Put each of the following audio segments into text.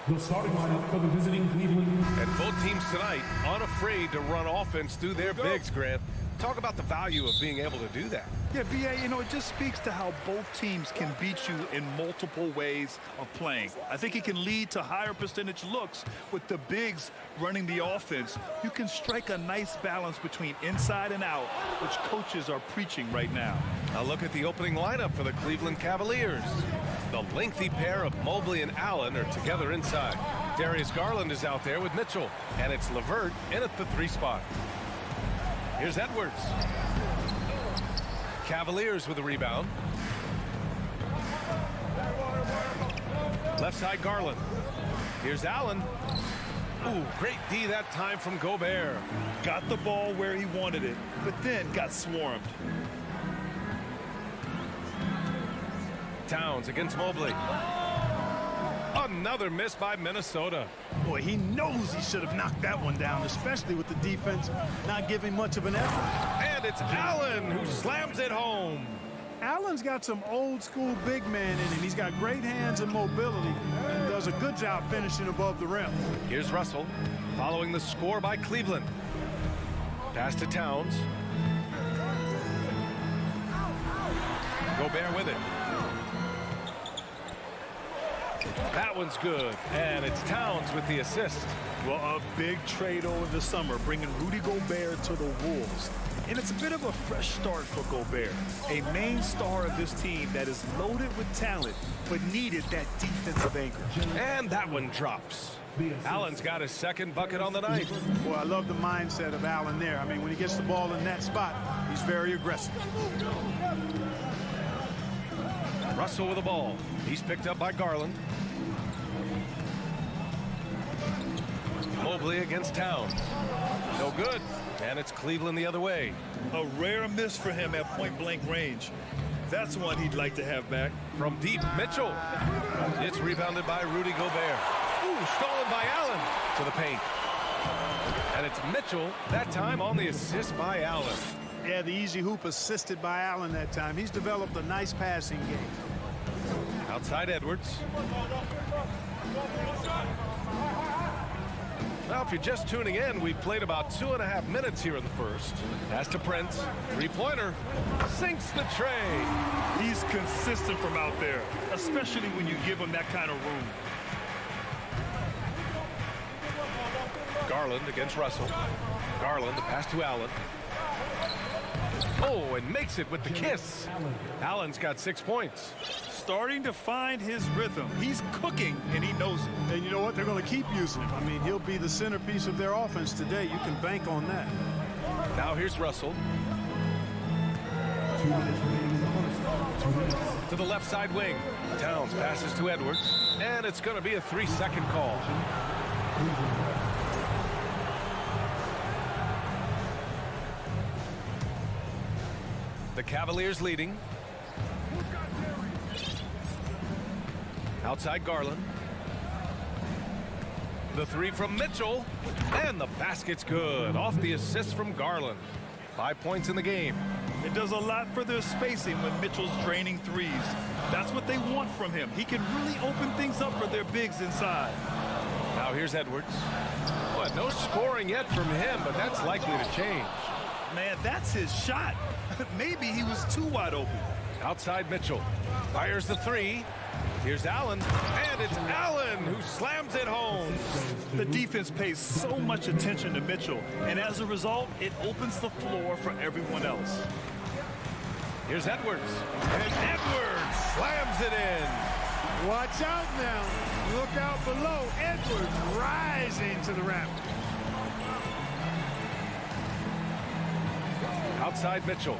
The starting lineup for the visiting Cleveland. And both teams tonight unafraid to run offense through their bigs, Grant. Talk about the value of being able to do that. Yeah, B.A., you know, it just speaks to how both teams can beat you in multiple ways of playing. I think it can lead to higher percentage looks with the bigs running the offense. You can strike a nice balance between inside and out, which coaches are preaching right now. A look at the opening lineup for the Cleveland Cavaliers. The lengthy pair of Mobley and Allen are together inside. Darius Garland is out there with Mitchell, and it's LeVert in at the 3 spot. Here's Edwards. Cavaliers with a rebound. Left side, Garland. Here's Allen. Ooh, great D that time from Gobert. Got the ball where he wanted it, but then got swarmed. Towns against Mobley. Another miss by Minnesota. Boy, he knows he should have knocked that one down, especially with the defense not giving much of an effort. And it's Allen who slams it home. Allen's got some old school big man in him. He's got great hands and mobility and does a good job finishing above the rim. Here's Russell following the score by Cleveland. Pass to Towns. Gobert with it. That one's good, and it's Towns with the assist. Well, a big trade over the summer, bringing Rudy Gobert to the Wolves. And it's a bit of a fresh start for Gobert, a main star of this team that is loaded with talent, but needed that defensive anchor. And that one drops. Allen's got his second bucket on the night. Boy, I love the mindset of Allen there. I mean, when he gets the ball in that spot, he's very aggressive. Russell with the ball. He's picked up by Garland. Mobley against Towns. No good. And it's Cleveland the other way. A rare miss for him at point-blank range. That's one he'd like to have back. From deep, Mitchell. It's rebounded by Rudy Gobert. Ooh, stolen by Allen to the paint. And it's Mitchell, that time on the assist by Allen. Yeah, the easy hoop assisted by Allen that time. He's developed a nice passing game. Outside Edwards. Now, if you're just tuning in, we've played about 2.5 minutes here in the first. Pass to Prince. Three-pointer. Sinks the tray. He's consistent from out there, especially when you give him that kind of room. Garland against Russell. Garland, the pass to Allen. Oh, and makes it with the kiss. Allen's got 6 points. Starting to find his rhythm. He's cooking, and he knows it. And you know what? They're going to keep using him. I mean, he'll be the centerpiece of their offense today. You can bank on that. Now here's Russell. 2 minutes remaining in the first. 2 minutes. To the left side wing. Towns passes to Edwards. And it's going to be a 3-second call. The Cavaliers leading. Outside Garland. The three from Mitchell. And the basket's good. Off the assist from Garland. 5 points in the game. It does a lot for their spacing when Mitchell's draining threes. That's what they want from him. He can really open things up for their bigs inside. Now here's Edwards. Boy, no scoring yet from him, but that's likely to change. Man, that's his shot. Maybe he was too wide open. Outside Mitchell. Fires the three. Here's Allen. And it's Allen who slams it home. The defense pays so much attention to Mitchell, and as a result, it opens the floor for everyone else. Here's Edwards. And Edwards slams it in. Watch out now. Look out below. Edwards rising to the rafters. Outside Mitchell.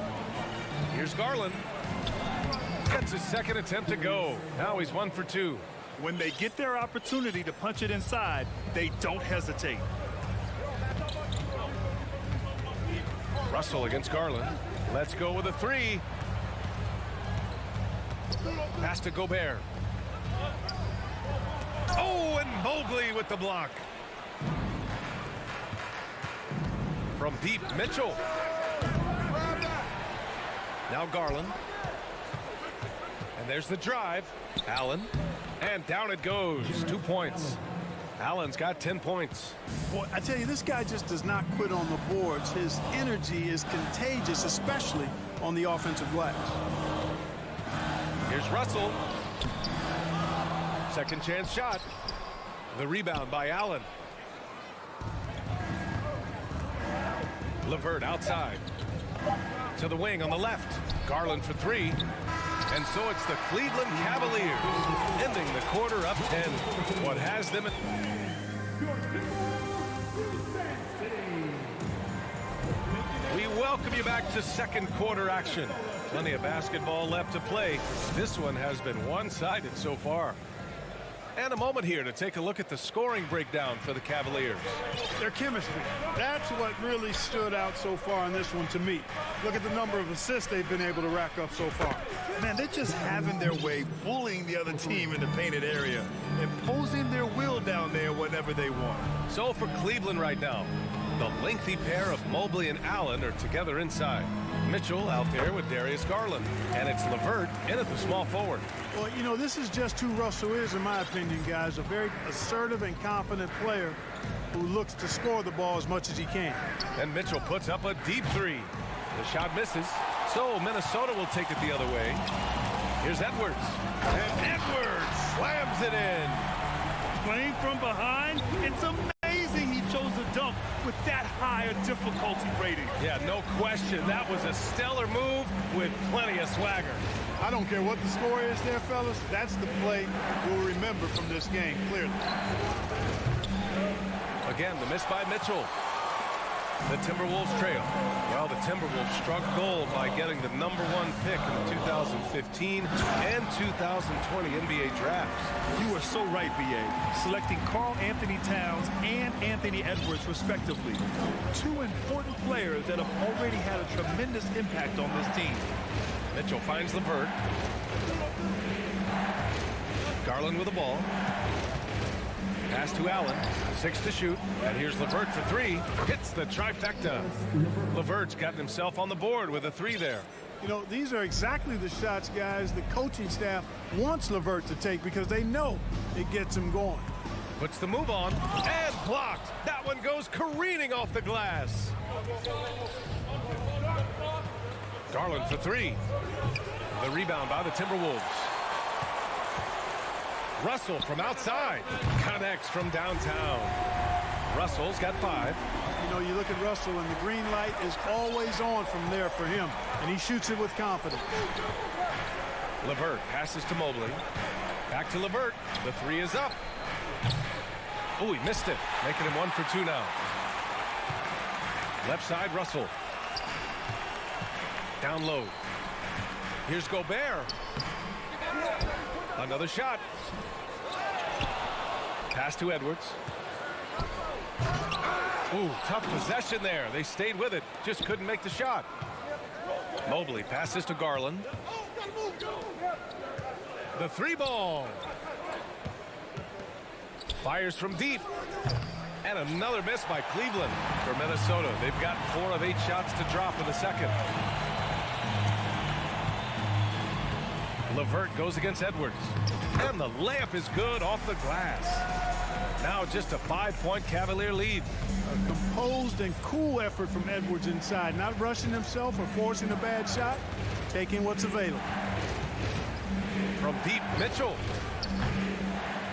Here's Garland. Gets his second attempt to go. Now he's 1 for 2. When they get their opportunity to punch it inside, they don't hesitate. Russell against Garland. Let's go with a three. Pass to Gobert. Oh, and Mobley with the block. From deep, Mitchell. Now Garland. And there's the drive. Allen. And down it goes. 2 points. Allen's got 10 points. Boy, I tell you, this guy just does not quit on the boards. His energy is contagious, especially on the offensive glass. Here's Russell. Second chance shot. The rebound by Allen. LeVert outside. To the wing on the left. Garland for three. And so it's the Cleveland Cavaliers ending the quarter up 10. What has them... We welcome you back to second quarter action. Plenty of basketball left to play. This one has been one-sided so far. And a moment here to take a look at the scoring breakdown for the Cavaliers. Their chemistry. That's what really stood out so far in this one to me. Look at the number of assists they've been able to rack up so far. Man, they're just having their way, bullying the other team in the painted area, imposing their will down there whenever they want. So for Cleveland right now, the lengthy pair of Mobley and Allen are together inside. Mitchell out there with Darius Garland. And it's LeVert in at the small forward. Well, you know, this is just who Russell is, in my opinion, guys. A very assertive and confident player who looks to score the ball as much as he can. And Mitchell puts up a deep three. The shot misses. So Minnesota will take it the other way. Here's Edwards. And Edwards slams it in. Playing from behind, it's amazing he chose to dunk with that high a difficulty rating. Yeah, no question. That was a stellar move with plenty of swagger. I don't care what the score is there, fellas. That's the play we'll remember from this game, clearly. Again, the miss by Mitchell. The Timberwolves trail. Well, the Timberwolves struck gold by getting the #1 pick in the 2015 and 2020 NBA drafts. You are so right, B.A. Selecting Karl Anthony Towns and Anthony Edwards, respectively. Two important players that have already had a tremendous impact on this team. Mitchell finds LeVert. Garland with the ball. Pass to Allen. 6 to shoot. And here's LeVert for three. Hits the trifecta. LeVert's gotten himself on the board with a three there. You know, these are exactly the shots, guys, the coaching staff wants LeVert to take because they know it gets him going. Puts the move on and blocked. That one goes careening off the glass. Garland for three. The rebound by the Timberwolves. Russell from outside. Connects from downtown. Russell's got 5. You know, you look at Russell and the green light is always on from there for him. And he shoots it with confidence. LeVert passes to Mobley. Back to LeVert. The three is up. Oh, he missed it. Making him 1 for 2 now. Left side, Russell. Down low. Here's Gobert. Another shot. Pass to Edwards. Ooh, tough possession there. They stayed with it. Just couldn't make the shot. Mobley passes to Garland. The three ball. Fires from deep. And another miss by Cleveland for Minnesota. They've gotten 4 of 8 shots to drop in the second. LeVert goes against Edwards. And the layup is good off the glass. Now just a 5-point Cavalier lead. A composed and cool effort from Edwards inside. Not rushing himself or forcing a bad shot. Taking what's available. From deep, Mitchell.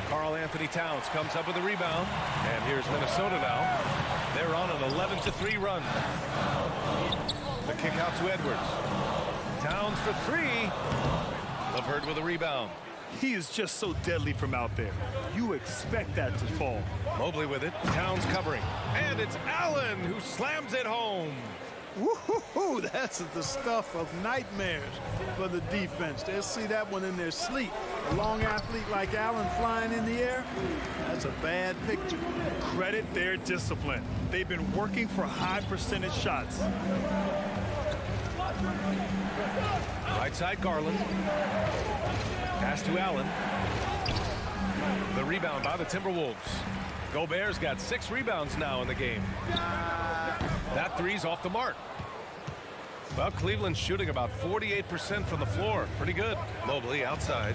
Karl Anthony Towns comes up with a rebound. And here's Minnesota now. They're on an 11-3 run. The kick out to Edwards. Towns for 3. LeVert with a rebound. He is just so deadly from out there. You expect that to fall. Mobley with it. Towns covering. And it's Allen who slams it home. Woo-hoo-hoo, that's the stuff of nightmares for the defense. They'll see that one in their sleep. A long athlete like Allen flying in the air, that's a bad picture. Credit their discipline. They've been working for high percentage shots. Right side, Garland. Pass to Allen. The rebound by the Timberwolves. Gobert's got 6 rebounds now in the game. That three's off the mark. Well, Cleveland's shooting about 48% from the floor. Pretty good. Mobley outside.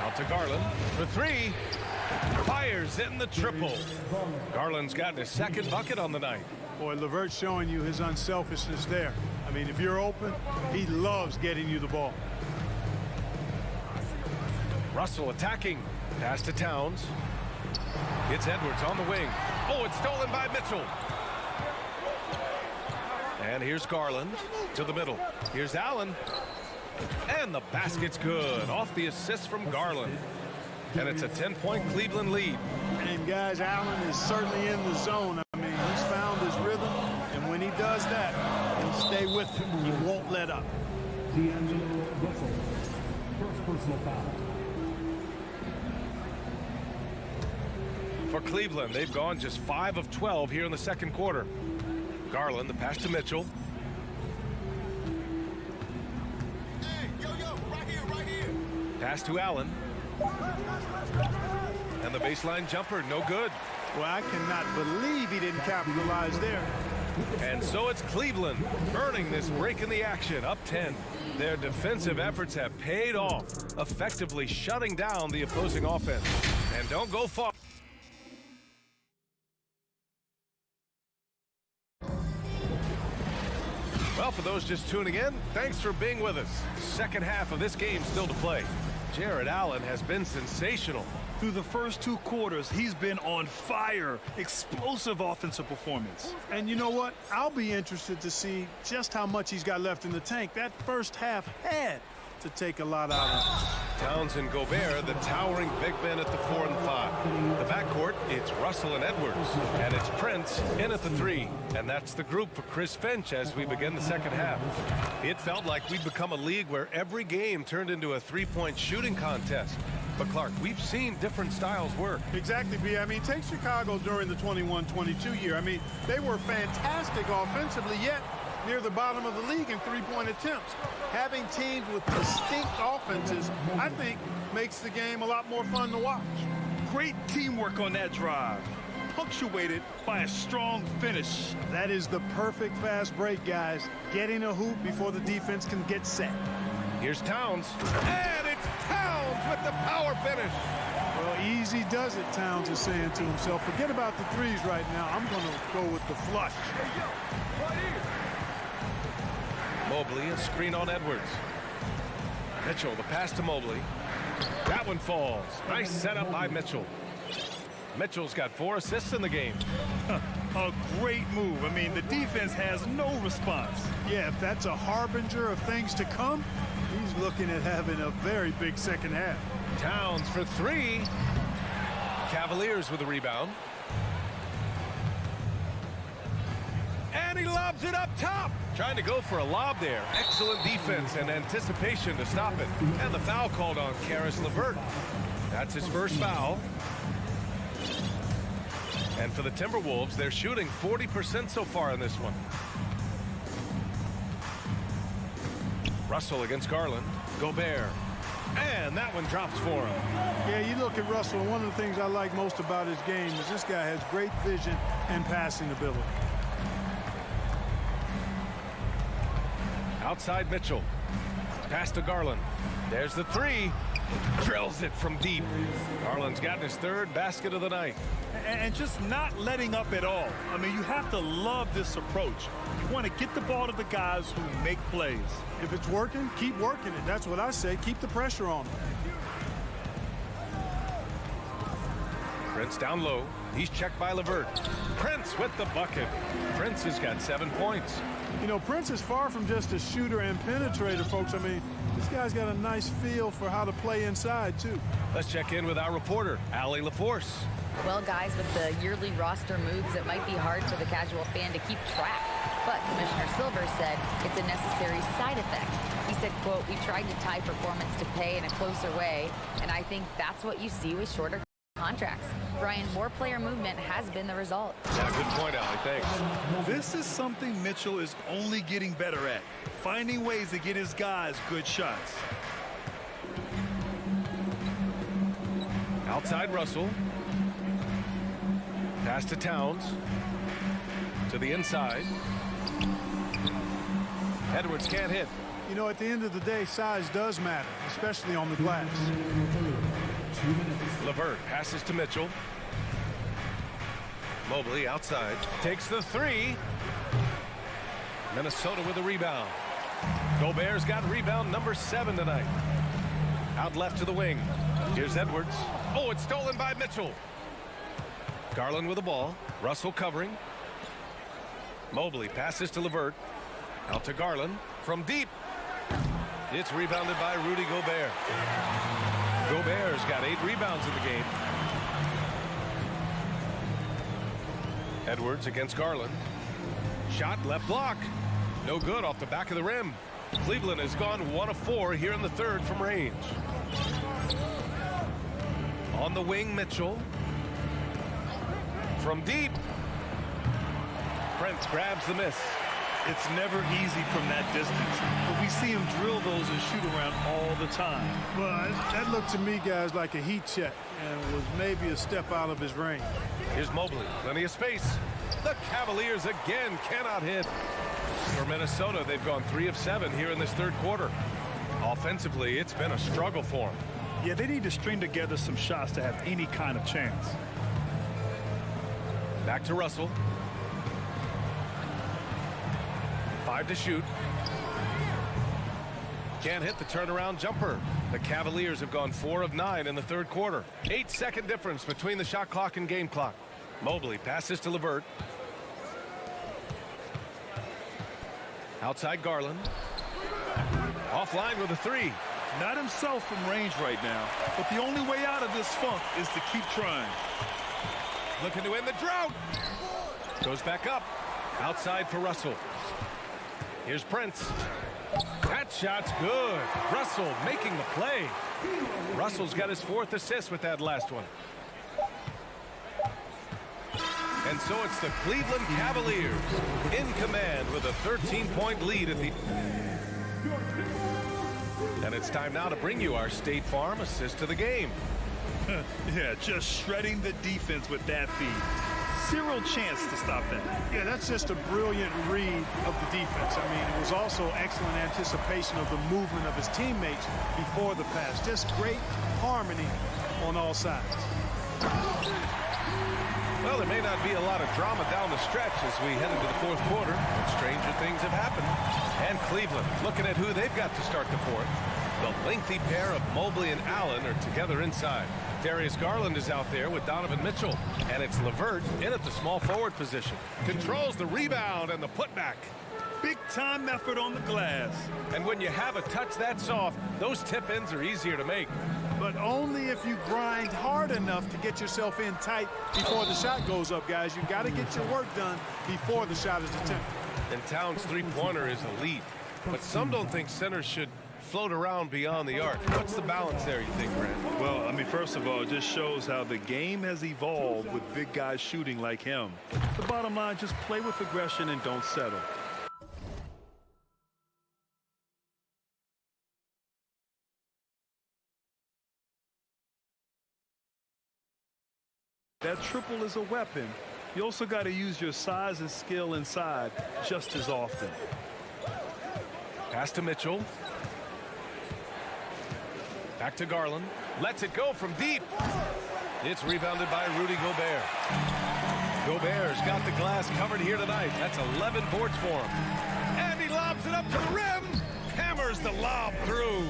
Out To Garland for three. Fires in the triple. Garland's gotten his second bucket on the night. Boy, LeVert's showing you his unselfishness there. I mean, if you're open, he loves getting you the ball. Russell attacking. Pass to Towns. It's Edwards on the wing. Oh, it's stolen by Mitchell. And here's Garland to the middle. Here's Allen. And the basket's good off the assist from Garland. And it's a 10-point Cleveland lead. And guys, Allen is certainly in the zone. I mean, he's found his rhythm. And when he does that, he'll stay with him. He won't let up. D'Angelo Russell, first personal foul. For Cleveland, they've gone just 5 of 12 here in the second quarter. Garland, the pass to Mitchell. Hey, yo, right here. Pass to Allen. And the baseline jumper, no good. Well, I cannot believe he didn't capitalize there. And so it's Cleveland earning this break in the action, up 10. Their defensive efforts have paid off, effectively shutting down the opposing offense. And don't go far. Well, for those just tuning in, thanks for being with us. Second half of this game still to play. Jared Allen has been sensational. Through the first 2 quarters, he's been on fire. Explosive offensive performance. And you know what? I'll be interested to see just how much he's got left in the tank. That first half had to take a lot out of him. Towns and Gobert, the towering big men at the 4 and 5. The backcourt, it's Russell and Edwards. And it's Prince in at the 3. And that's the group for Chris Finch as we begin the second half. It felt like we'd become a league where every game turned into a 3-point shooting contest. But Clark, we've seen different styles work. Exactly, B. I mean, take Chicago during the 21-22 year. I mean, they were fantastic offensively, yet near the bottom of the league in 3-point attempts. Having teams with distinct offenses, I think, makes the game a lot more fun to watch. Great teamwork on that drive, punctuated by a strong finish. That is the perfect fast break, guys. Getting a hoop before the defense can get set. Here's Towns. And it's Towns with the power finish. Well, easy does it, Towns is saying to himself. Forget about the threes right now. I'm going to go with the flush. Mobley, a screen on Edwards. Mitchell, the pass to Mobley. That one falls. Nice setup by Mitchell. Mitchell's got 4 assists in the game. A great move. I mean, the defense has no response. Yeah, if that's a harbinger of things to come, he's looking at having a very big second half. Towns for 3. Cavaliers with a rebound. And he lobs it up top. Trying to go for a lob there. Excellent defense and anticipation to stop it. And the foul called on Caris LeVert. That's his first foul. And for the Timberwolves, they're shooting 40% so far in this one. Russell against Garland. Gobert. And that one drops for him. Yeah, you look at Russell, and one of the things I like most about his game is this guy has great vision and passing ability. Outside Mitchell. Pass to Garland. There's the 3. Drills it from deep. Garland's gotten his 3rd basket of the night. And just not letting up at all. I mean, you have to love this approach. You want to get the ball to the guys who make plays. If it's working, keep working it. That's what I say. Keep the pressure on him. Prince down low. He's checked by LeVert. Prince with the bucket. Prince has got 7 points. You know, Prince is far from just a shooter and penetrator, folks. I mean, this guy's got a nice feel for how to play inside, too. Let's check in with our reporter, Allie LaForce. Well, guys, with the yearly roster moves, it might be hard for the casual fan to keep track. But Commissioner Silver said it's a necessary side effect. He said, quote, "We tried to tie performance to pay in a closer way, and I think that's what you see with shorter contracts." Brian, more player movement has been the result. Yeah, good point, Allie. Thanks. This is something Mitchell is only getting better at, finding ways to get his guys good shots. Outside Russell. Pass to Towns. To the inside. Edwards can't hit. You know, at the end of the day, size does matter, especially on the glass. 2 minutes. LeVert passes to Mitchell. Mobley outside. Takes the three. Minnesota with a rebound. Gobert's got rebound number 7 tonight. Out left to the wing. Here's Edwards. Oh, it's stolen by Mitchell. Garland with the ball. Russell covering. Mobley passes to LeVert. Out to Garland. From deep. It's rebounded by Rudy Gobert. Gobert's got 8 rebounds in the game. Edwards against Garland. Shot left block. No good off the back of the rim. Cleveland has gone 1 of 4 here in the third from range. On the wing, Mitchell. From deep. Prince grabs the miss. It's never easy from that distance, but we see him drill those and shoot around all the time. Well, that looked to me, guys, like a heat check and was maybe a step out of his range. Here's Mobley. Plenty of space. The Cavaliers again cannot hit. For Minnesota, they've gone 3 of 7 here in this third quarter. Offensively, it's been a struggle for them. Yeah, they need to string together some shots to have any kind of chance. Back to Russell. 5 to shoot. Can't hit the turnaround jumper. The Cavaliers have gone 4 of 9 in the third quarter. 8-second difference between the shot clock and game clock. Mobley passes to LeVert. Outside Garland. Offline with a 3. Not himself from range right now, but the only way out of this funk is to keep trying. Looking to end the drought. Goes back up. Outside for Russell. Here's Prince. That shot's good. Russell making the play. Russell's got his 4th assist with that last one. And so it's the Cleveland Cavaliers in command with a 13-point lead at the... And it's time now to bring you our State Farm assist to the game. Yeah, just shredding the defense with that feed. Zero chance to stop that. Yeah, that's just a brilliant read of the defense. I mean, it was also excellent anticipation of the movement of his teammates before the pass. Just great harmony on all sides. Well, there may not be a lot of drama down the stretch as we head into the fourth quarter, but stranger things have happened. And Cleveland, looking at who they've got to start the fourth. The lengthy pair of Mobley and Allen are together inside. Darius Garland is out there with Donovan Mitchell. And it's LeVert in at the small forward position. Controls the rebound and the putback. Big-time effort on the glass. And when you have a touch that soft, those tip-ins are easier to make. But only if you grind hard enough to get yourself in tight before the shot goes up, guys. You've got to get your work done before the shot is attempted. And Towns' three-pointer is elite. But some don't think centers should float around beyond the arc. What's the balance there, you think, Brad? Well, I mean, first of all, it just shows how the game has evolved with big guys shooting like him. The bottom line, just play with aggression and don't settle. That triple is a weapon. You also got to use your size and skill inside just as often. Pass to Mitchell. Back to Garland. Lets it go from deep. It's rebounded by Rudy Gobert. Gobert's got the glass covered here tonight. That's 11 boards for him. And he lobs it up to the rim. Hammers the lob through.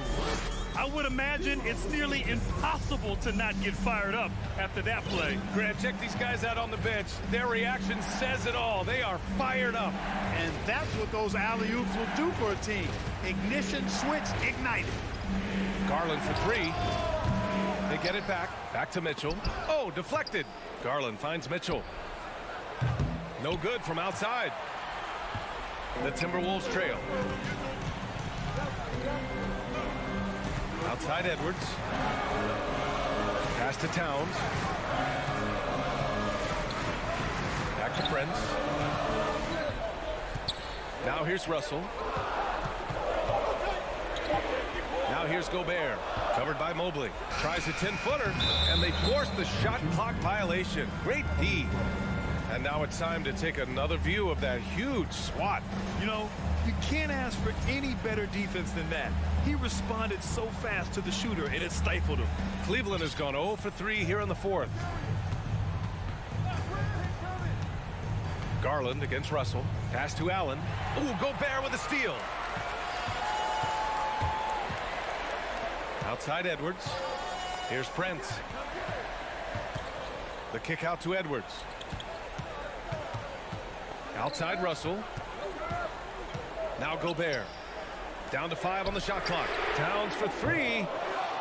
I would imagine it's nearly impossible to not get fired up after that play. Grant, check these guys out on the bench. Their reaction says it all. They are fired up. And that's what those alley-oops will do for a team. Ignition switch ignited. Garland for 3. They get it back. Back to Mitchell. Oh, deflected. Garland finds Mitchell. No good from outside. The Timberwolves trail. Outside Edwards. Pass to Towns. Back to Prince. Now here's Russell. Now here's Gobert. Covered by Mobley. Tries a 10-footer, and they force the shot clock violation. Great D. And now it's time to take another view of that huge swat. You know, you can't ask for any better defense than that. He responded so fast to the shooter, and it stifled him. Cleveland has gone 0 for 3 here in the fourth. Garland against Russell. Pass to Allen. Ooh, Gobert with a steal. Outside Edwards. Here's Prince. The kick out to Edwards. Outside Russell. Now Gobert. Down to 5 on the shot clock. Towns for 3.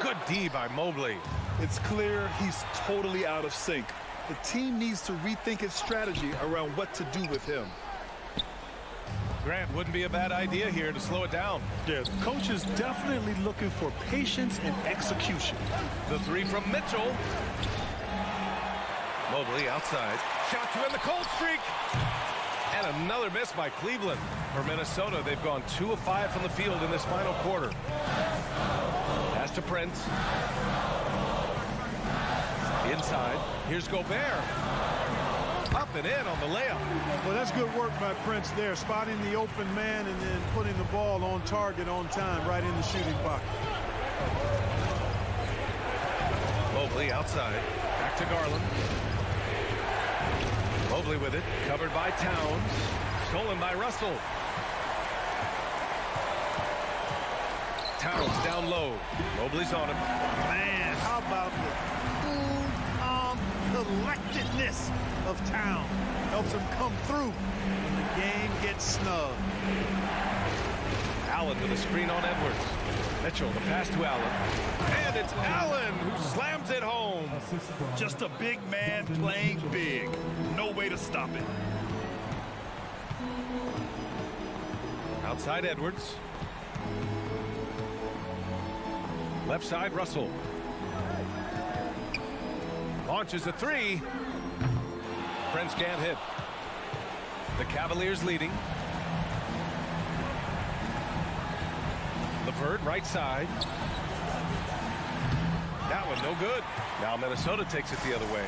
Good D by Mobley. It's clear he's totally out of sync. The team needs to rethink its strategy around what to do with him. Grant, wouldn't be a bad idea here to slow it down. Yeah, the coach is definitely looking for patience and execution. The 3 from Mitchell. Mobley outside. Shot to end the cold streak. And another miss by Cleveland. For Minnesota, they've gone 2 of 5 from the field in this final quarter. Pass to Prince. Inside. Here's Gobert. Up and in on the layup. Well, that's good work by Prince there, spotting the open man and then putting the ball on target on time right in the shooting pocket. Mobley outside. Back to Garland. Mobley with it. Covered by Towns. Stolen by Russell. Towns down low. Mobley's on him. Man, how about the cool, calm collectedness of Town. Helps him come through when the game gets snug. Allen with a screen on Edwards. Mitchell, the pass to Allen. And it's Allen who slams it home. Just a big man playing big. No way to stop it. Outside Edwards. Left side, Russell. Launches a 3. Prince can't hit. The Cavaliers leading. LeVert, right side. That one no good. Now Minnesota takes it the other way.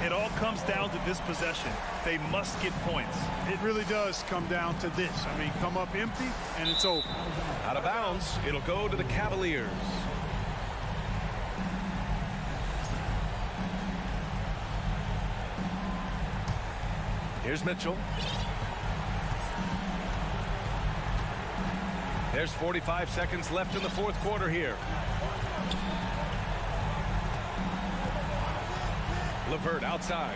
It all comes down to this possession. They must get points. It really does come down to this. I mean, come up empty, and it's over. Out of bounds, it'll go to the Cavaliers. Here's Mitchell. There's 45 seconds left in the fourth quarter here. LeVert outside.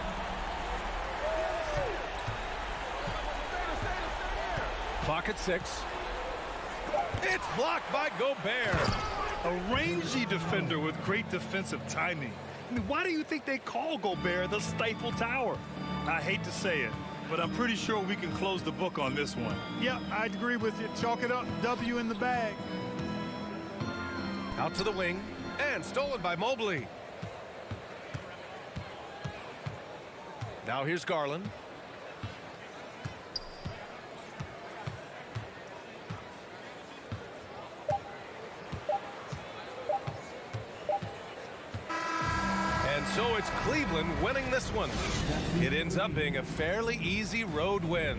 Clock at 6. It's blocked by Gobert. A rangy defender with great defensive timing. I mean, why do you think they call Gobert the Stifle Tower? I hate to say it, but I'm pretty sure we can close the book on this one. Yeah, I'd agree with you. Chalk it up. W in the bag. Out to the wing. And stolen by Mobley. Now here's Garland. And so it's Cleveland winning this one. It ends up being a fairly easy road win.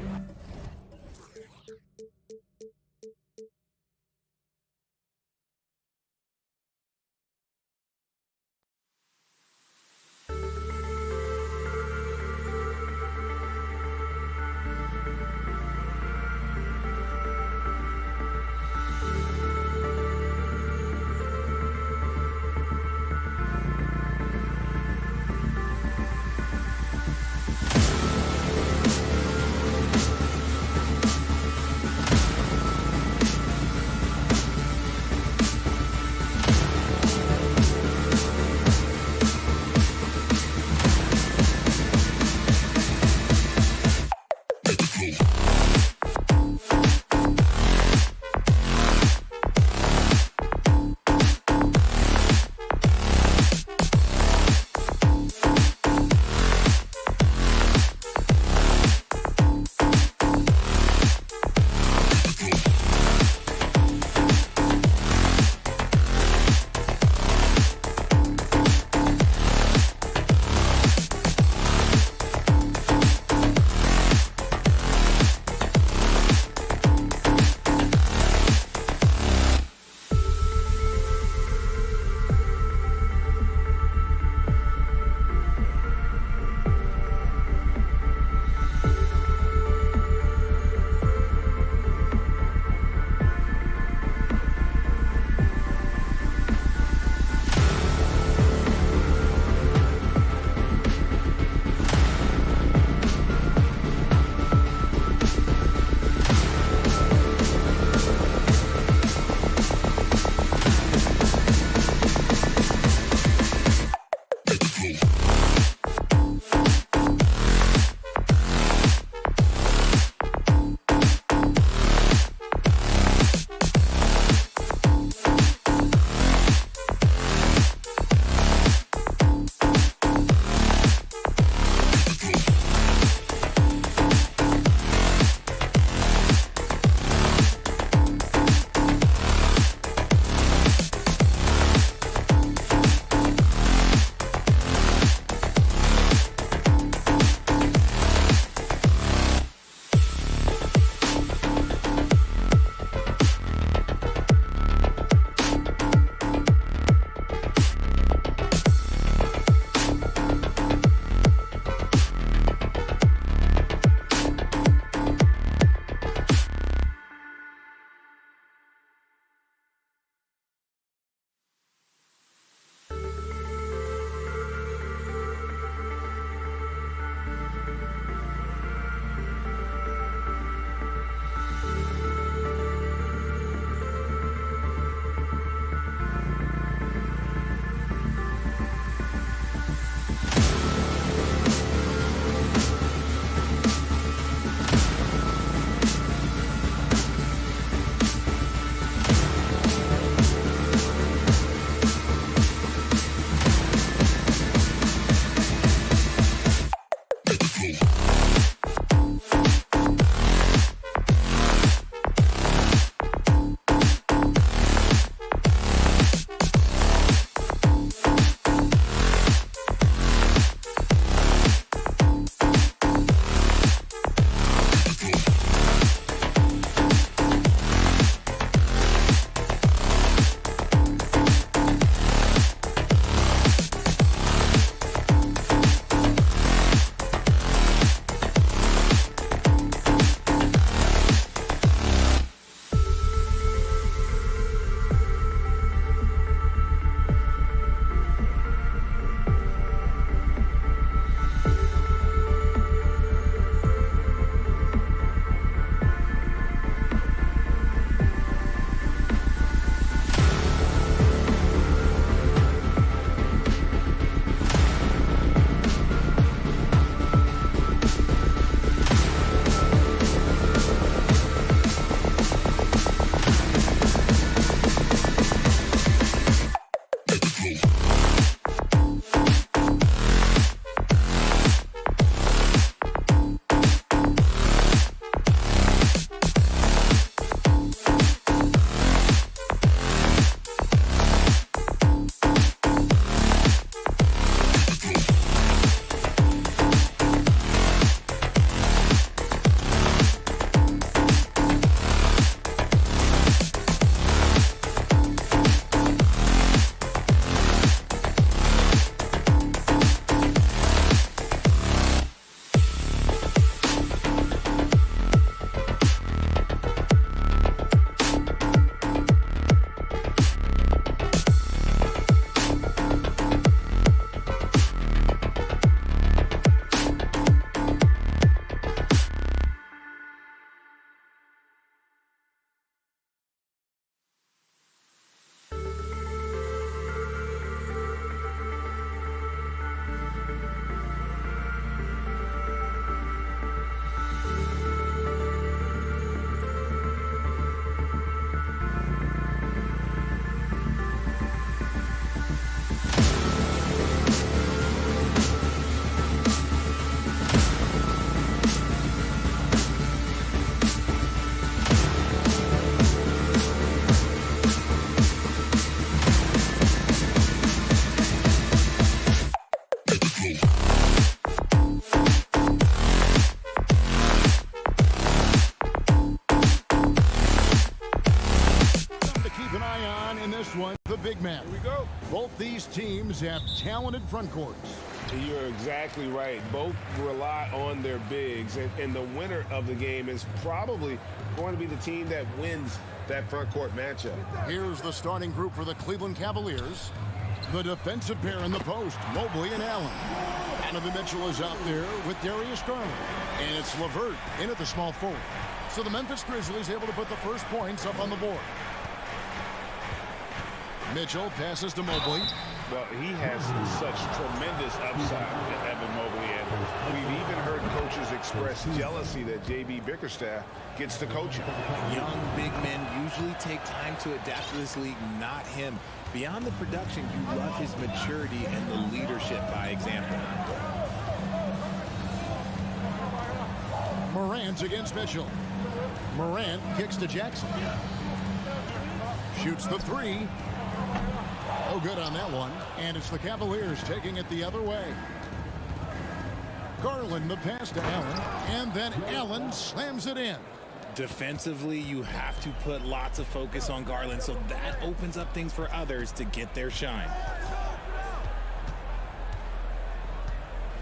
first one, the big man. Here we go. Both these teams have talented front courts. You're exactly right. Both rely on their bigs, and the winner of the game is probably going to be the team that wins that front court matchup. Here's the starting group for the Cleveland Cavaliers. The defensive pair in the post, Mobley and Allen. Donovan Mitchell is out there with Darius Garland. And it's LeVert in at the small forward. So the Memphis Grizzlies able to put the first points up on the board. Mitchell passes to Mobley. Well, he has such tremendous upside with Evan Mobley, and we've even heard coaches express jealousy that J.B. Bickerstaff gets to coach him. Young big men usually take time to adapt to this league, not him. Beyond the production, you love his maturity and the leadership by example. Morant against Mitchell. Morant kicks to Jackson. Shoots the three. Oh, good on that one. And it's the Cavaliers taking it the other way. Garland the pass to Allen. And then Allen slams it in. Defensively, you have to put lots of focus on Garland, so that opens up things for others to get their shine.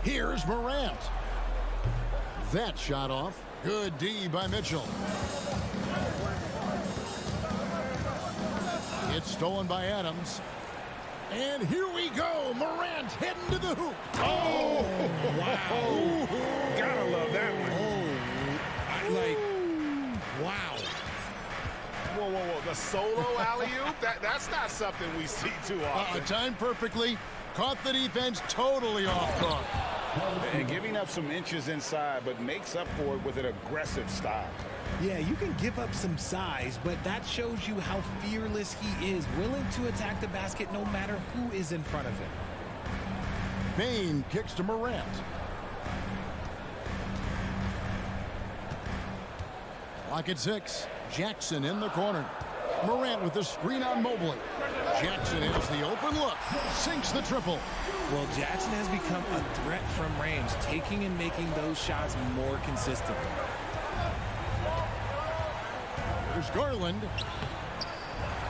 Here's Morant. That shot off. Good D by Mitchell. It's stolen by Adams. And here we go. Morant heading to the hoop. Oh, wow. Gotta love that one. Wow. Whoa, whoa, whoa. The solo alley-oop? That's not something we see too often. Timed perfectly. Caught the defense totally off guard. And giving up some inches inside, but makes up for it with an aggressive style. Yeah, you can give up some size, but that shows you how fearless he is, willing to attack the basket no matter who is in front of him. Bain kicks to Morant. Clock at 6. Jackson in the corner. Morant with the screen on Mobley. Jackson has the open look. Sinks the triple. Well, Jackson has become a threat from range, taking and making those shots more consistently. Here's Garland.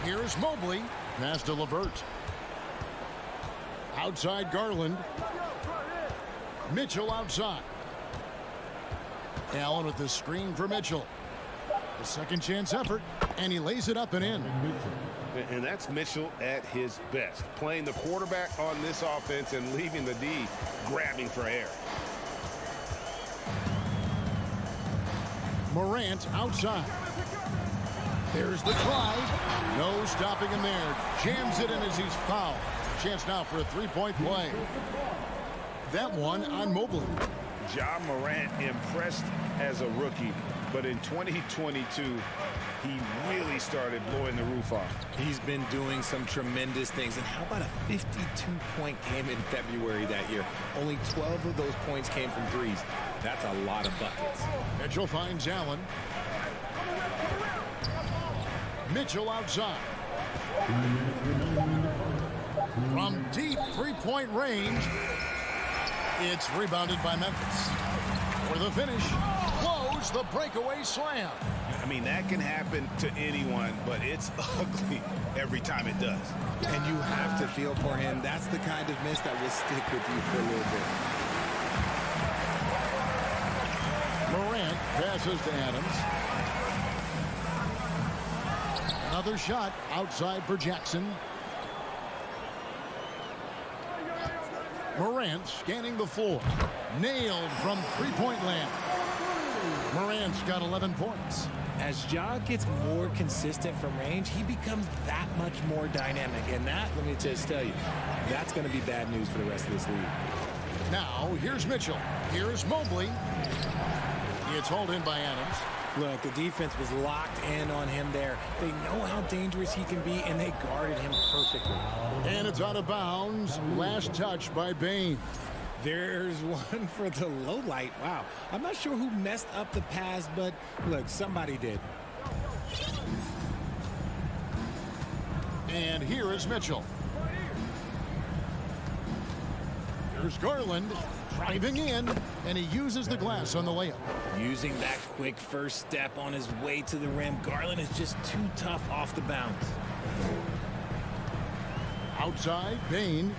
Here's Mobley. Pass to LeVert. Outside Garland. Mitchell outside. Allen with the screen for Mitchell. A second chance effort, and he lays it up and in. And that's Mitchell at his best, playing the quarterback on this offense and leaving the D grabbing for air. Morant outside. There's the drive. No stopping him there. Jams it in as he's fouled. Chance now for a three-point play. That one on Mobley. Ja Morant impressed as a rookie, but in 2022, he really started blowing the roof off. He's been doing some tremendous things. And how about a 52-point game in February that year? Only 12 of those points came from threes. That's a lot of buckets. Mitchell finds Allen. Mitchell outside. From deep three-point range, it's rebounded by Memphis. For the finish, blows the breakaway slam. I mean, that can happen to anyone, but it's ugly every time it does. And you have to feel for him. That's the kind of miss that will stick with you for a little bit. Morant passes to Adams. Another shot outside for Jackson. Morant scanning the floor. Nailed from three-point land. Morant's got 11 points. As Ja gets more consistent from range, he becomes that much more dynamic. And that, let me just tell you, that's going to be bad news for the rest of this league. Now, here's Mitchell. Here's Mobley. It's hauled in by Adams. Look, the defense was locked in on him there. They know how dangerous he can be, and they guarded him perfectly. And it's out of bounds. Last touch by Bain. There's one for the low light. Wow. I'm not sure who messed up the pass, but look, somebody did. And here is Mitchell. Here's Garland driving in, and he uses the glass on the layup. Using that quick first step on his way to the rim, Garland is just too tough off the bounce. Outside, Bain.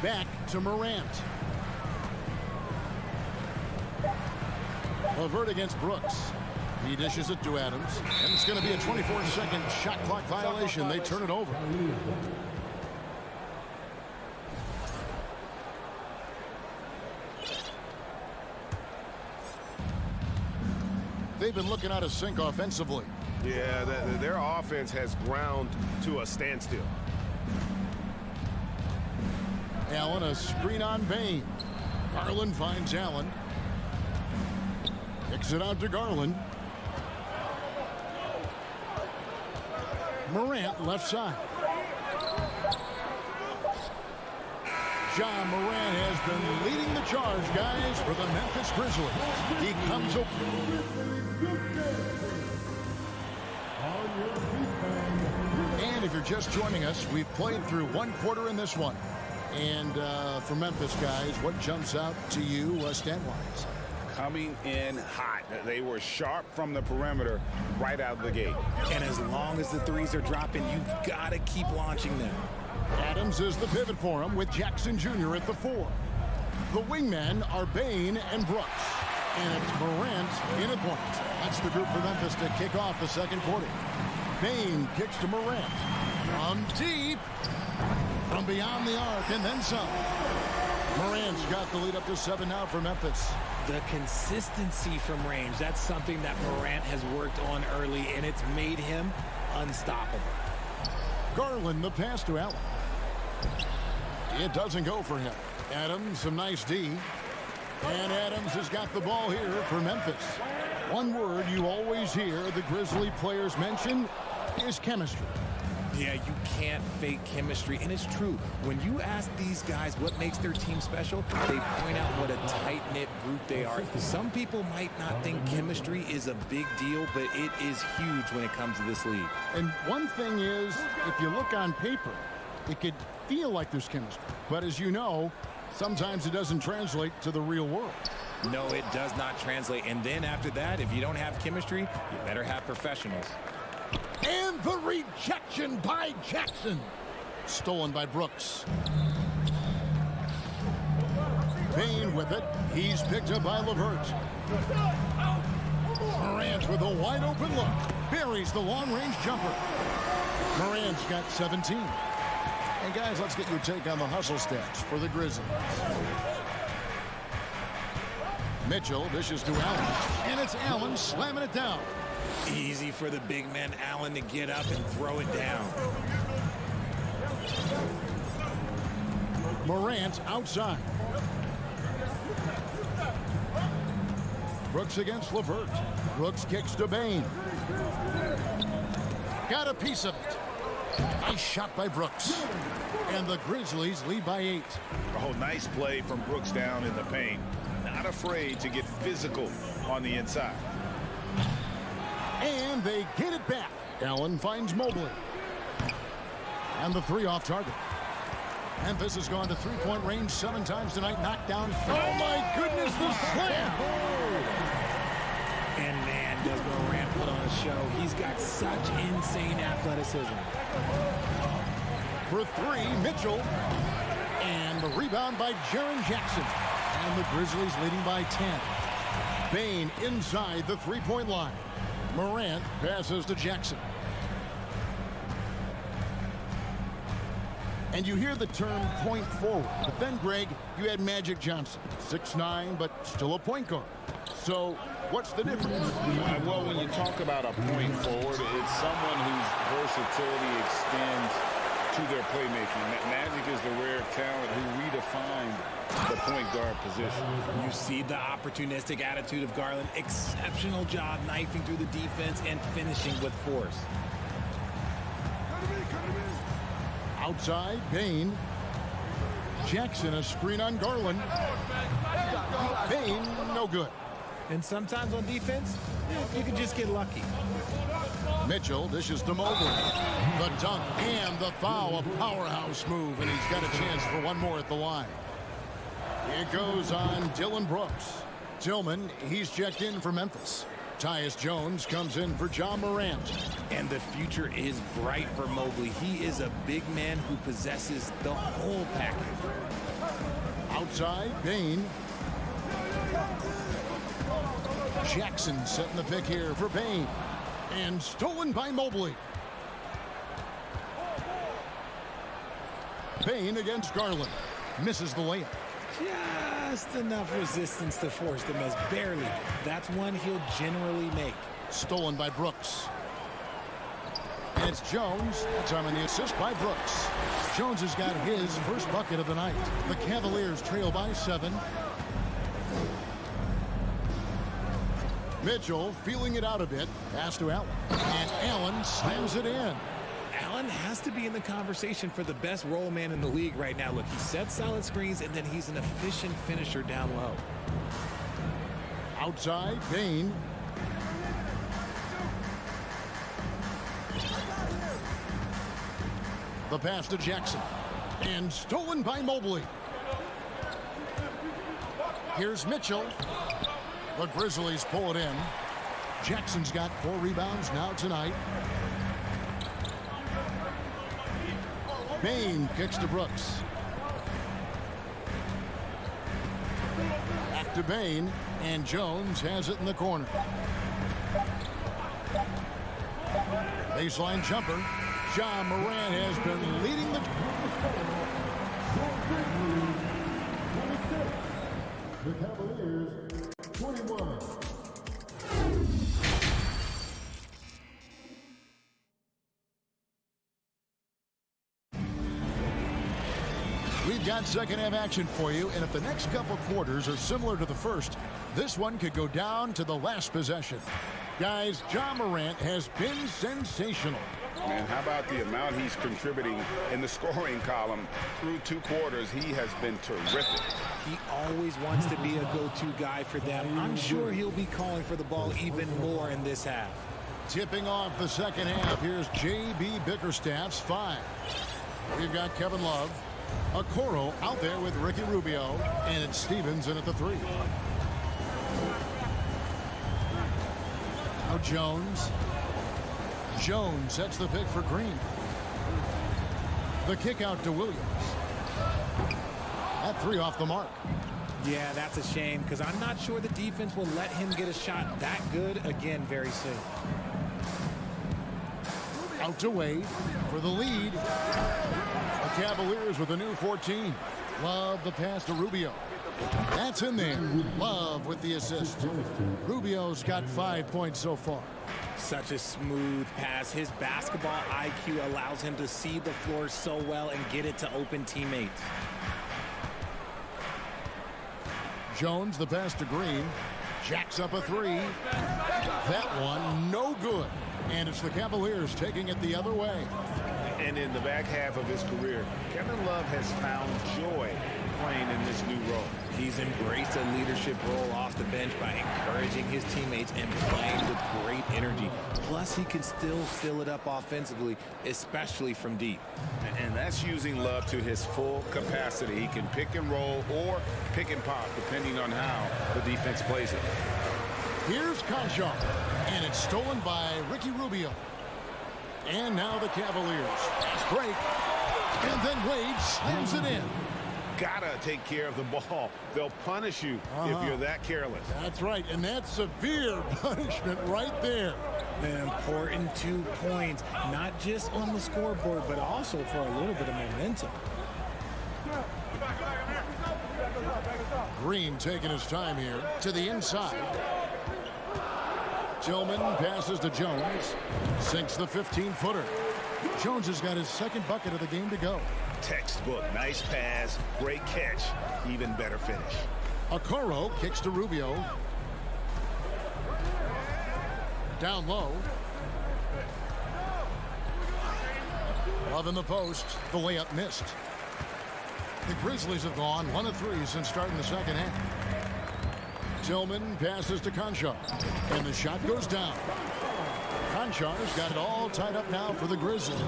Back to Morant. LeVert against Brooks. He dishes it to Adams. And it's going to be a 24-second shot clock violation. They turn it over. They've been looking out of sync offensively. Yeah, their offense has ground to a standstill. Allen, a screen on Bain. Garland finds Allen. Kicks it out to Garland. Morant left side. John Morant has been leading the charge, guys, for the Memphis Grizzlies. He comes and if you're just joining us, we've played through one quarter in this one. And for Memphis, guys, what jumps out to you stat-wise? Coming in hot. They were sharp from the perimeter right out of the gate. And as long as the threes are dropping, you've got to keep launching them. Adams is the pivot for him with Jackson Jr. at the 4. The wingmen are Bain and Brooks. And it's Morant in at point. That's the group for Memphis to kick off the second quarter. Bain kicks to Morant. From deep. From beyond the arc and then some. Morant's got the lead up to 7 now for Memphis. The consistency from range, that's something that Morant has worked on early, and it's made him unstoppable. Garland, the pass to Allen. It doesn't go for him. Adams, some nice D. And Adams has got the ball here for Memphis. One word you always hear the Grizzly players mention is chemistry. Yeah, you can't fake chemistry, and it's true. When you ask these guys what makes their team special, they point out what a tight-knit group they are. Some people might not think chemistry is a big deal, but it is huge when it comes to this league. And one thing is, if you look on paper, it could feel like there's chemistry. But as you know, sometimes it doesn't translate to the real world. No, it does not translate. And then after that, if you don't have chemistry, you better have professionals. And the rejection by Jackson. Stolen by Brooks. Bain with it. He's picked up by LeVert. Morant with a wide open look. Buries the long-range jumper. Morant's got 17. And guys, let's get your take on the hustle stats for the Grizzlies. Mitchell dishes to Allen. And it's Allen slamming it down. Easy for the big man Allen to get up and throw it down. Morant outside. Brooks against LeVert. Brooks kicks to Bain. Got a piece of it. Nice shot by Brooks. And the Grizzlies lead by 8. Oh, nice play from Brooks down in the paint. Not afraid to get physical on the inside. And they get it back. Allen finds Mobley. And the 3 off target. Memphis has gone to three-point range 7 times tonight. Knocked down. Oh, my goodness, the slam. And man, does Morant put on a show. He's got such insane athleticism. For 3, Mitchell. And the rebound by Jaren Jackson. And the Grizzlies leading by 10. Bain inside the three-point line. Morant passes to Jackson. And you hear the term point forward. But then, Greg, you had Magic Johnson. 6'9", but still a point guard. So what's the difference? Well, when you talk about a point forward, it's someone whose versatility extends to their playmaking. Magic is the rare talent who redefined the point guard position. You see the opportunistic attitude of Garland. Exceptional job knifing through the defense and finishing with force. Outside, Bain. Jackson, a screen on Garland. Bain, no good. And sometimes on defense, you can just get lucky. Mitchell dishes to Mobley. The dunk and the foul, a powerhouse move, and he's got a chance for one more at the line. It goes on Dylan Brooks. Tillman, he's checked in for Memphis. Tyus Jones comes in for John Morant. And the future is bright for Mobley. He is a big man who possesses the whole package. Outside, Bain. Jackson setting the pick here for Bain. And stolen by Mobley. Bain against Garland. Misses the layup. Just enough resistance to force the miss. Barely. That's one he'll generally make. Stolen by Brooks. And it's Jones. That's on the assist by Brooks. Jones has got his first bucket of the night. The Cavaliers trail by 7. Mitchell feeling it out a bit. Pass to Allen. And Allen slams it in. Allen has to be in the conversation for the best roll man in the league right now. Look, he sets solid screens, and then he's an efficient finisher down low. Outside, Bain. The pass to Jackson. And stolen by Mobley. Here's Mitchell. The Grizzlies pull it in. Jackson's got 4 rebounds now tonight. Bain kicks to Brooks. Back to Bain, and Jones has it in the corner. Baseline jumper. John Morant has been leading the... The Cavaliers, 21. We've got second half action for you, and if the next couple quarters are similar to the first, this one could go down to the last possession. Guys, John Morant has been sensational. Man, how about the amount he's contributing in the scoring column through 2 quarters? He has been terrific. He always wants to be a go-to guy for them. I'm sure he'll be calling for the ball even more in this half. Tipping off the second half, here's J.B. Bickerstaff's 5. We've got Kevin Love. Okoro out there with Ricky Rubio, and it's Stevens in at the 3. Now Jones. Jones sets the pick for Green. The kick out to Williams. That 3 off the mark. Yeah, that's a shame because I'm not sure the defense will let him get a shot that good again very soon. Out to Wade for the lead. The Cavaliers with a new 14. Love the pass to Rubio. That's in there. Love with the assist. Rubio's got 5 points so far. Such a smooth pass. His basketball IQ allows him to see the floor so well and get it to open teammates. Jones, the pass to Green. Jacks up a 3. That one, no good. And it's the Cavaliers taking it the other way. And in the back half of his career, Kevin Love has found joy playing in this new role. He's embraced a leadership role off the bench by encouraging his teammates and playing with great energy. Plus, he can still fill it up offensively, especially from deep. And that's using Love to his full capacity. He can pick and roll or pick and pop, depending on how the defense plays it. Here's Conchar, and it's stolen by Ricky Rubio. And now the Cavaliers. Fast break. And then Wade slams it in. Gotta take care of the ball. They'll punish you if you're that careless. That's right, and that's severe punishment right there. An important 2 points, not just on the scoreboard, but also for a little bit of momentum. Green taking his time here to the inside. Tillman passes to Jones. Sinks the 15-footer. Jones has got his second bucket of the game to go. Textbook. Nice pass. Great catch. Even better finish. Okoro kicks to Rubio. Down low. Love in the post. The layup missed. The Grizzlies have gone 1 of 3 since starting the second half. Tillman passes to Conchar, and the shot goes down. Conchar's got it all tied up now for the Grizzlies.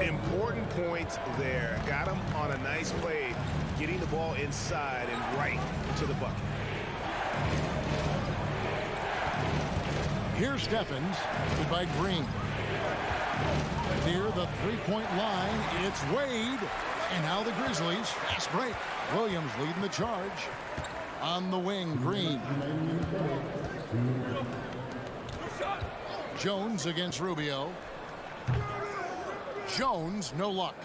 Important points there. Got him on a nice play, getting the ball inside and right to the bucket. Here's Stephens, by Green. Near the three-point line, it's Wade. And now the Grizzlies, fast break. Williams leading the charge. On the wing, Green. Jones against Rubio. Jones, no luck.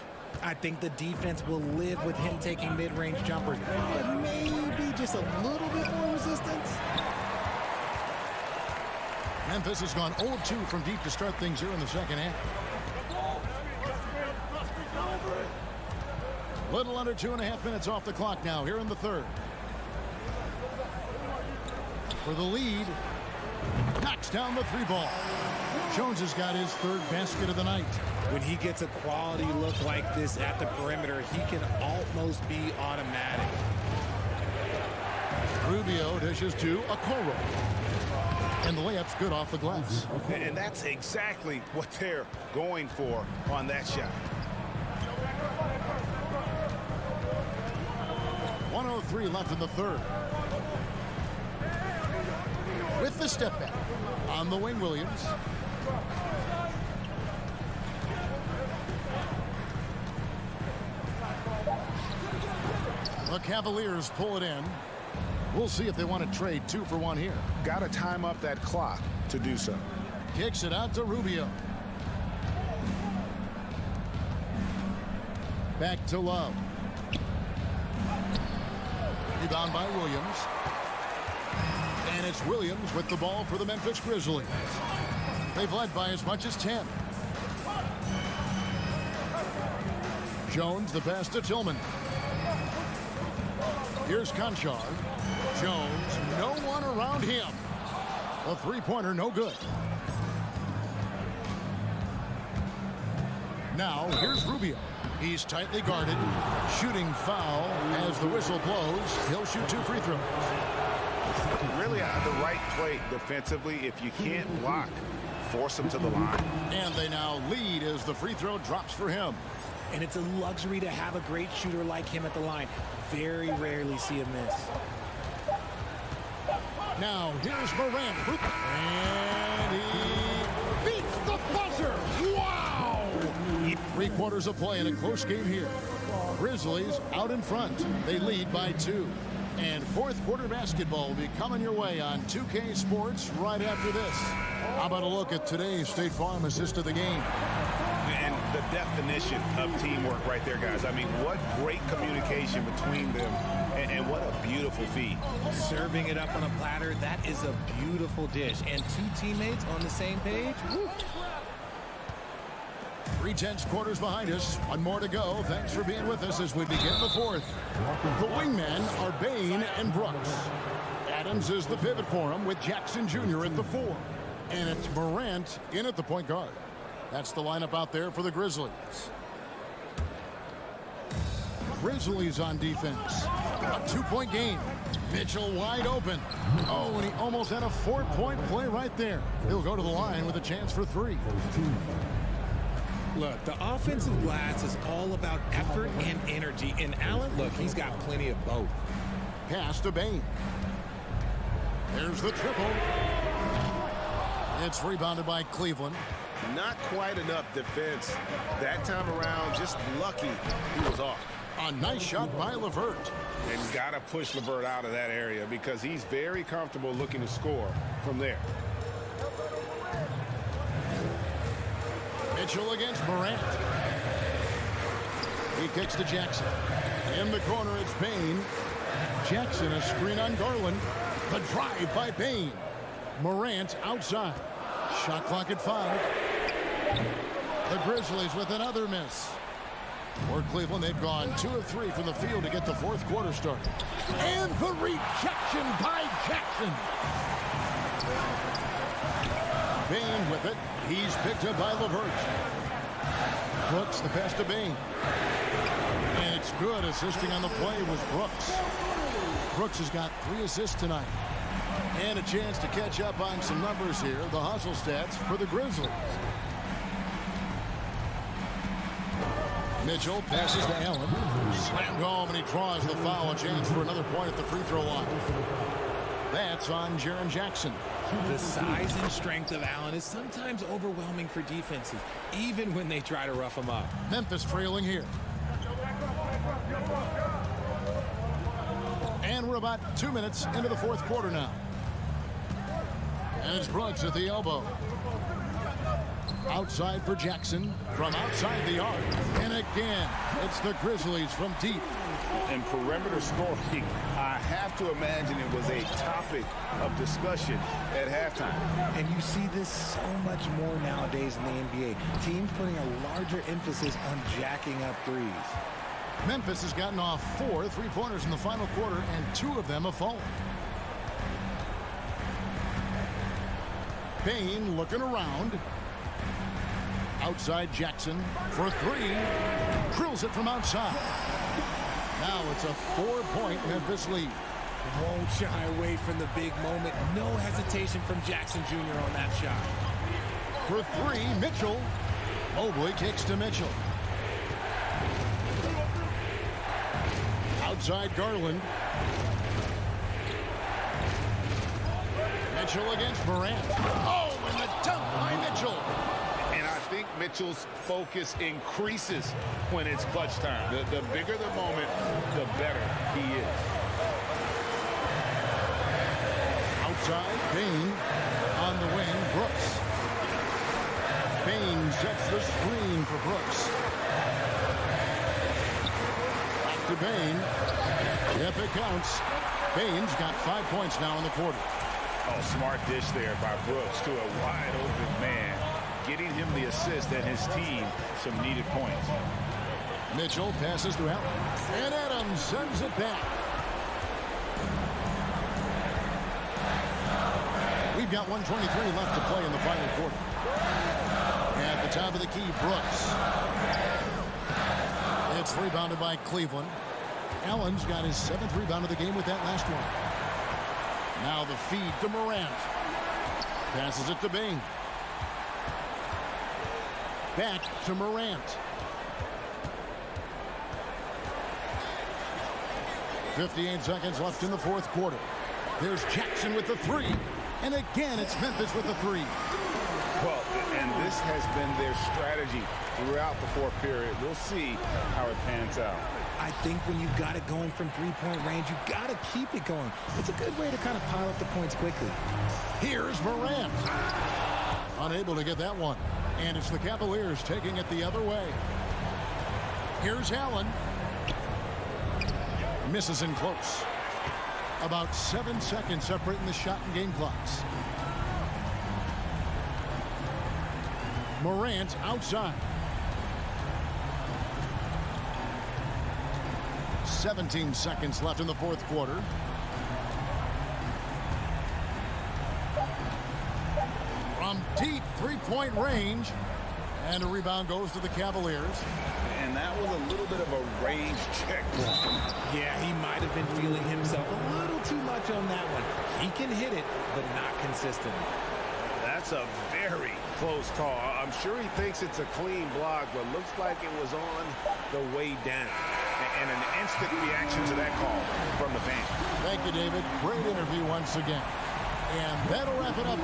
I think the defense will live with him taking mid-range jumpers, but maybe just a little bit more resistance. Memphis has gone 0-2 from deep to start things here in the second half. Little under 2.5 minutes off the clock now here in the third. For the lead, knocks down the three ball. Jones has got his third basket of the night. When he gets a quality look like this at the perimeter, he can almost be automatic. Rubio dishes to Okoro. And the layup's good off the glass. And that's exactly what they're going for on that shot. 1:03 left in the third. With the step back. On the wing, Williams. The Cavaliers pull it in. We'll see if they want to trade 2 for 1 here. Got to time up that clock to do so. Kicks it out to Rubio. Back to Love. Rebound by Williams. And it's Williams with the ball for the Memphis Grizzlies. They've led by as much as 10. Jones, the pass to Tillman. Here's Conchar. Jones, no one around him. A three-pointer, no good. Now, here's Rubio. He's tightly guarded. Shooting foul as the whistle blows. He'll shoot 2 free throws. Really at the right play defensively. If you can't block, force him to the line. And they now lead as the free throw drops for him. And it's a luxury to have a great shooter like him at the line. Very rarely see him miss. Now, here's Morant. And he beats the buzzer. Wow! 3 quarters of play in a close game here. Grizzlies out in front. They lead by 2. And fourth quarter basketball will be coming your way on 2K Sports right after this. How about a look at today's State Farm assist of the game? And the definition of teamwork right there, guys. I mean, what great communication between them, and what a beautiful feed. Serving it up on a platter, that is a beautiful dish. And 2 teammates on the same page. Woo. 3/10 quarters behind us. 1 more to go. Thanks for being with us as we begin the fourth. The wingmen are Bain and Brooks. Adams is the pivot for him with Jackson Jr. at the 4. And it's Morant in at the point guard. That's the lineup out there for the Grizzlies. Grizzlies on defense. A 2-point game. Mitchell wide open. Oh, and he almost had a 4-point play right there. He'll go to the line with a chance for 3. Look, the offensive glass is all about effort and energy. And Allen, look, he's got plenty of both. Pass to Bain. There's the triple. It's rebounded by Cleveland. Not quite enough defense that time around. Just lucky he was off. A nice shot by LeVert. And got to push LeVert out of that area because he's very comfortable looking to score from there. Mitchell against Morant. He kicks to Jackson. In the corner, it's Bain. Jackson, a screen on Garland. The drive by Bain. Morant outside. Shot clock at 5. The Grizzlies with another miss. For Cleveland, they've gone 2 of 3 from the field to get the fourth quarter started. And the rejection by Jackson. Bain with it. He's picked up by LeVert. Brooks, the pass to Bain. And it's good. Assisting on the play was Brooks. Brooks has got 3 assists tonight. And a chance to catch up on some numbers here. The hustle stats for the Grizzlies. Mitchell passes to Allen. Slammed home, and he draws the foul. A chance for another point at the free throw line. That's on Jaren Jackson. The size and strength of Allen is sometimes overwhelming for defenses, even when they try to rough him up. Memphis trailing here. And we're about 2 minutes into the fourth quarter now. And it's Brooks at the elbow. Outside for Jackson from outside the arc. And again, it's the Grizzlies from deep. And perimeter scoring, I have to imagine it was a topic of discussion at halftime. And you see this so much more nowadays in the NBA. Teams putting a larger emphasis on jacking up threes. Memphis has gotten off 4 3-pointers in the final quarter, and 2 of them have fallen. Payne looking around. Outside Jackson for 3. Drills it from outside. Now it's a 4-point Memphis lead. Won't shy away from the big moment. No hesitation from Jackson Jr. on that shot. For 3, Mitchell. Mobley kicks to Mitchell. Outside Garland. Mitchell against Morant. Oh, and the dunk by Mitchell. And I think Mitchell's focus increases when it's clutch time. The bigger the moment, the better he is. Outside, Payne. On the wing, Brooks. Payne sets the screen for Brooks. Back to Payne. If it counts. Payne's got 5 points now in the quarter. Oh, smart dish there by Brooks to a wide open man, getting him the assist and his team some needed points. Mitchell passes to Allen. And Adams sends it back. We've got 1:23 left to play in the final quarter. At the top of the key, Brooks. It's rebounded by Cleveland. Allen's got his 7th rebound of the game with that last one. Now the feed to Morant. Passes it to Bing. Back to Morant. 58 seconds left in the fourth quarter. There's Jackson with the 3. And again, it's Memphis with the 3. Well, and this has been their strategy throughout the fourth period. We'll see how it pans out. I think when you've got it going from 3-point range, you've got to keep it going. It's a good way to kind of pile up the points quickly. Here's Morant. Unable to get that one. And it's the Cavaliers taking it the other way. Here's Allen. Misses in close. About 7 seconds separating the shot and game clocks. Morant outside. 17 seconds left in the fourth quarter. From deep 3-point range. And a rebound goes to the Cavaliers. And that was a little bit of a range check. Yeah, he might have been feeling himself a little too much on that one. He can hit it, but not consistently. That's a very close call. I'm sure he thinks it's a clean block, but looks like it was on the way down. And an instant reaction to that call from the fans. Thank you, David. Great interview once again. And that'll wrap it up.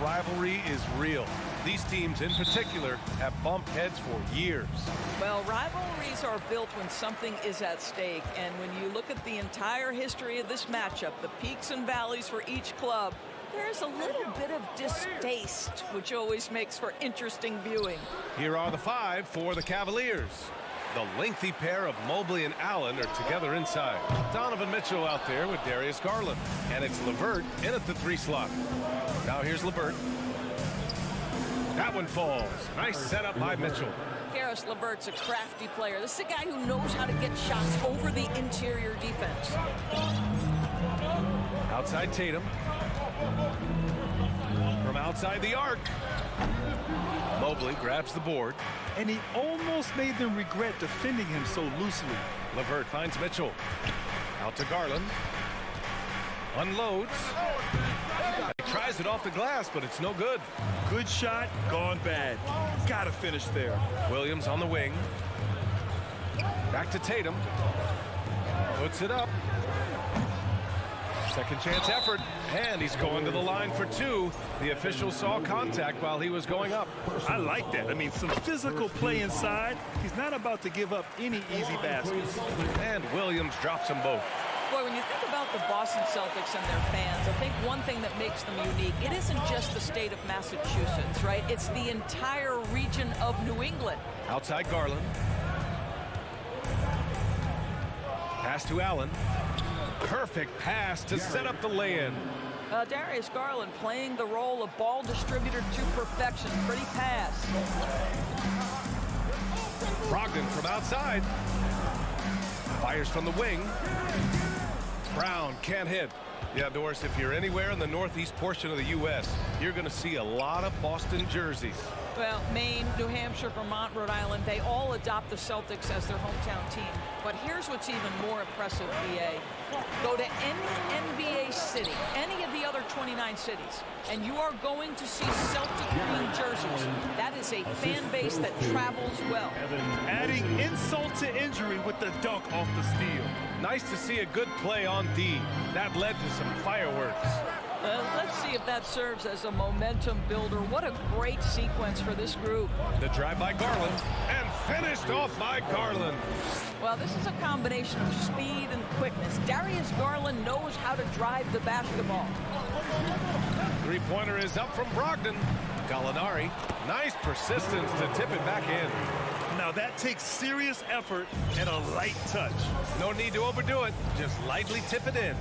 rivalry is real. These teams in particular have bumped heads for years. Well, rivalries are built when something is at stake. And when you look at the entire history of this matchup, the peaks and valleys for each club, there's a little bit of distaste, which always makes for interesting viewing. Here are the 5 for the Cavaliers. The lengthy pair of Mobley and Allen are together inside. Donovan Mitchell out there with Darius Garland. And it's LeVert in at the 3 slot. Now here's LeVert. That one falls. Nice setup by Mitchell. Karis LeVert's a crafty player. This is a guy who knows how to get shots over the interior defense. Outside Tatum. From outside the arc. Mobley grabs the board. And he almost made them regret defending him so loosely. LeVert finds Mitchell. Out to Garland. Unloads. He tries it off the glass, but it's no good. Good shot, gone bad. Gotta finish there. Williams on the wing. Back to Tatum. Puts it up. Second chance effort, and he's going to the line for 2. The official saw contact while he was going up. I like that. I mean, some physical play inside. He's not about to give up any easy baskets. And Williams drops them both. Boy, when you think about the Boston Celtics and their fans, I think one thing that makes them unique, it isn't just the state of Massachusetts, right? It's the entire region of New England. Outside Garland. Pass to Allen. Perfect pass to set up the lay-in. Darius Garland playing the role of ball distributor to perfection. Pretty pass. Brogdon from outside. Fires from the wing. Brown can't hit. Yeah, Doris, if you're anywhere in the northeast portion of the U.S., you're going to see a lot of Boston jerseys. Well, Maine, New Hampshire, Vermont, Rhode Island, they all adopt the Celtics as their hometown team. But here's what's even more impressive, BA. Go to any NBA city, any of the other 29 cities, and you are going to see Celtic green jerseys. That is a fan base that travels well. Adding insult to injury with the dunk off the steal. Nice to see a good play on D. That led to some fireworks. Let's see if that serves as a momentum builder. What a great sequence for this group. The drive by Garland, and finished off by Garland. Well, this is a combination of speed and quickness. Darius Garland knows how to drive the basketball. Three-pointer is up from Brogdon. Gallinari, nice persistence to tip it back in. Now that takes serious effort and a light touch. No need to overdo it, just lightly tip it in.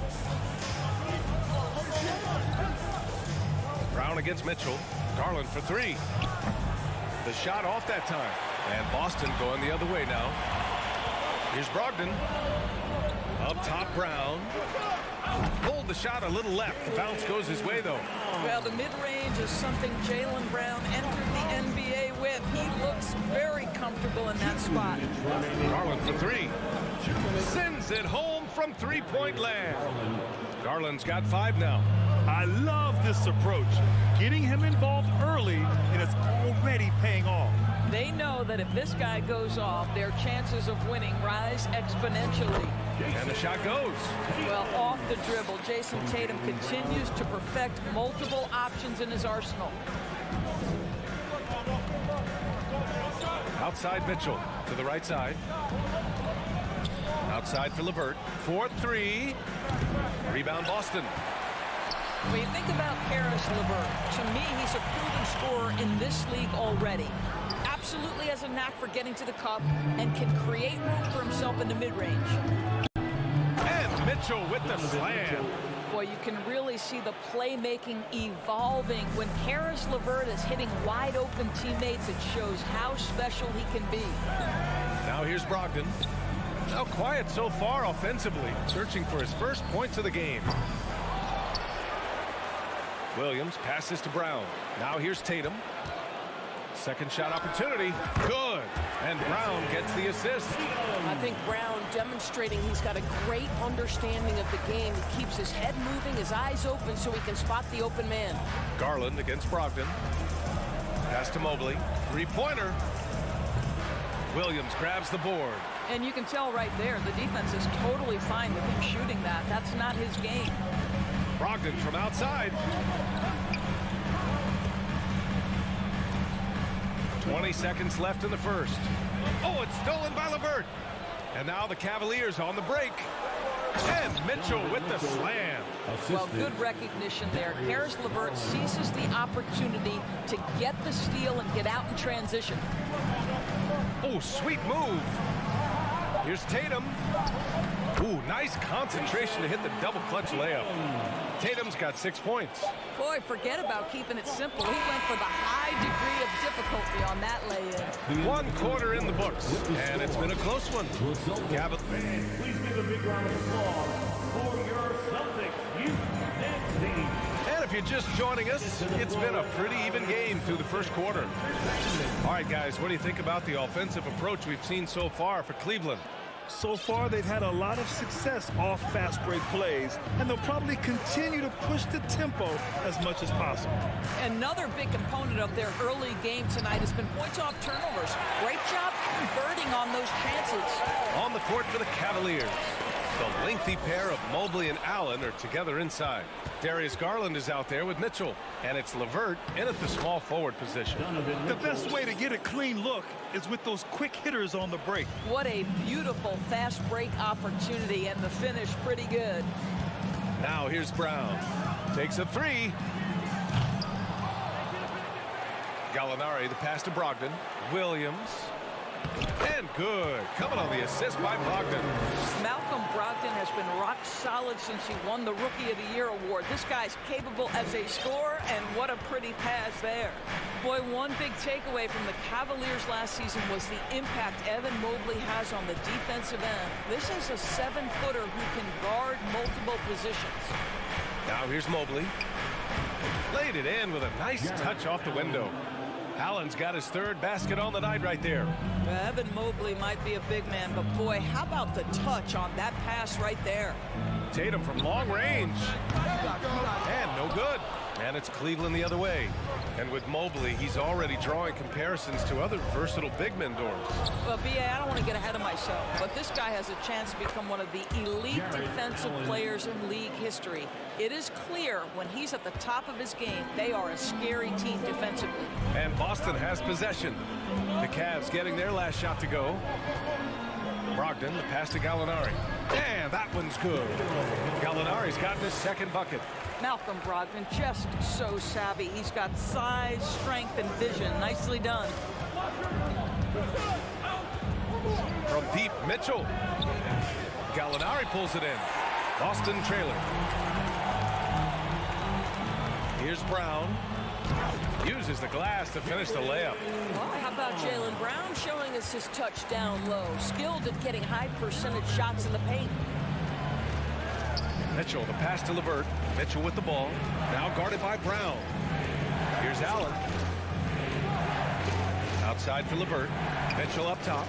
Brown against Mitchell. Garland for 3. The shot off that time. And Boston going the other way now. Here's Brogdon. Up top, Brown. Pulled the shot a little left. The bounce goes his way, though. Well, the mid-range is something Jaylen Brown entered the NBA with. He looks very comfortable in that spot. Garland for 3. Sends it home from three-point land. Garland's got 5 now. I love this approach. Getting him involved early, and it's already paying off. They know that if this guy goes off, their chances of winning rise exponentially. And the shot goes. Well, off the dribble, Jason Tatum continues to perfect multiple options in his arsenal. Outside Mitchell to the right side. Outside for LeVert. 4-3. Rebound Boston. When you think about Karis LeVert, to me, he's a proven scorer in this league already. Absolutely has a knack for getting to the cup and can create room for himself in the mid-range. And Mitchell with the slam. Boy, you can really see the playmaking evolving. When Karis LeVert is hitting wide-open teammates, it shows how special he can be. Now here's Brogdon. Now quiet so far offensively, searching for his first points of the game. Williams passes to Brown. Now here's Tatum. Second shot opportunity. Good. And Brown gets the assist. I think Brown demonstrating he's got a great understanding of the game. He keeps his head moving, his eyes open so he can spot the open man. Garland against Brogdon. Pass to Mobley. Three-pointer. Williams grabs the board. And you can tell right there, the defense is totally fine with him shooting that. That's not his game. Brogdon from outside. 20 seconds left in the first. Oh, it's stolen by LeVert. And now the Cavaliers on the break. And Mitchell with the slam. Well, good recognition there. Karis LeVert seizes the opportunity to get the steal and get out in transition. Oh, sweet move. Here's Tatum. Ooh, nice concentration to hit the double clutch layup. Tatum's got 6 points. Boy, forget about keeping it simple. He went for the high degree of difficulty on that lay-in. 1 quarter in the books, and it's been a close one. Cavaliers. Please give a big round of applause for your Celtics youth team. And if you're just joining us, it's been a pretty even game through the first quarter. All right, guys, what do you think about the offensive approach we've seen so far for Cleveland? So far, they've had a lot of success off fast break plays, and they'll probably continue to push the tempo as much as possible. Another big component of their early game tonight has been points off turnovers. Great job converting on those chances. On the court for the Cavaliers, the lengthy pair of Mobley and Allen are together inside. Darius Garland is out there with Mitchell, and it's LeVert in at the small forward position. The best way to get a clean look is with those quick hitters on the break. What a beautiful fast break opportunity, and the finish pretty good. Now here's Brown. Takes a three. Gallinari, the pass to Brogdon. Williams. And good. Coming on the assist by Brogdon. Malcolm Brogdon has been rock solid since he won the Rookie of the Year award. This guy's capable as a scorer, and what a pretty pass there. Boy, one big takeaway from the Cavaliers last season was the impact Evan Mobley has on the defensive end. This is a 7-footer who can guard multiple positions. Now here's Mobley. Laid it in with a nice touch off the window. Allen's got his 3rd basket on the night right there. Evan Mobley might be a big man, but boy, how about the touch on that pass right there? Tatum from long range. And no good. And it's Cleveland the other way. And with Mobley, he's already drawing comparisons to other versatile big men doors. Well, B.A., I don't want to get ahead of myself, but this guy has a chance to become one of the elite defensive players in league history. It is clear when he's at the top of his game, they are a scary team defensively. And Boston has possession. The Cavs getting their last shot to go. Brogdon, the pass to Gallinari. And that one's good. Gallinari's gotten his 2nd bucket. Malcolm Brogdon just so savvy. He's got size, strength, and vision. Nicely done. From deep, Mitchell. Gallinari pulls it in. Boston trailer. Here's Brown. Uses the glass to finish the layup. Well, how about Jaylen Brown showing us his touch down low? Skilled at getting high percentage shots in the paint. Mitchell, the pass to LeVert. Mitchell with the ball. Now guarded by Brown. Here's Allen. Outside for LeVert. Mitchell up top.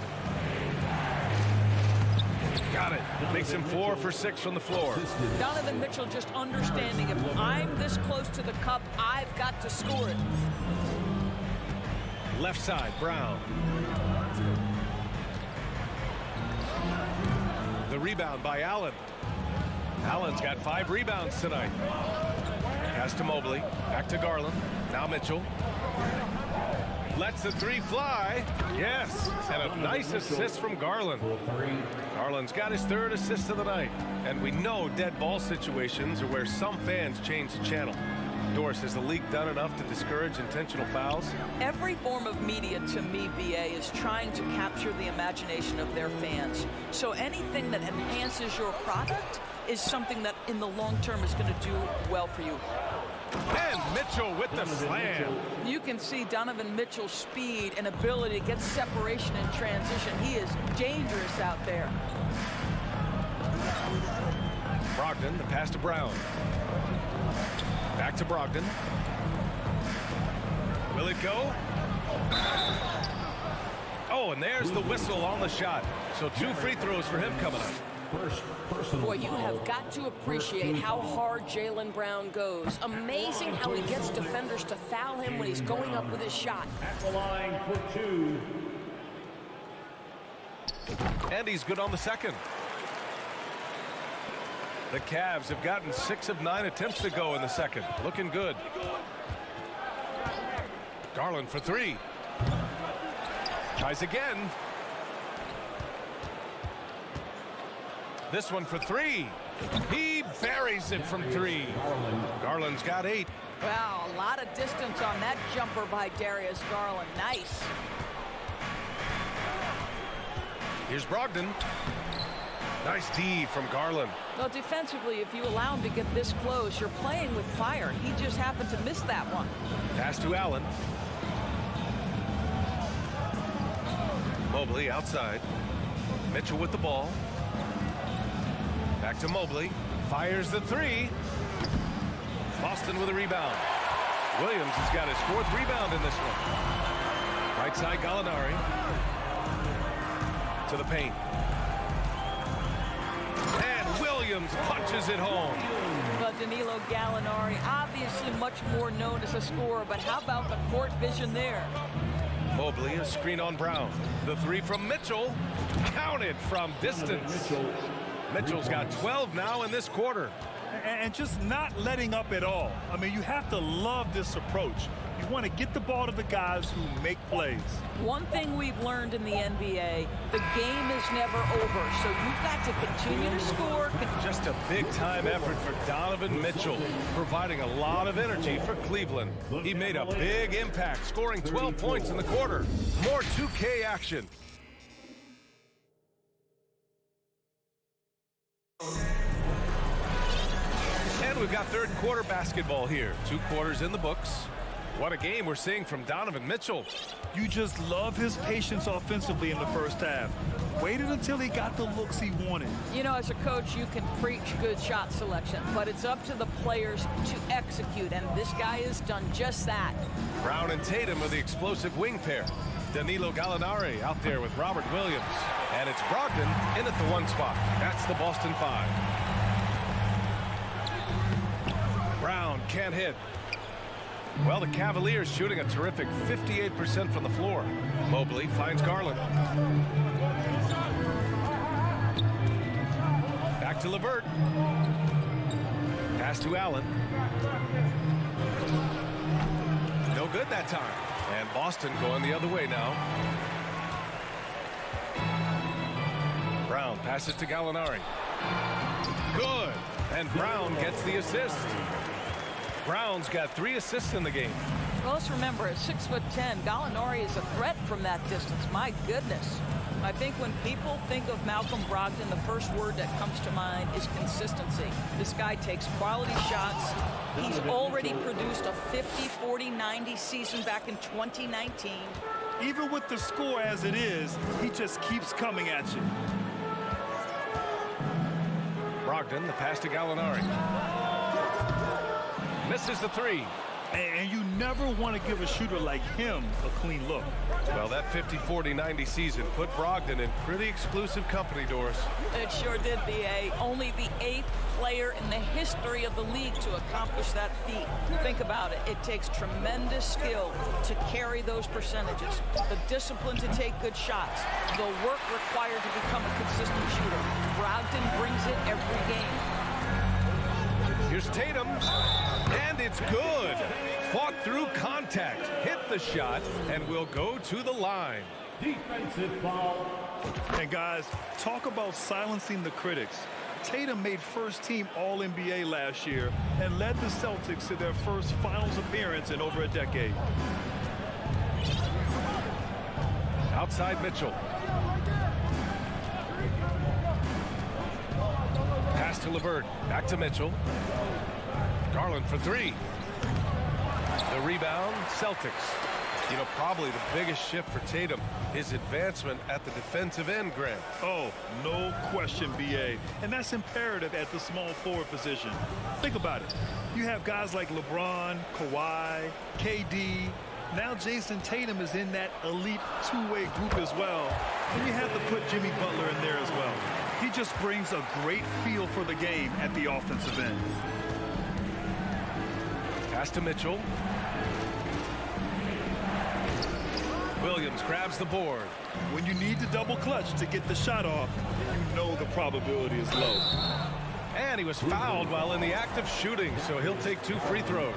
Got it. Makes him 4 for 6 from the floor. Donovan Mitchell just understanding if I'm this close to the cup, I've got to score it. Left side, Brown. The rebound by Allen. Allen's got 5 rebounds tonight. Pass to Mobley. Back to Garland. Now Mitchell. Lets the 3 fly. Yes. And a nice assist from Garland. Garland's got his 3rd assist of the night. And we know dead ball situations are where some fans change the channel. Doris, has the league done enough to discourage intentional fouls? Every form of media, to me, B.A., is trying to capture the imagination of their fans. So anything that enhances your product is something that in the long term is going to do well for you. And Mitchell with the slam. You can see Donovan Mitchell's speed and ability to get separation in transition. He is dangerous out there. Brogdon, the pass to Brown. Back to Brogdon. Will it go? Oh, and there's the whistle on the shot. So 2 free throws for him coming up. Boy, you have got to appreciate how hard Jaylen Brown goes. Amazing how he gets defenders to foul him when he's going up with his shot. At the line for 2. And he's good on the 2nd. The Cavs have gotten 6 of 9 attempts to go in the 2nd. Looking good. Garland for 3. Tries again. This one for three. He buries it from three. Garland's got 8. Wow, a lot of distance on that jumper by Darius Garland. Nice. Here's Brogdon. Nice D from Garland. Well, defensively, if you allow him to get this close, you're playing with fire. He just happened to miss that one. Pass to Allen. Mobley outside. Mitchell with the ball. Back to Mobley. Fires the 3. Boston with a rebound. Williams has got his 4th rebound in this one. Right side Gallinari. To the paint. And Williams punches it home. Well, Danilo Gallinari, obviously much more known as a scorer, but how about the court vision there? Mobley, a screen on Brown. The 3 from Mitchell. Counted from distance. Mitchell's got 12 now in this quarter. And just not letting up at all. I mean, you have to love this approach. You want to get the ball to the guys who make plays. One thing we've learned in the NBA, the game is never over, so you've got to continue to score. Just a big-time effort for Donovan Mitchell, providing a lot of energy for Cleveland. He made a big impact, scoring 12 points in the quarter. More 2K action. And we've got third quarter basketball here. 2 quarters in the books. What a game we're seeing from Donovan Mitchell. You just love his patience offensively in the first half. Waited until he got the looks he wanted. You know, as a coach, you can preach good shot selection, but it's up to the players to execute, and this guy has done just that. Brown and Tatum are the explosive wing pair. Danilo Gallinari out there with Robert Williams. And it's Brogdon in at the 1 spot. That's the Boston 5. Brown can't hit. Well, the Cavaliers shooting a terrific 58% from the floor. Mobley finds Garland. Back to LeVert. Pass to Allen. No good that time. And Boston going the other way now. Brown passes to Gallinari. Good. And Brown gets the assist. Brown's got 3 assists in the game. Well, let's remember, at 6'10", Gallinari is a threat from that distance. My goodness. I think when people think of Malcolm Brogdon, the first word that comes to mind is consistency. This guy takes quality shots. He's already produced a 50-40-90 season back in 2019. Even with the score as it is, he just keeps coming at you. Brogdon, the pass to Gallinari. Misses the 3. And you never want to give a shooter like him a clean look. Well, that 50-40-90 season put Brogdon in pretty exclusive company, Doris. It sure did, B.A. Only the 8th player in the history of the league to accomplish that feat. Think about it. It takes tremendous skill to carry those percentages, the discipline to take good shots, the work required to become a consistent shooter. Brogdon brings it every game. Here's Tatum, and it's good. Fought through contact, hit the shot, and will go to the line. Defensive foul. And guys, talk about silencing the critics. Tatum made first-team All-NBA last year and led the Celtics to their first finals appearance in over a decade. Outside Mitchell. Pass to LeVert. Back to Mitchell. Garland for 3. The rebound, Celtics. You know, probably the biggest shift for Tatum, his advancement at the defensive end, Grant. Oh, no question, B.A. And that's imperative at the small forward position. Think about it. You have guys like LeBron, Kawhi, KD. Now Jason Tatum is in that elite two-way group as well. And you have to put Jimmy Butler in there as well. He just brings a great feel for the game at the offensive end. Pass to Mitchell. Williams grabs the board. When you need to double clutch to get the shot off, you know the probability is low. And he was fouled while in the act of shooting, so he'll take 2 free throws.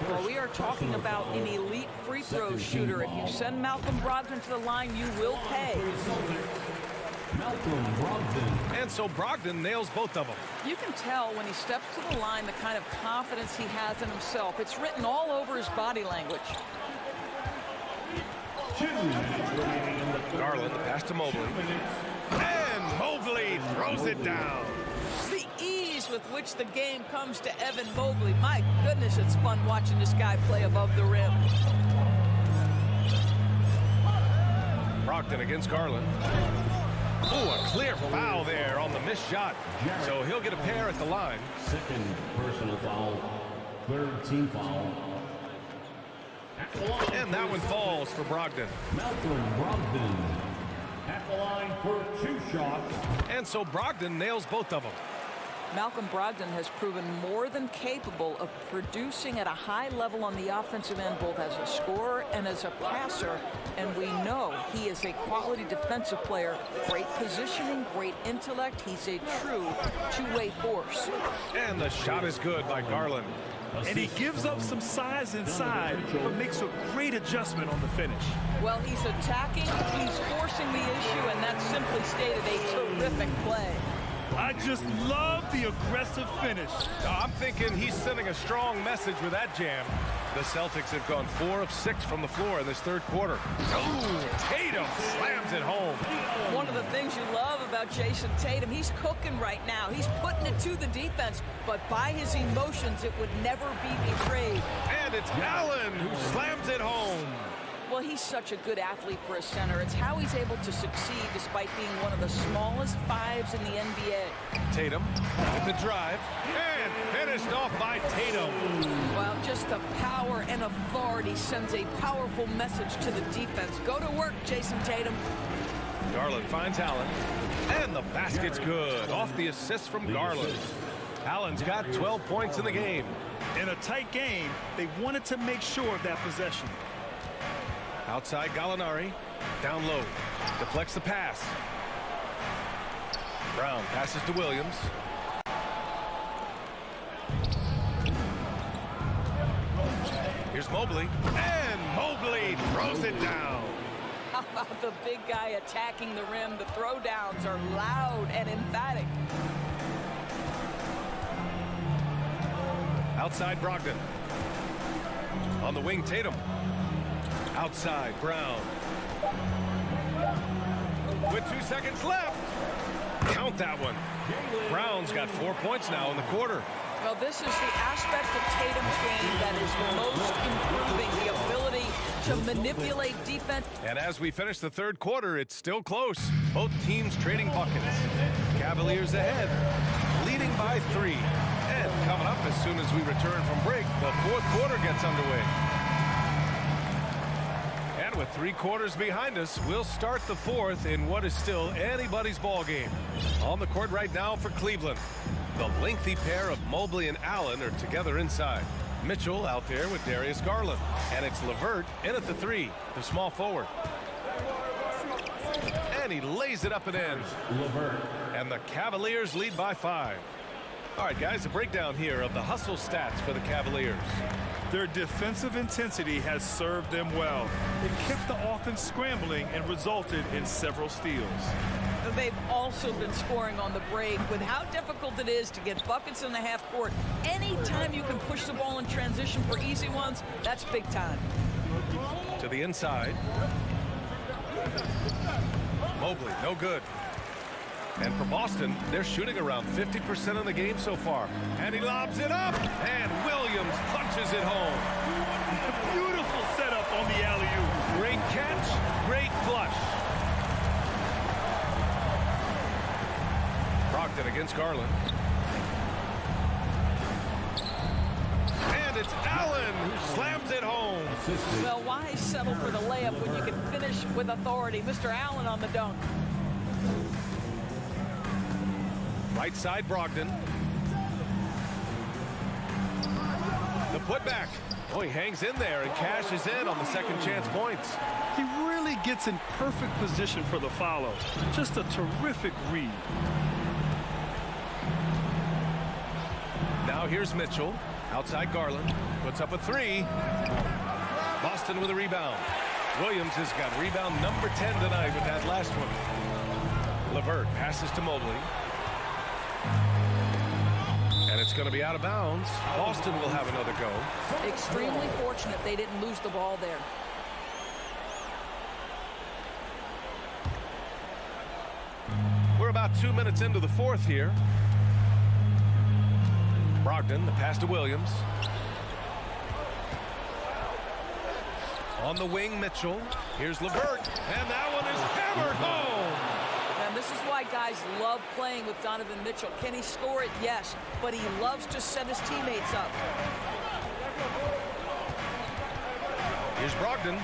Well, we are talking about an elite free throw shooter. If you send Malcolm Brogdon to the line, you will pay. And so Brogdon nails both of them. You can tell when he steps to the line the kind of confidence he has in himself. It's written all over his body language. Garland, the pass to Mobley. And Mobley throws it down. The ease with which the game comes to Evan Mobley. My goodness, it's fun watching this guy play above the rim. Brogdon against Garland. Ooh, a clear foul there on the missed shot. So he'll get a pair at the line. Second personal foul. Third team foul. And that one falls for Brogdon. Malcolm Brogdon at the line for 2 shots. And so Brogdon nails both of them. Malcolm Brogdon has proven more than capable of producing at a high level on the offensive end, both as a scorer and as a passer. And we know he is a quality defensive player. Great positioning, great intellect. He's a true two-way force. And the shot is good by Garland. And he gives up some size inside, but makes a great adjustment on the finish. Well, he's attacking, he's forcing the issue, and that's simply stated a terrific play. I just love the aggressive finish. I'm thinking he's sending a strong message with that jam. The Celtics have gone 4 of 6 from the floor in this third quarter. Oh, Tatum slams it home. One of the things you love about Jason Tatum, he's cooking right now. He's putting it to the defense, but by his emotions, it would never be betrayed. And it's Allen who slams it home. Well, he's such a good athlete for a center. It's how he's able to succeed despite being one of the smallest 5s in the NBA. Tatum with the drive and finished off by Tatum. Well, just the power and authority sends a powerful message to the defense. Go to work, Jason Tatum. Garland finds Allen, and the basket's good. Off the assist from Garland. Allen's got 12 points in the game. In a tight game, they wanted to make sure of that possession. Outside Gallinari, down low, deflects the pass. Brown passes to Williams. Here's Mobley, and Mobley throws it down. How about the big guy attacking the rim? The throwdowns are loud and emphatic. Outside Brogdon. On the wing, Tatum. Outside, Brown. With 2 seconds left. Count that one. Brown's got 4 points now in the quarter. Well, this is the aspect of Tatum's game that is most improving, the ability to manipulate defense. And as we finish the third quarter, it's still close. Both teams trading buckets. Cavaliers ahead, leading by 3. And coming up as soon as we return from break, the fourth quarter gets underway. And with 3 quarters behind us, we'll start the fourth in what is still anybody's ball game. On the court right now for Cleveland, the lengthy pair of Mobley and Allen are together inside. Mitchell out there with Darius Garland. And it's LeVert in at the 3, the small forward. And he lays it up and in. And the Cavaliers lead by 5. All right, guys, a breakdown here of the hustle stats for the Cavaliers. Their defensive intensity has served them well. It kept the offense scrambling and resulted in several steals. They've also been scoring on the break. With how difficult it is to get buckets in the half court, anytime you can push the ball in transition for easy ones, that's big time. To the inside. Mobley, no good. And for Boston, they're shooting around 50% of the game so far. And he lobs it up, and Williams punches it home. Beautiful setup on the alley-oop. Great catch, great flush. Brogdon against Garland. And it's Allen who slams it home. Well, why settle for the layup when you can finish with authority? Mr. Allen on the dunk. Right side, Brogdon. The putback. Oh, he hangs in there and cashes in on the second chance points. He really gets in perfect position for the follow. Just a terrific read. Now here's Mitchell. Outside Garland. Puts up a three. Boston with a rebound. Williams has got rebound number 10 tonight with that last one. LeVert passes to Mobley. And it's going to be out of bounds. Boston will have another go. Extremely fortunate they didn't lose the ball there. We're about 2 minutes into the fourth here. Brogdon, the pass to Williams. On the wing, Mitchell. Here's LeVert, and that one is hammered home. And this is why guys love playing with Donovan Mitchell. Can he score it? Yes, but he loves to set his teammates up. Here's Brogdon.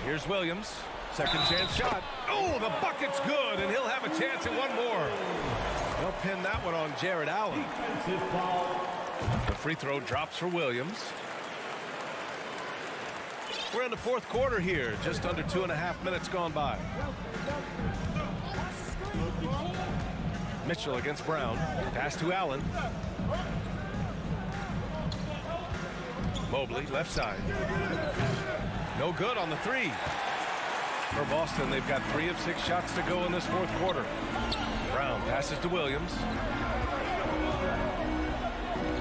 Here's Williams. Second chance shot. Oh, the bucket's good, and he'll have a chance at one more. They'll pin that one on Jared Allen. The free throw drops for Williams. We're in the fourth quarter here. Just under 2.5 minutes gone by. Mitchell against Brown. Pass to Allen. Mobley, left side. No good on the three. For Boston, they've got 3 of 6 shots to go in this fourth quarter. Brown passes to Williams.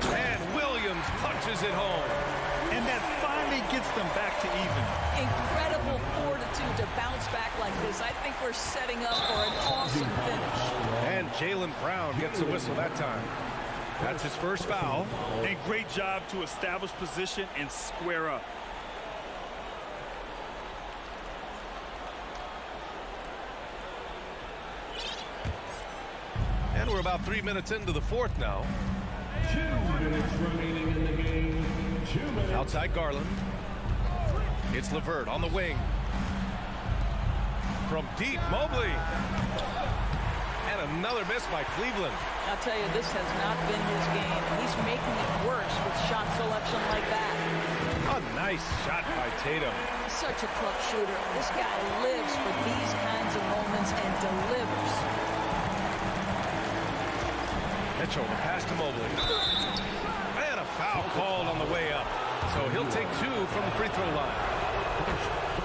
And Williams punches it home. And that finally gets them back to even. Incredible fortitude to bounce back like this. I think we're setting up for an awesome finish. And Jaylen Brown gets a whistle that time. That's his first foul. And great job to establish position and square up. And we're about 3 minutes into the fourth now. 2 minutes remaining in the game. 2 minutes. Outside Garland. It's LeVert on the wing. From deep, Mobley. And another miss by Cleveland. I'll tell you, this has not been his game. He's making it worse with shot selection like that. A nice shot by Tatum. Such a clutch shooter. This guy lives for these kinds of moments and delivers. Mitchell, the pass to Mobley. And a foul called on the way up. So he'll take 2 from the free throw line.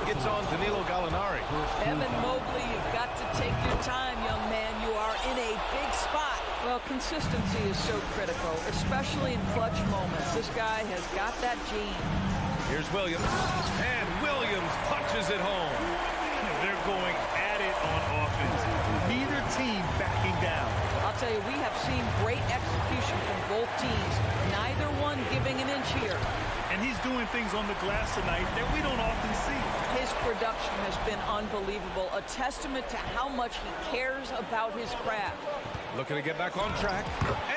Gets on Danilo Gallinari. Evan Mobley, you've got to take your time, young man. You are in a big spot. Well, consistency is so critical, especially in clutch moments. This guy has got that gene. Here's Williams. And Williams punches it home. They're going at it on offense. Neither team backing down. I'll tell you, we have seen great execution from both teams. Neither one giving an inch here. And he's doing things on the glass tonight that we don't often see. His production has been unbelievable. A testament to how much he cares about his craft. Looking to get back on track.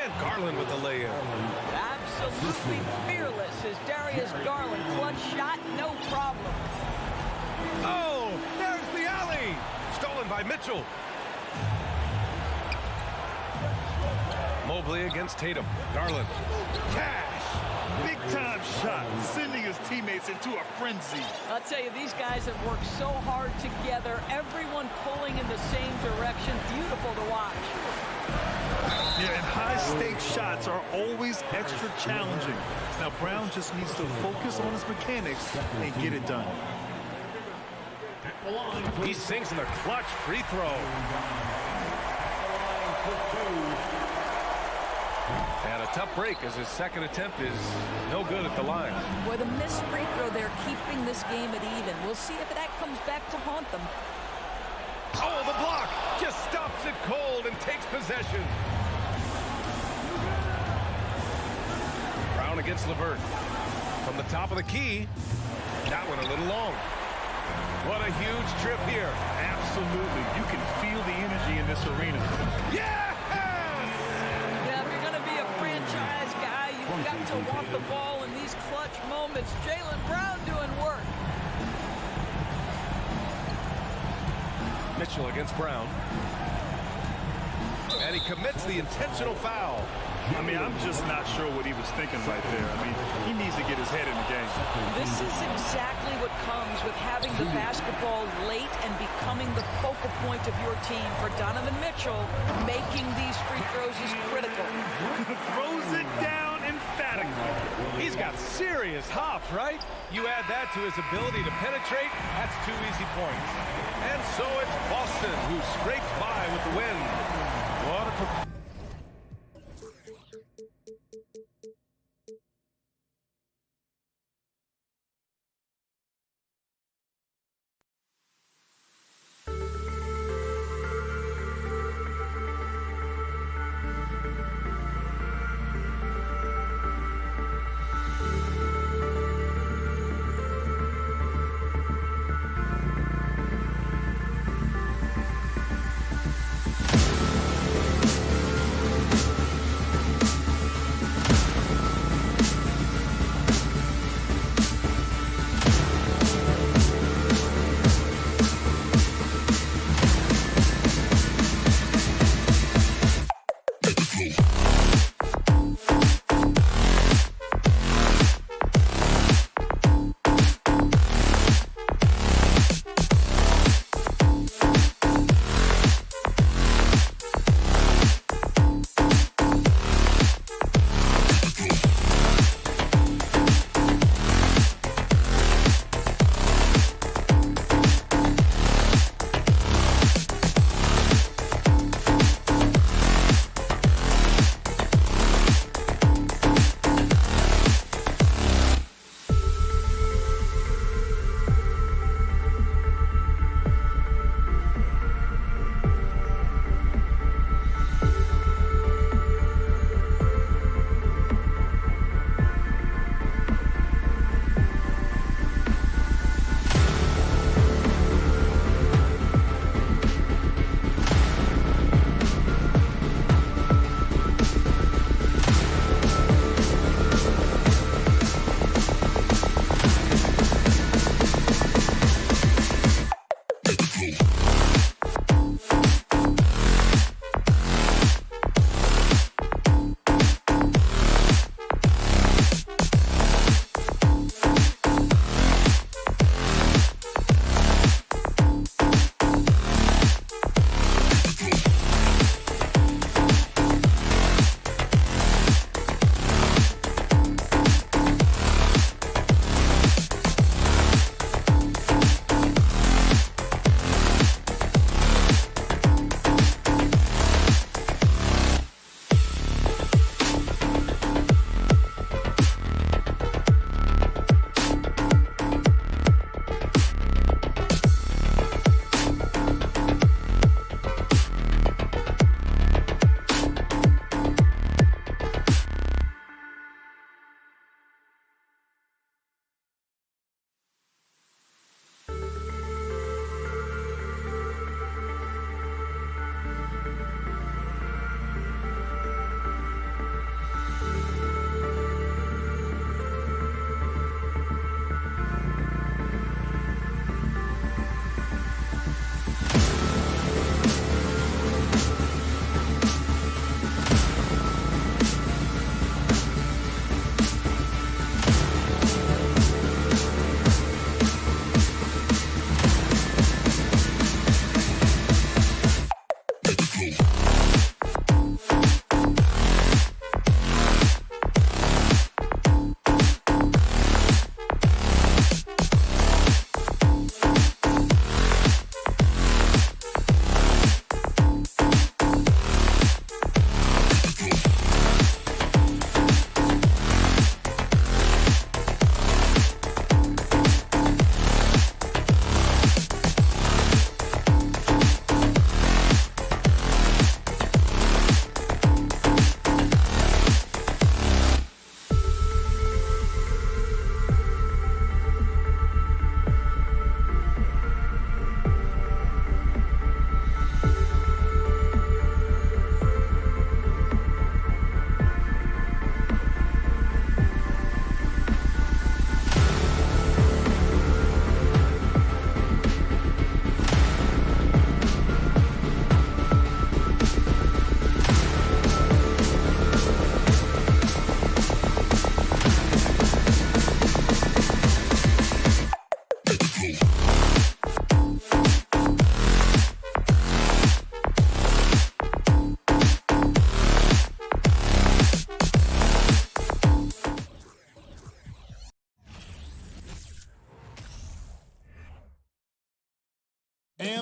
And Garland with the lay-in. Absolutely fearless is Darius Garland. Clutch shot, no problem. Oh, there's the alley. Stolen by Mitchell. Mobley against Tatum. Garland. Cash. Big time shot, sending his teammates into a frenzy. I'll tell you, these guys have worked so hard together. Everyone pulling in the same direction. Beautiful to watch. Yeah, and high-stakes shots are always extra challenging. Now, Brown just needs to focus on his mechanics and get it done. He sinks in the clutch free throw. And a tough break as his second attempt is no good at the line. Boy, the missed free throw there keeping this game at even. We'll see if that comes back to haunt them. Oh, the block just stops it cold and takes possession. Brown against LeVert. From the top of the key. That one a little long. What a huge trip here. Absolutely. You can feel the energy in this arena. Yeah! Yeah, if you're going to be a franchise guy, you've got to want the ball in these clutch moments. Jaylen Brown doing work. Mitchell against Brown. And he commits the intentional foul. I mean, I'm just not sure what he was thinking right there. I mean, he needs to get his head in the game. This is exactly what comes with having the basketball late and becoming the focal point of your team. For Donovan Mitchell, making these free throws is critical. Throws it down emphatically. He's got serious hop, right? You add that to his ability to penetrate, that's 2 easy points. And so it's Boston who scrapes by with the win. What a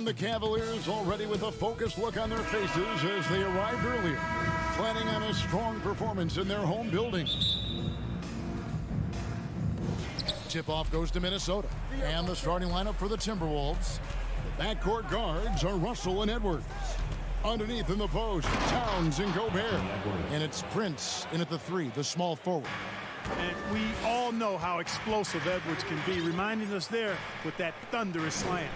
And the Cavaliers already with a focused look on their faces as they arrived earlier, planning on a strong performance in their home building. Tip-off goes to Minnesota. And the starting lineup for the Timberwolves. The backcourt guards are Russell and Edwards. Underneath in the post, Towns and Gobert. And it's Prince in at the 3, the small forward. And we all know how explosive Edwards can be, reminding us there with that thunderous slam.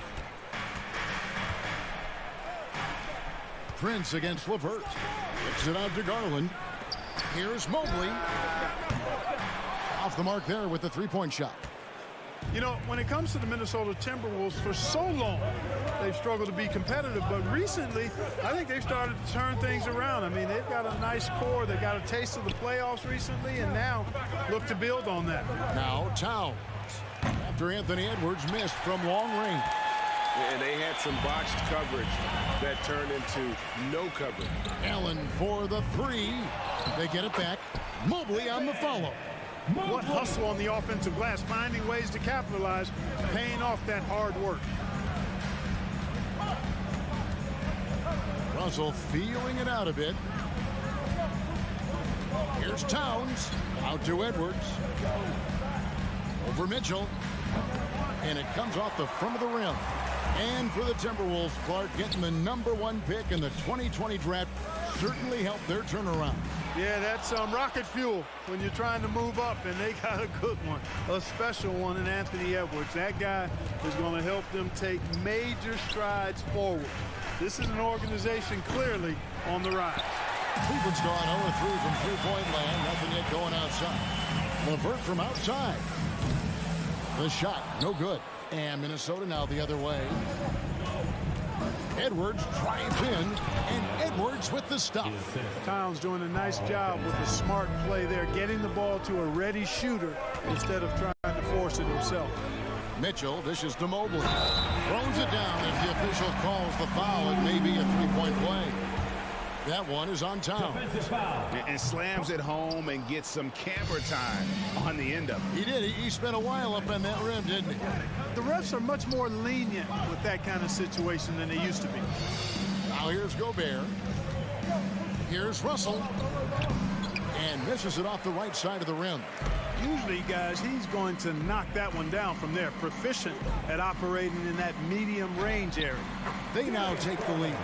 Prince against LeVert. Kicks it out to Garland. Here's Mobley. Off the mark there with the three-point shot. You know, when it comes to the Minnesota Timberwolves, for so long, they've struggled to be competitive. But recently, I think they've started to turn things around. I mean, they've got a nice core. They got a taste of the playoffs recently, and now look to build on that. Now Towns. After Anthony Edwards missed from long range. And they had some botched coverage that turned into no coverage. Allen for the 3. They get it back. Mobley on the follow. What hustle on the offensive glass, finding ways to capitalize, paying off that hard work. Russell feeling it out a bit. Here's Towns. Out to Edwards. Over Mitchell. And it comes off the front of the rim. And for the Timberwolves, Clark getting the #1 pick in the 2020 draft certainly helped their turnaround. Yeah, that's rocket fuel when you're trying to move up, and they got a good one, a special one in Anthony Edwards. That guy is going to help them take major strides forward. This is an organization clearly on the rise. Cleveland's gone 0-3 from three-point land. Nothing yet going outside. LeVert from outside. The shot, no good. And Minnesota now the other way. Edwards drives in, and Edwards with the stop. Towns doing a nice job with a smart play there, getting the ball to a ready shooter instead of trying to force it himself. Mitchell dishes to Mobley. Throws it down as the official calls the foul. It may be a three-point play. That one is on Towns. And slams it home and gets some camera time on the end of it. He did. He spent a while up on that rim, didn't he? The refs are much more lenient with that kind of situation than they used to be. Now here's Gobert. Here's Russell. And misses it off the right side of the rim. Usually, guys, he's going to knock that one down from there. Proficient at operating in that medium range area. They now take the lead.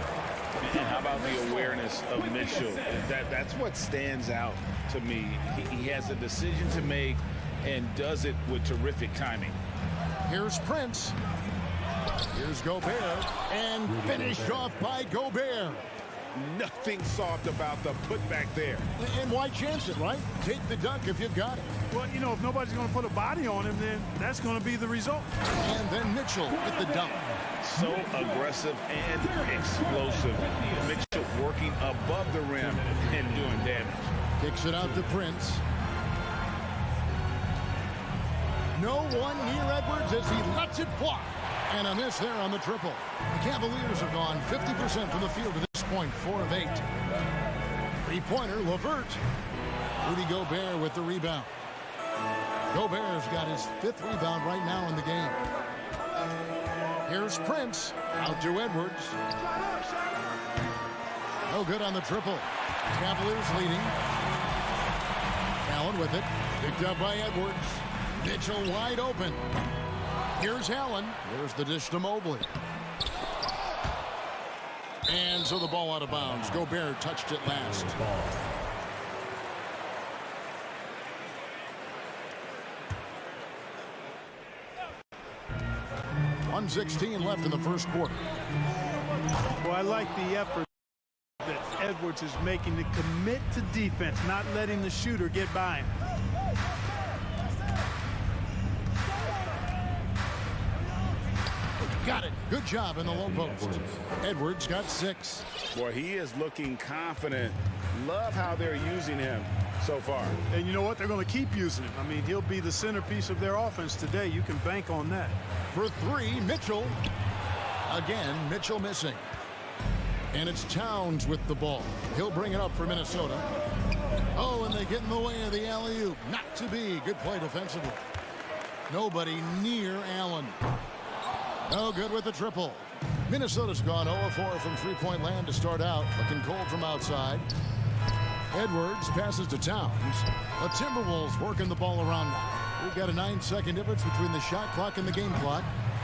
And how about the awareness of Mitchell? That's what stands out to me. He has a decision to make and does it with terrific timing. Here's Prince. Here's Gobert. And finished off by Gobert. Nothing soft about the putback there. And why chance it, right? Take the dunk if you've got it. Well, you know, if nobody's going to put a body on him, then that's going to be the result. And then Mitchell with the dunk. So aggressive and explosive. Mitchell working above the rim and doing damage. Kicks it out to Prince. No one near Edwards as he lets it fly. And a miss there on the triple. The Cavaliers have gone 50% from the field at this point, 4 of 8. Three-pointer, LeVert. Rudy Gobert with the rebound. Gobert's got his 5th rebound right now in the game. Here's Prince. Out to Edwards. No good on the triple. Cavaliers leading. Allen with it. Picked up by Edwards. Mitchell wide open. Here's Allen. There's the dish to Mobley. And so the ball out of bounds. Gobert touched it last. 1:16 left in the first quarter. Well, I like the effort that Edwards is making to commit to defense, not letting the shooter get by him. Got it. Good job in the low post. Edwards got 6. Boy, he is looking confident. Love how they're using him so far. And you know what? They're going to keep using him. I mean, he'll be the centerpiece of their offense today. You can bank on that. For 3, Mitchell. Again, Mitchell missing. And it's Towns with the ball. He'll bring it up for Minnesota. Oh, and they get in the way of the alley-oop. Not to be. Good play defensively. Nobody near Allen. No good with the triple. Minnesota's gone 0-4 from three-point land to start out. Looking cold from outside. Edwards passes to Towns. The Timberwolves working the ball around now. We've got a 9-second difference between the shot clock and the game clock.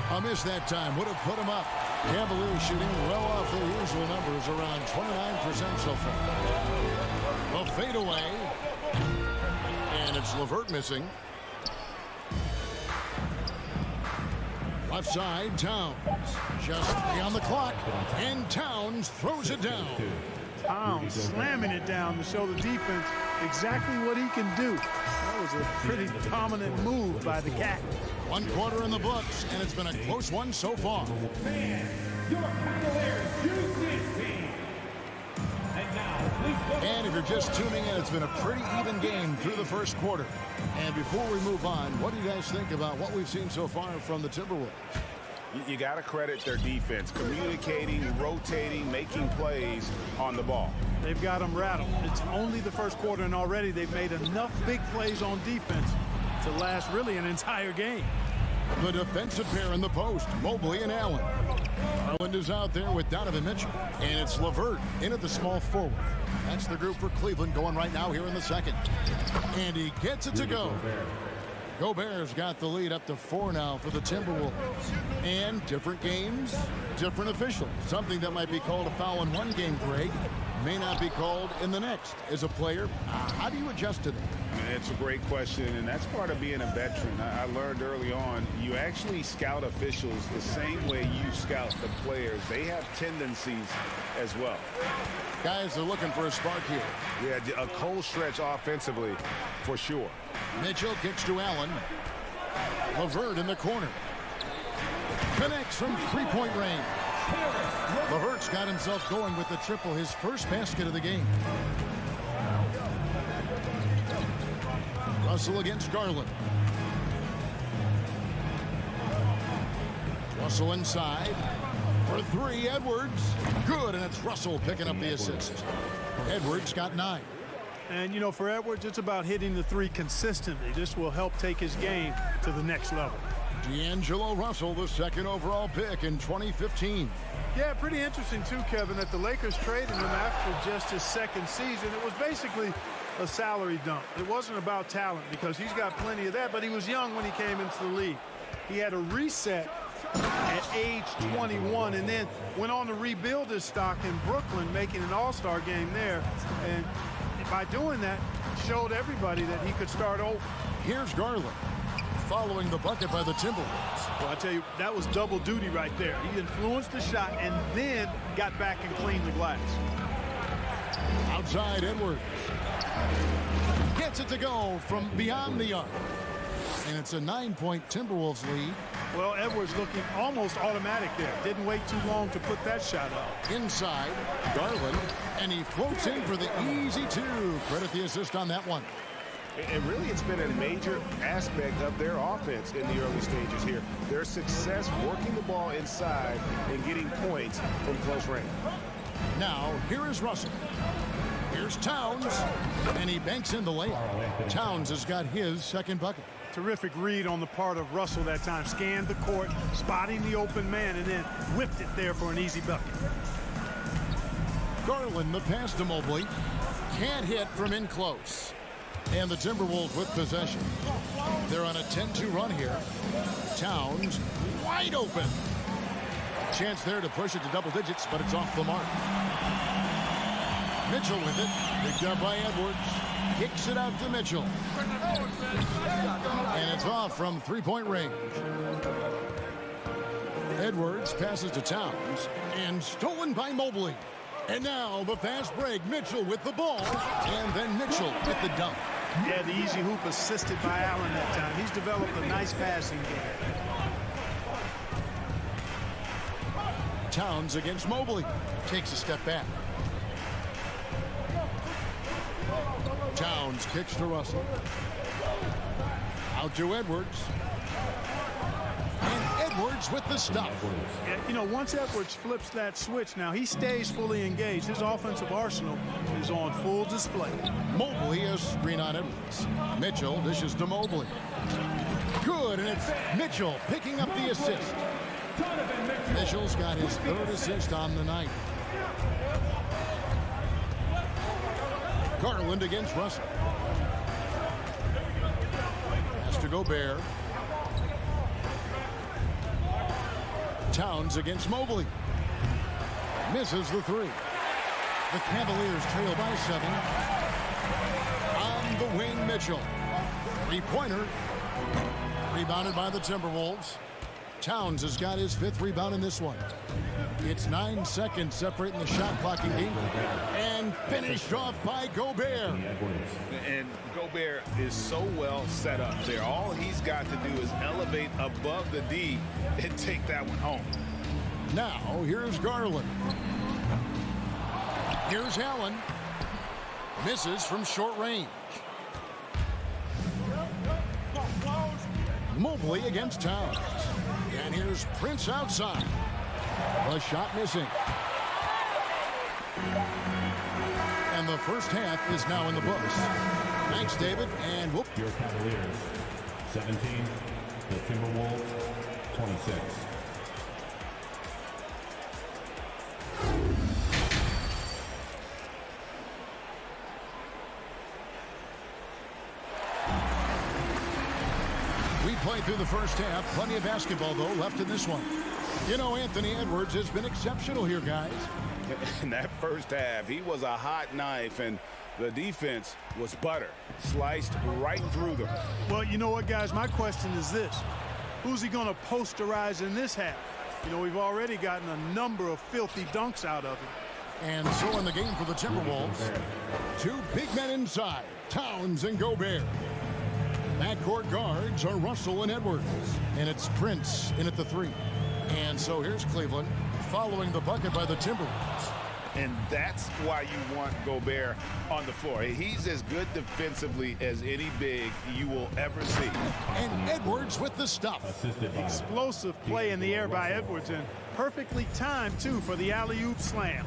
A miss that time would have put him up. Cavaliers shooting well off their usual numbers, around 29% so far. The fadeaway. And it's LeVert missing. Left side, Towns. Just 3 on the clock. And Towns throws it down. Towns slamming it down to show the defense exactly what he can do. That was a pretty dominant move by the Cat. 1 quarter in the books, and it's been a close one so far. And if you're just tuning in, it's been a pretty even game through the first quarter. And before we move on, what do you guys think about what we've seen so far from the Timberwolves? You got to credit their defense, communicating, rotating, making plays on the ball. They've got them rattled. It's only the first quarter, and already they've made enough big plays on defense to last really an entire game. The defensive pair in the post, Mobley and Allen. Garland is out there with Donovan Mitchell. And it's LeVert in at the small forward. That's the group for Cleveland going right now here in the second. And he gets it to go. Gobert's got the lead up to 4 now for the Timberwolves. And different games, different officials. Something that might be called a foul in one game, Greg, may not be called in the next. As a player, how do you adjust to that? It's a great question, and that's part of being a veteran. I learned early on, you actually scout officials the same way you scout the players. They have tendencies as well. Guys are looking for a spark here. Yeah, a cold stretch offensively, for sure. Mitchell kicks to Allen. LeVert in the corner. Connects from three-point range. LeVert's got himself going with the triple, his first basket of the game. Russell against Garland. Russell inside. For 3, Edwards. Good, and it's Russell picking up the assist. Edwards got 9. And, you know, for Edwards, it's about hitting the 3 consistently. This will help take his game to the next level. D'Angelo Russell, the 2nd overall pick in 2015. Yeah, pretty interesting, too, Kevin, that the Lakers traded him after just his 2nd season. It was basically a salary dump. It wasn't about talent because he's got plenty of that, but he was young when he came into the league. He had a reset at age 21 and then went on to rebuild his stock in Brooklyn, making an all-star game there. And by doing that, showed everybody that he could start over. Here's Garland following the bucket by the Timberwolves. Well, I tell you, that was double duty right there. He influenced the shot and then got back and cleaned the glass. Outside Edwards. Gets it to go from beyond the arc. And it's a 9-point Timberwolves lead. Well, Edwards looking almost automatic there. Didn't wait too long to put that shot up. Inside, Garland, and he floats in for the easy 2. Credit the assist on that one. And really, it's been a major aspect of their offense in the early stages here. Their success working the ball inside and getting points from close range. Now, here is Russell. Here's Towns, and he banks in the layup. Towns has got his 2nd bucket. Terrific read on the part of Russell that time. Scanned the court, spotting the open man, and then whipped it there for an easy bucket. Garland, the pass to Mobley. Can't hit from in close. And the Timberwolves with possession. They're on a 10-2 run here. Towns wide open. Chance there to push it to double digits, but it's off the mark. Mitchell with it. Picked up by Edwards. Kicks it out to Mitchell. And it's off from 3-point range. Edwards passes to Towns. And stolen by Mobley. And now the fast break. Mitchell with the ball. And then Mitchell with the dunk. Yeah, the easy hoop assisted by Allen that time. He's developed a nice passing game. Towns against Mobley. Takes a step back. Towns kicks to Russell. Out to Edwards. And Edwards with the stuff. Yeah, you know, once Edwards flips that switch, now he stays fully engaged. His offensive arsenal is on full display. Mobley a screen on Edwards. Mitchell dishes to Mobley. Good, and it's Mitchell picking up the assist. Mitchell's got his 3rd assist on the night. Garland against Russell. Has to Gobert. Towns against Mobley. Misses the 3. The Cavaliers trail by 7. On the wing, Mitchell. 3-pointer. Rebounded by the Timberwolves. Towns has got his 5th rebound in this one. It's 9 seconds separating the shot clock in game. And finished off by Gobert. And Gobert is so well set up there. All he's got to do is elevate above the D and take that one home. Now, here's Garland. Here's Allen. Misses from short range. Mobley against Towns. And here's Prince outside. The shot missing. And the first half is now in the books. Thanks, David. And whoop. Your Cavaliers, 17. The Timberwolves, 26. We played through the first half. Plenty of basketball, though, left in this one. You know, Anthony Edwards has been exceptional here, guys. In that first half, he was a hot knife, and the defense was butter. Sliced right through them. Well, you know what, guys? My question is this. Who's he going to posterize in this half? You know, we've already gotten a number of filthy dunks out of him. And so in the game for the Timberwolves, 2 big men inside, Towns and Gobert. Backcourt guards are Russell and Edwards. And it's Prince in at the 3. And so here's Cleveland following the bucket by the Timberwolves. And that's why you want Gobert on the floor. He's as good defensively as any big you will ever see. And Edwards with the stuff. Explosive play in the air by Edwards, and perfectly timed, too, for the alley-oop slam.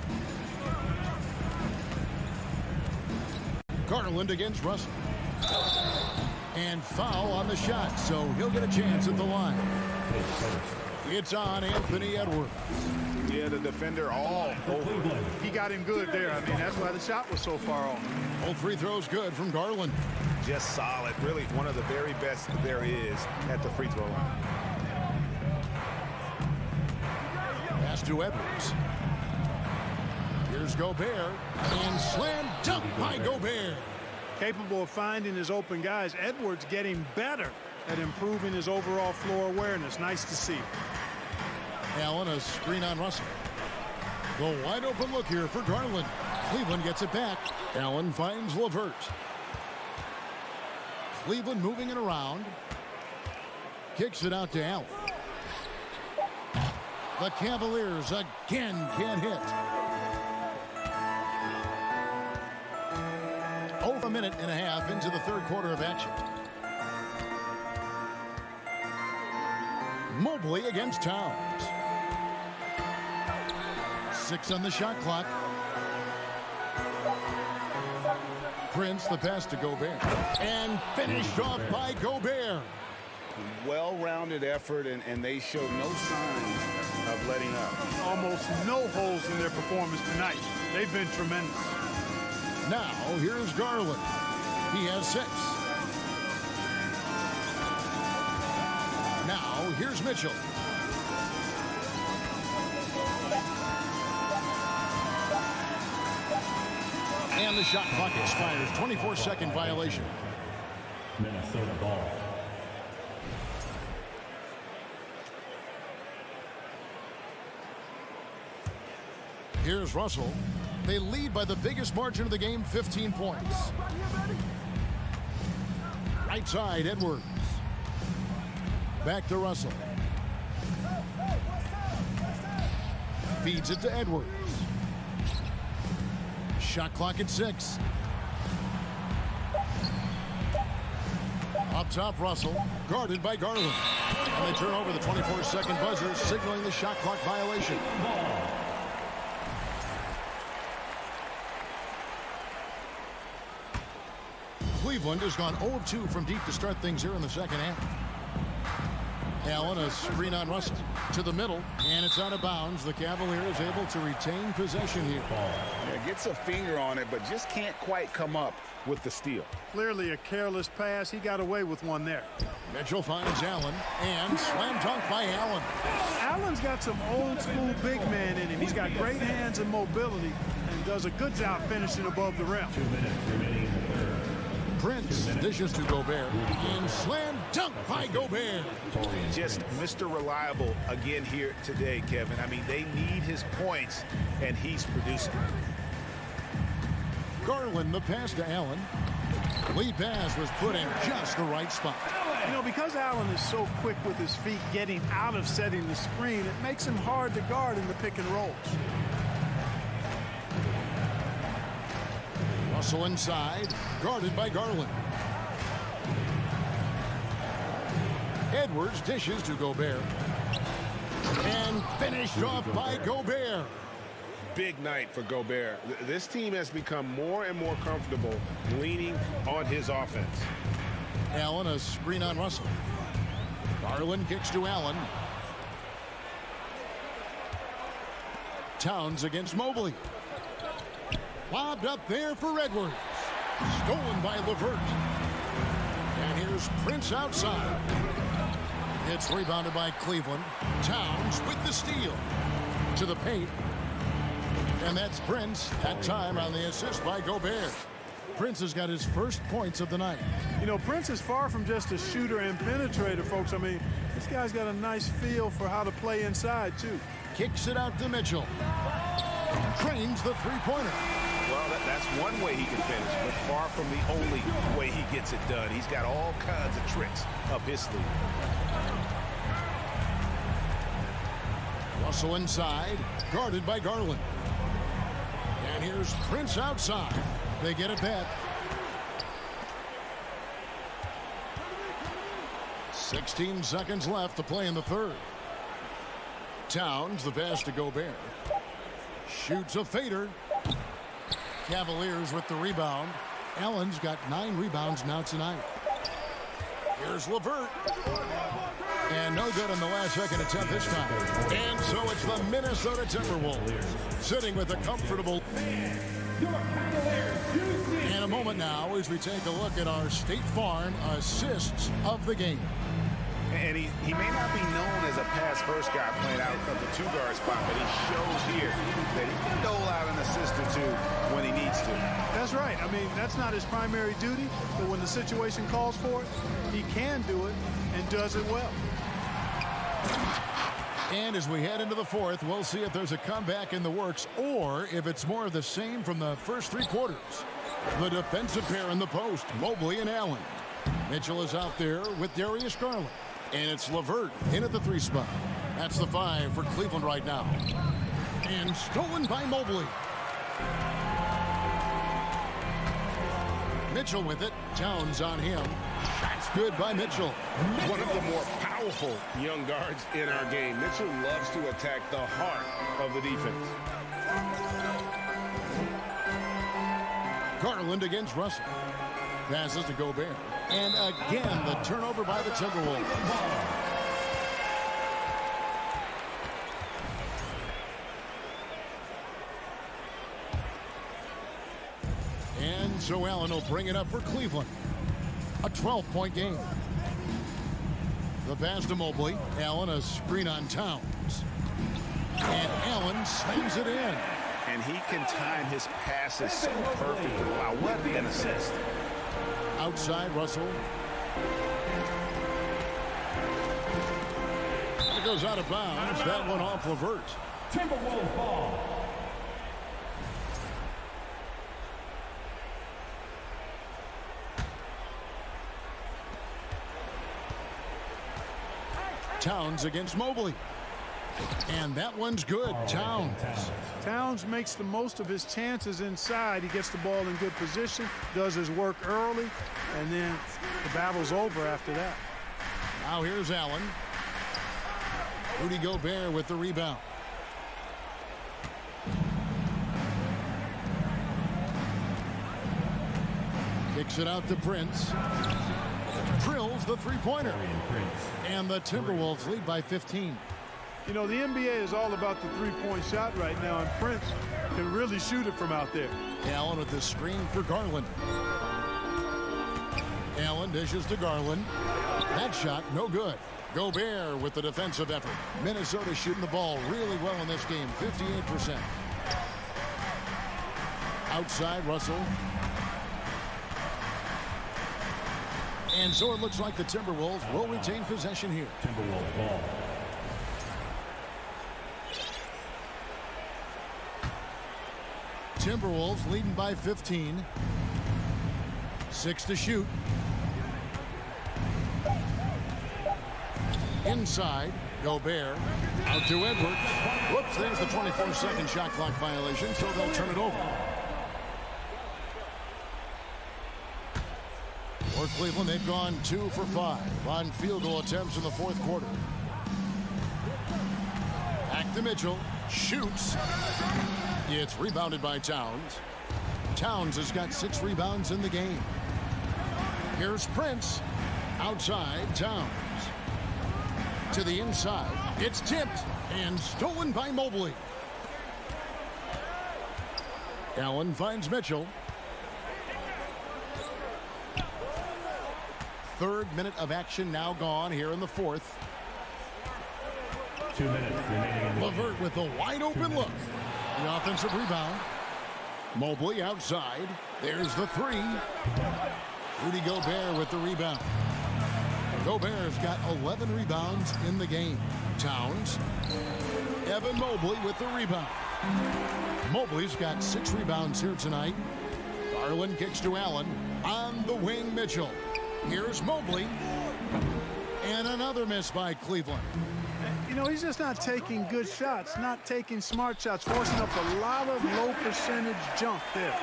Garland against Russell. And foul on the shot, so he'll get a chance at the line. It's on Anthony Edwards. Yeah, the defender all over. He got him good there. I mean, that's why the shot was so far off. Both free throws good from Garland. Just solid. Really one of the very best there is at the free throw line. Pass to Edwards. Here's Gobert. And slam dunk by Gobert. Capable of finding his open guys. Edwards getting better at improving his overall floor awareness. Nice to see. Allen, a screen on Russell. The wide open look here for Garland. Cleveland gets it back. Allen finds LeVert. Cleveland moving it around. Kicks it out to Allen. The Cavaliers again can't hit. Over a minute and a half into the 3rd quarter of action. Mobley against Towns. 6 on the shot clock. Prince, the pass to Gobert. And finished off by Gobert. Well-rounded effort, and they showed no signs of letting up. Almost no holes in their performance tonight. They've been tremendous. Now, here's Garland. He has 6. Now, here's Mitchell. And the shot clock expires. 24-second violation. Minnesota ball. Here's Russell. They lead by the biggest margin of the game, 15 points. Right side, Edwards. Back to Russell. Feeds it to Edwards. Shot clock at 6. Up top, Russell, guarded by Garland. And they turn over the 24-second buzzer, signaling the shot clock violation. Cleveland has gone 0 of 2 from deep to start things here in the second half. Allen, a screen on Russell to the middle, and it's out of bounds. The Cavaliers able to retain possession here. Yeah, gets a finger on it, but just can't quite come up with the steal. Clearly a careless pass. He got away with one there. Mitchell finds Allen, and slam dunk by Allen. Allen's got some old school big man in him. He's got great hands and mobility and does a good job finishing above the rim. 2 minutes remaining in the third. Prince dishes to Gobert, and slam dunk by Gobert. Just Mr. Reliable again here today, Kevin. I mean, they need his points, and he's producing. Garland the pass to Allen. Lead pass was put in just the right spot. You know, because Allen is so quick with his feet getting out of setting the screen, it makes him hard to guard in the pick and rolls. Russell inside, guarded by Garland. Edwards dishes to Gobert. And finished off by Gobert. Big night for Gobert. This team has become more and more comfortable leaning on his offense. Allen, a screen on Russell. Garland kicks to Allen. Towns against Mobley. Lobbed up there for Edwards. Stolen by LeVert. And here's Prince outside. It's rebounded by Cleveland. Towns with the steal. To the paint. And that's Prince. That time on the assist by Gobert. Prince has got his first points of the night. You know, Prince is far from just a shooter and penetrator, folks. I mean, this guy's got a nice feel for how to play inside, too. Kicks it out to Mitchell. Trains the three-pointer. Well, that's one way he can finish, but far from the only way he gets it done. He's got all kinds of tricks up his sleeve. Russell inside, guarded by Garland. And here's Prince outside. They get it back. 16 seconds left to play in the third. Towns, the pass to Gobert. Shoots a fader. Cavaliers with the rebound. Allen's got 9 rebounds now tonight. Here's LeVert. And no good on the last second attempt this time. And so it's the Minnesota Timberwolves sitting with a comfortable. In a moment now as we take a look at our State Farm assists of the game. And he may not be known as a pass-first guy playing out of the two-guard spot, but he shows here that he can dole out an assist or two when he needs to. That's right. I mean, that's not his primary duty, but when the situation calls for it, he can do it and does it well. And as we head into the fourth, we'll see if there's a comeback in the works or if it's more of the same from the first 3 quarters. The defensive pair in the post, Mobley and Allen. Mitchell is out there with Darius Garland. And it's LeVert in at the 3 spot. That's the 5 for Cleveland right now. And stolen by Mobley. Mitchell with it. Towns on him. That's good by Mitchell. One of the more powerful young guards in our game. Mitchell loves to attack the heart of the defense. Garland against Russell. Passes to Gobert. And again, the turnover by the Timberwolves. And so Allen will bring it up for Cleveland. A 12-point game. The pass to Mobley. Allen, a screen on Towns. And Allen slams it in. And he can time his passes so perfectly. Wow, what an assist. Outside, Russell. It goes out of bounds. That one off LeVert. Timberwolves ball. Towns against Mobley. And that one's good. Towns makes the most of his chances inside. He gets the ball in good position, does his work early, and then the battle's over after that. Now here's Allen. Rudy Gobert with the rebound. Kicks it out to Prince. drills the three-pointer. And the Timberwolves lead by 15. You know, the NBA is all about the three-point shot right now, and Prince can really shoot it from out there. Allen with the screen for Garland. Allen dishes to Garland. That shot, no good. Gobert with the defensive effort. Minnesota shooting the ball really well in this game, 58%. Outside, Russell. And so it looks like the Timberwolves will retain possession here. Timberwolves ball. Timberwolves leading by 15. 6 to shoot. Inside, Gobert. Out to Edwards. Whoops, there's the 24-second shot clock violation, so they'll turn it over. For Cleveland, they've gone 2 for 5 on field goal attempts in the fourth quarter. Back to Mitchell. Shoots. It's rebounded by Towns. Towns has got 6 rebounds in the game. Here's Prince. Outside, Towns. To the inside. It's tipped and stolen by Mobley. Allen finds Mitchell. Third minute of action now gone here in the fourth. 2 minutes remaining. LeVert with a wide open look. The offensive rebound. Mobley outside. There's the three. Rudy Gobert with the rebound. Gobert's got 11 rebounds in the game. Towns. Evan Mobley with the rebound. Mobley's got 6 rebounds here tonight. Garland kicks to Allen. On the wing, Mitchell. Here's Mobley. And another miss by Cleveland. You know, he's just not taking good shots, not taking smart shots, forcing up a lot of low percentage jump there.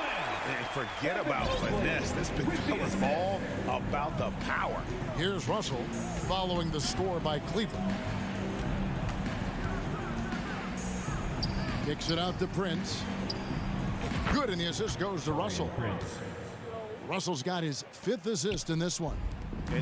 And forget about finesse. This is all about the power. Here's Russell following the score by Cleveland. Kicks it out to Prince. Good, and the assist goes to Russell. Russell's got his 5th assist in this one.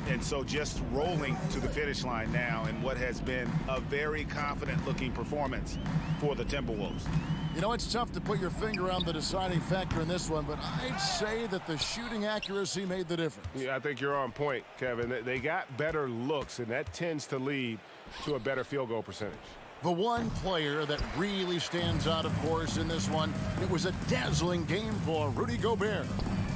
And so just rolling to the finish line now in what has been a very confident-looking performance for the Timberwolves. You know, it's tough to put your finger on the deciding factor in this one, but I'd say that the shooting accuracy made the difference. Yeah, I think you're on point, Kevin. They got better looks, and that tends to lead to a better field goal percentage. The one player that really stands out, of course, in this one, it was a dazzling game for Rudy Gobert.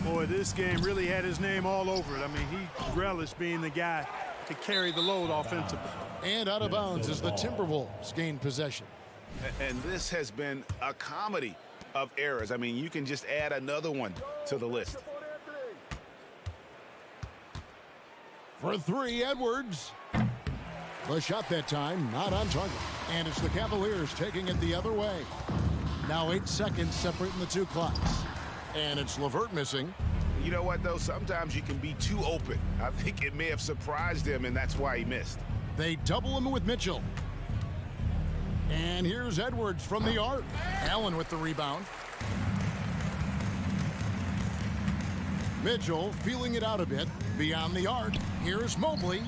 Boy, this game really had his name all over it. I mean, he relished being the guy to carry the load offensively. And out of bounds as the Timberwolves gain possession. And this has been a comedy of errors. I mean, you can just add another one to the list. For 3, Edwards. The shot that time, not on target. And it's the Cavaliers taking it the other way. Now 8 seconds separating the 2 clocks. And it's LeVert missing. You know what, though? Sometimes you can be too open. I think it may have surprised him, and that's why he missed. They double him with Mitchell. And here's Edwards from the arc. Allen with the rebound. Mitchell feeling it out a bit. Beyond the arc, here's Mobley.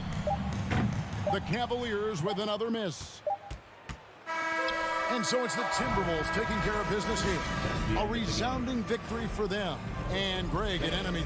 The Cavaliers with another miss. And so it's the Timberwolves taking care of business here. A resounding victory for them. And Greg, an enemy.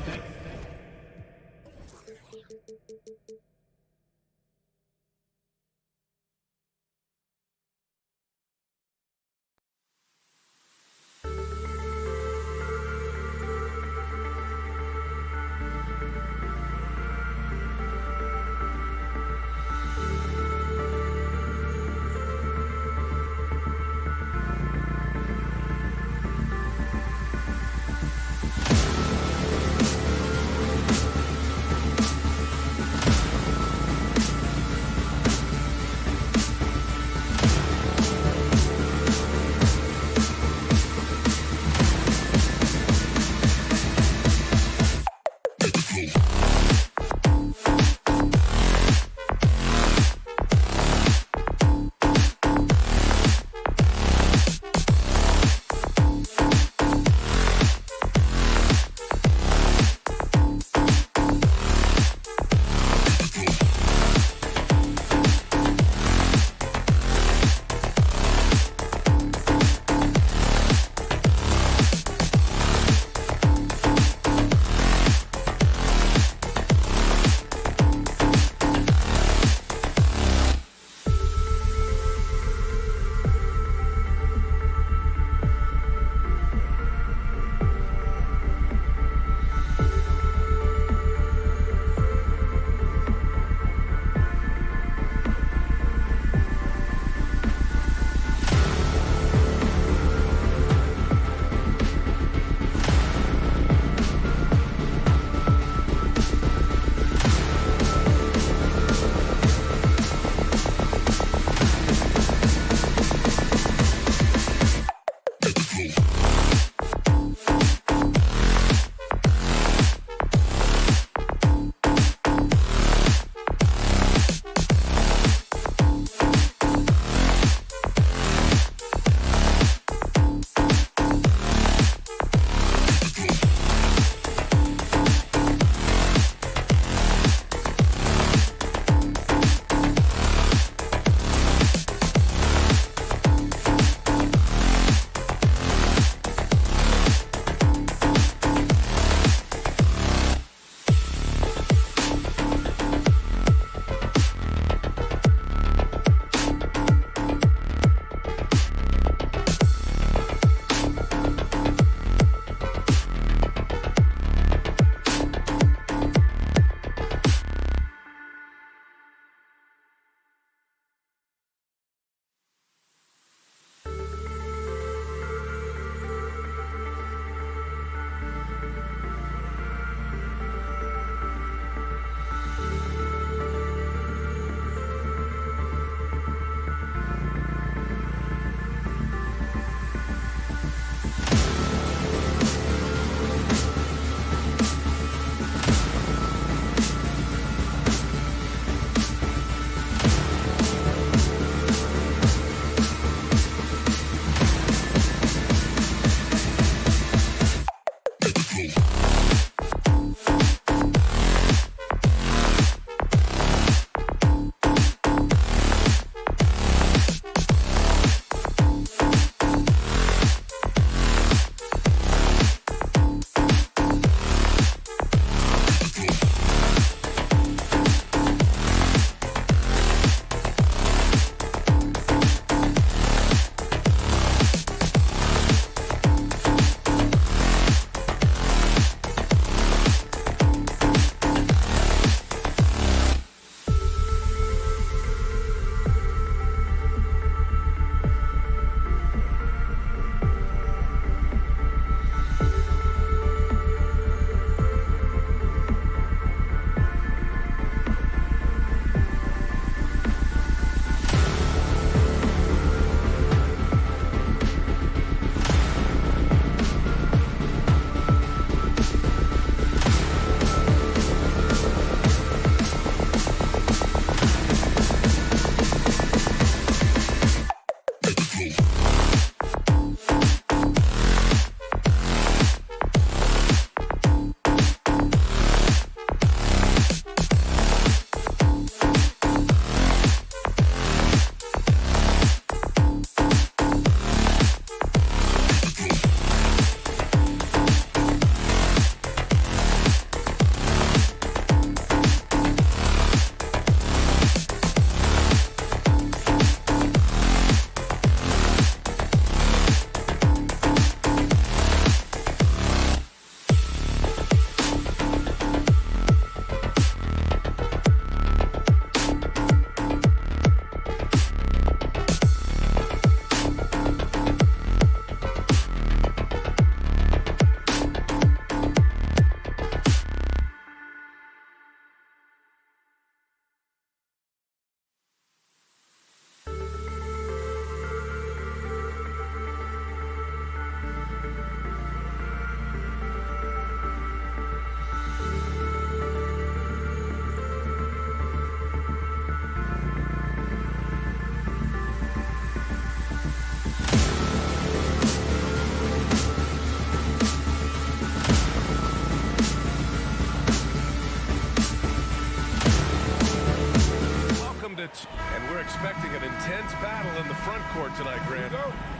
expecting an intense battle in the front court tonight, Grant.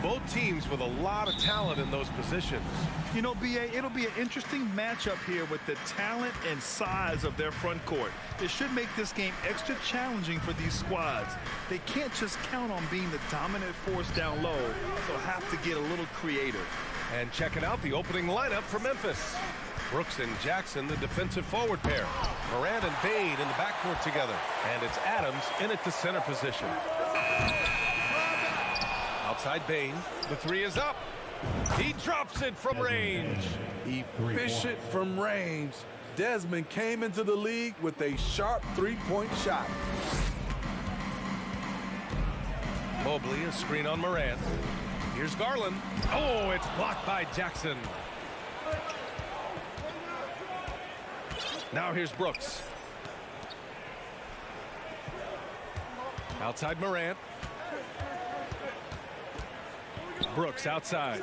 Both teams with a lot of talent in those positions. You know, B.A., it'll be an interesting matchup here with the talent and size of their front court. It should make this game extra challenging for these squads. They can't just count on being the dominant force down low. They'll have to get a little creative. And checking out the opening lineup for Memphis. Brooks and Jackson, the defensive forward pair. Morant and Bade in the backcourt together. And it's Adams in at the center position. Outside Bane, the three is up. He drops it from range. Efficient from range. Desmond came into the league with a sharp three-point shot. Mobley, a screen on Morant. Here's Garland. Oh, it's blocked by Jackson. Now here's Brooks. Outside Morant. Brooks outside.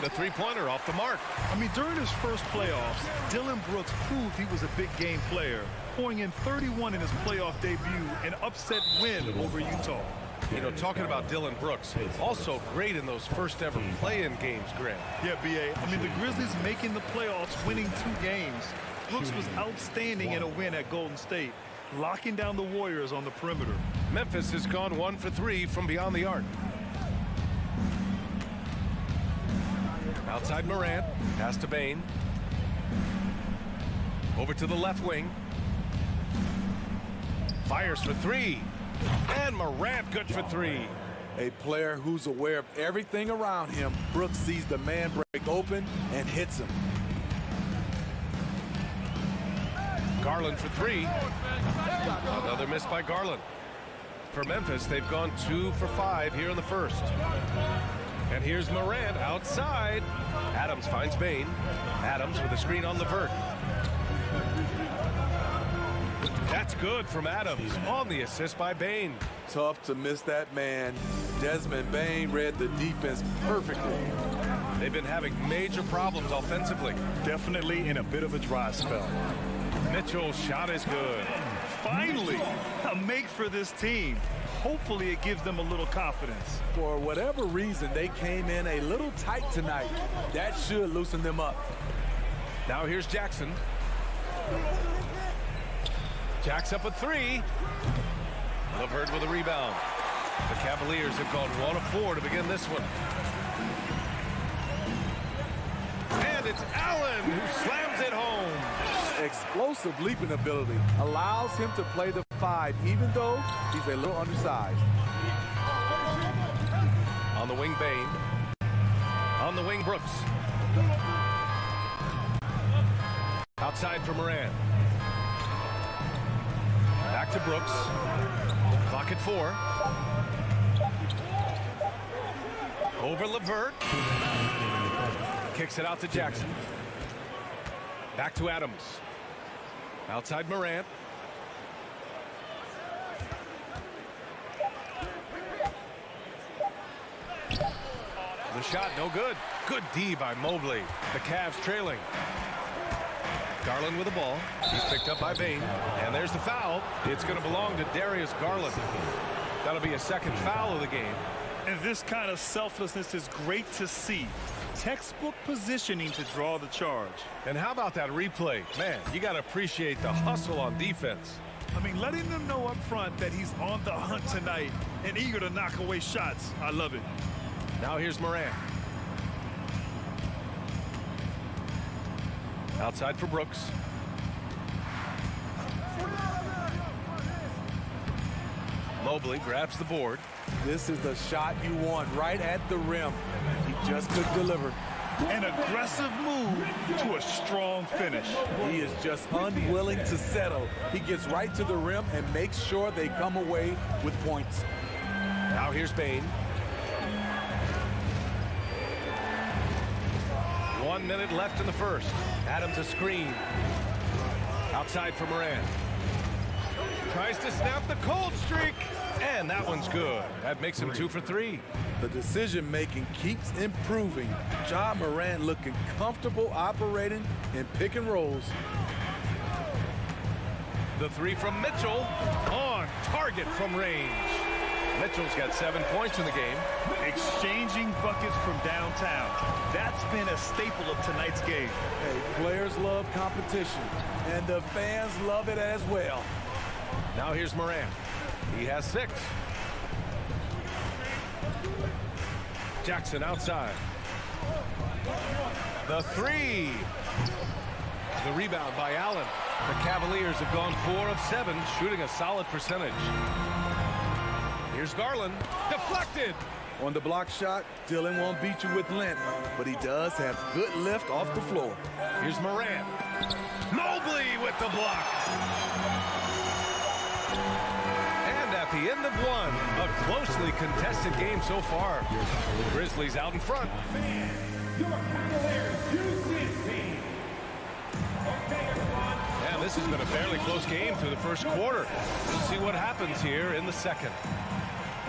The three-pointer off the mark. I mean, during his first playoffs, Dillon Brooks proved he was a big game player, pouring in 31 in his playoff debut, an upset win over Utah. You know, talking about Dillon Brooks, also great in those first ever play-in games, Grant. Yeah, B.A. I mean, the Grizzlies making the playoffs, winning 2 games. Brooks was outstanding in a win at Golden State, locking down the Warriors on the perimeter. Memphis has gone 1 for 3 from beyond the arc. Outside Morant, pass to Bane. Over to the left wing. Fires for 3. And Morant good for 3. A player who's aware of everything around him. Brooks sees the man break open and hits him. Garland for 3. Another miss by Garland. For Memphis, they've gone 2 for 5 here in the first. And here's Morant outside. Adams finds Bane. Adams with a screen on LeVert. That's good from Adams on the assist by Bane. Tough to miss that man. Desmond Bane read the defense perfectly. They've been having major problems offensively. Definitely in a bit of a dry spell. Mitchell's shot is good. Finally, a make for this team. Hopefully it gives them a little confidence. For whatever reason, they came in a little tight tonight. That should loosen them up. Now here's Jackson. Jack's up a 3. LeVert with a rebound. The Cavaliers have gone 1 of 4 to begin this one. And it's Allen who slams it home. Explosive leaping ability allows him to play the 5, even though he's a little undersized. On the wing, Bane. On the wing, Brooks. Outside for Morant. Back to Brooks. Clock at 4. Over LeVert. Kicks it out to Jackson. Back to Adams. Outside Morant. The shot no good. Good D by Mobley. The Cavs trailing. Garland with the ball. He's picked up by Bane. And there's the foul. It's going to belong to Darius Garland. That'll be a second foul of the game. And this kind of selflessness is great to see. Textbook positioning to draw the charge. And how about that replay? Man, you got to appreciate the hustle on defense. I mean, letting them know up front that he's on the hunt tonight and eager to knock away shots. I love it. Now here's Morant. Outside for Brooks. Mobley grabs the board. This is the shot you want, right at the rim. He just couldn't deliver. An aggressive move to a strong finish. He is just unwilling to settle. He gets right to the rim and makes sure they come away with points. Now here's Bane. 1 minute left in the first. Adams a screen. Outside for Morant. Tries to snap the cold streak. And that one's good. That makes him 2 for 3. The decision-making keeps improving. Ja Morant looking comfortable operating in pick and rolls. The 3 from Mitchell. On target from range. Mitchell's got 7 points in the game. Exchanging buckets from downtown. That's been a staple of tonight's game. Hey, players love competition, and the fans love it as well. Now here's Morant. He has 6. Jackson outside. The 3. The rebound by Allen. The Cavaliers have gone 4 of 7, shooting a solid percentage. Here's Garland. Deflected. On the block shot, Dylan won't beat you with length, but he does have good lift off the floor. Here's Morant. Mobley with the block. And at the end of one, a closely contested game so far. Grizzlies out in front. Your Cavaliers use this team. Okay, everyone. And this has been a fairly close game through the first quarter. We'll see what happens here in the second.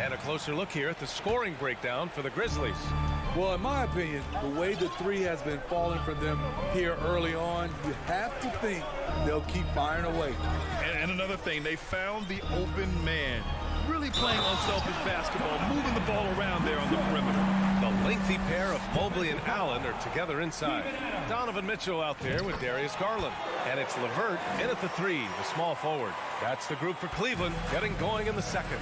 And a closer look here at the scoring breakdown for the Grizzlies. Well, in my opinion, the way the 3 has been falling for them here early on, you have to think they'll keep firing away. And another thing, they found the open man. Really playing unselfish basketball, moving the ball around there on the perimeter. The lengthy pair of Mobley and Allen are together inside. Donovan Mitchell out there with Darius Garland. And it's LeVert in at the 3, the small forward. That's the group for Cleveland, getting going in the second.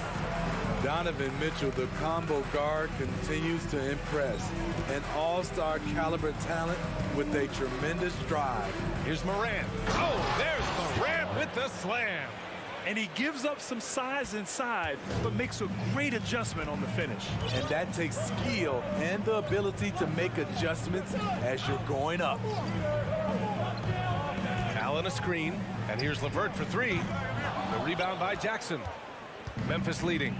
Donovan Mitchell, the combo guard, continues to impress. An all-star caliber talent with a tremendous drive. Here's Morant. Oh, there's Morant with the slam. And he gives up some size inside, but makes a great adjustment on the finish. And that takes skill and the ability to make adjustments as you're going up. Allen a screen, and here's LeVert for 3. The rebound by Jackson. Memphis leading.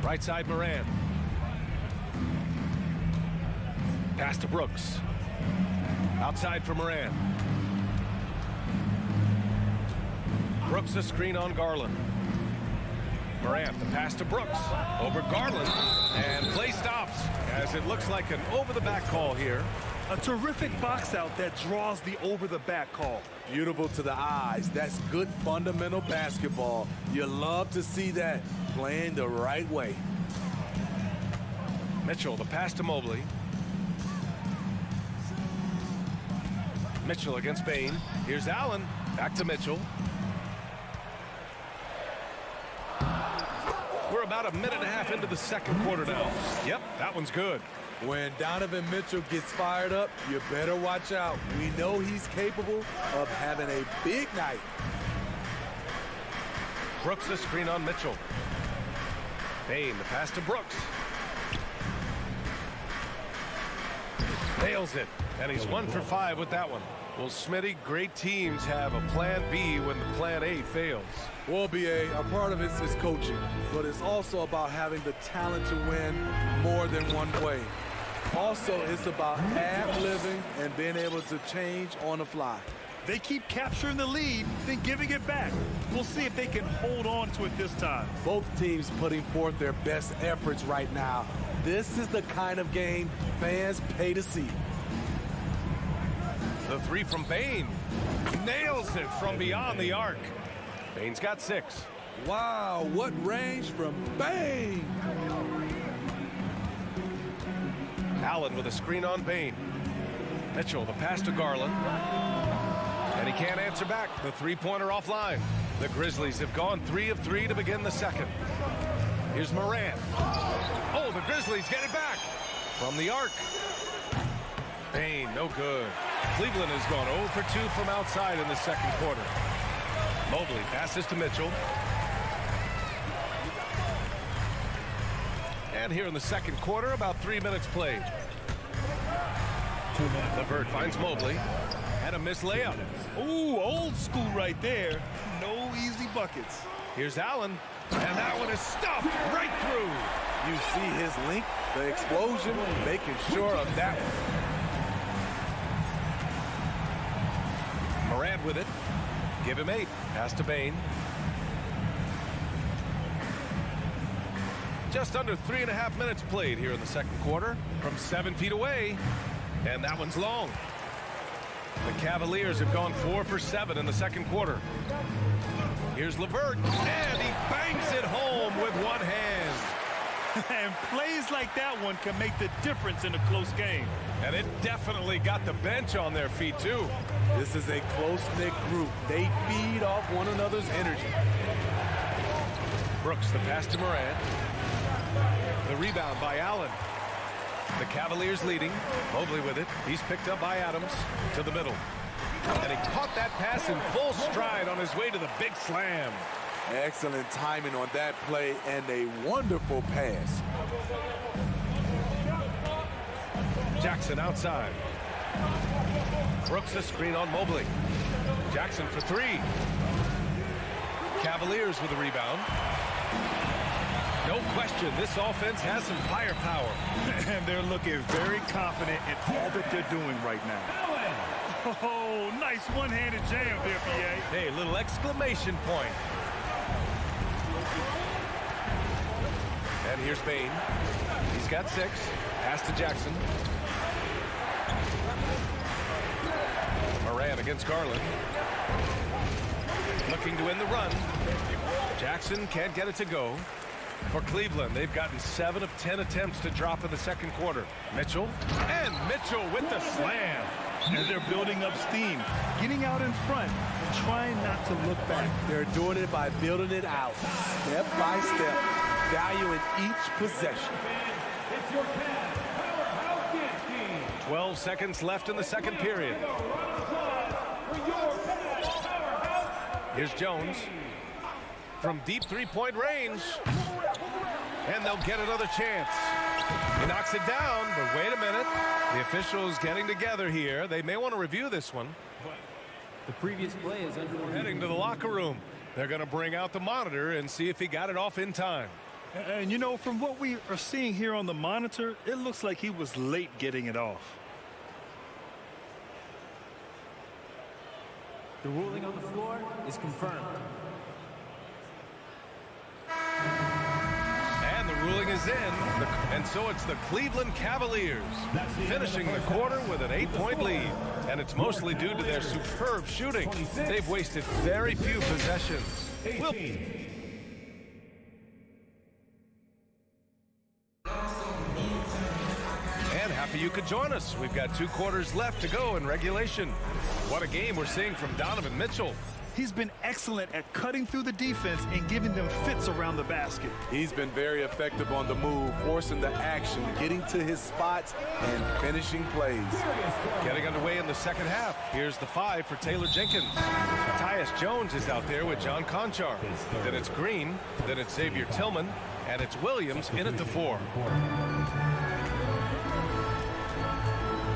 Right side Morant. Pass to Brooks. Outside for Morant. Brooks a screen on Garland. Morant, the pass to Brooks. Over Garland. And play stops as it looks like an over-the-back call here. A terrific box out that draws the over-the-back call. Beautiful to the eyes. That's good fundamental basketball. You love to see that playing the right way. Mitchell, the pass to Mobley. Mitchell against Bain. Here's Allen. Back to Mitchell. We're about a minute and a half into the second quarter now. Yep, that one's good. When Donovan Mitchell gets fired up, you better watch out. We know he's capable of having a big night. Brooks a screen on Mitchell. Bain, the pass to Brooks. Nails it, and he's 1 for 5 with that one. Well, Smitty, great teams have a plan B when the plan A fails. Well, BA, a part of it is coaching, but it's also about having the talent to win more than one way. Also, it's about ad-libbing and being able to change on the fly. They keep capturing the lead, then giving it back. We'll see if they can hold on to it this time. Both teams putting forth their best efforts right now. This is the kind of game fans pay to see. The 3 from Bain. Nails it from beyond the arc. Bain's got 6. Wow, what range from Bain! Allen with a screen on Bain. Mitchell, the pass to Garland. And he can't answer back. The three-pointer offline. The Grizzlies have gone 3 of 3 to begin the second. Here's Morant. Oh, the Grizzlies get it back from the arc. Bain, no good. Cleveland has gone 0 for 2 from outside in the second quarter. Mobley passes to Mitchell. And here in the second quarter, about 3 minutes played. LeVert finds Mobley. And a missed layup. Ooh, old school right there. No easy buckets. Here's Allen. And that one is stuffed right through. You see his link, the explosion, making sure of that one. Morant with it. Give him 8. Pass to Bain. Just under 3.5 minutes played here in the second quarter from 7 feet away. And that one's long. The Cavaliers have gone 4 for 7 in the second quarter. Here's LeVert, and he bangs it home with one hand. And plays like that one can make the difference in a close game. And it definitely got the bench on their feet, too. This is a close-knit group. They feed off one another's energy. Brooks, the pass to Morant. The rebound by Allen. The Cavaliers leading. Mobley with it. He's picked up by Adams to the middle. And he caught that pass in full stride on his way to the big slam. Excellent timing on that play and a wonderful pass. Jackson outside. Brooks a screen on Mobley. Jackson for three. Cavaliers with a rebound. No question, this offense has some firepower. And they're looking very confident in all that they're doing right now. Oh, nice one-handed jam there, PA. Hey, little exclamation point. And here's Bain. He's got 6. Pass to Jackson. Moran against Garland. Looking to win the run. Jackson can't get it to go. For Cleveland, they've gotten 7 of 10 attempts to drop in the second quarter. Mitchell, and Mitchell with the slam. And they're building up steam, getting out in front, and trying not to look back. They're doing it by building it out, step by step, valuing each possession. It's your Cavs powerhouse dance team. 12 seconds left in the second period. Here's Jones from deep three-point range. And they'll get another chance. He knocks it down, but wait a minute. The officials getting together here. They may want to review this one. The previous play is under. Heading to the locker room. They're going to bring out the monitor and see if he got it off in time. And, you know, from what we are seeing here on the monitor, it looks like he was late getting it off. The ruling on the floor is confirmed. And the ruling is in. And so it's the Cleveland Cavaliers finishing the quarter with an 8-point lead. And it's mostly due to their superb shooting. They've wasted very few possessions. And happy you could join us. We've got 2 quarters left to go in regulation. What a game we're seeing from Donovan Mitchell. He's been excellent at cutting through the defense and giving them fits around the basket. He's been very effective on the move, forcing the action, getting to his spots, and finishing plays. Getting underway in the second half. Here's the 5 for Taylor Jenkins. Tyus Jones is out there with John Conchar. Then it's Green. Then it's Xavier Tillman. And it's Williams in at the 4.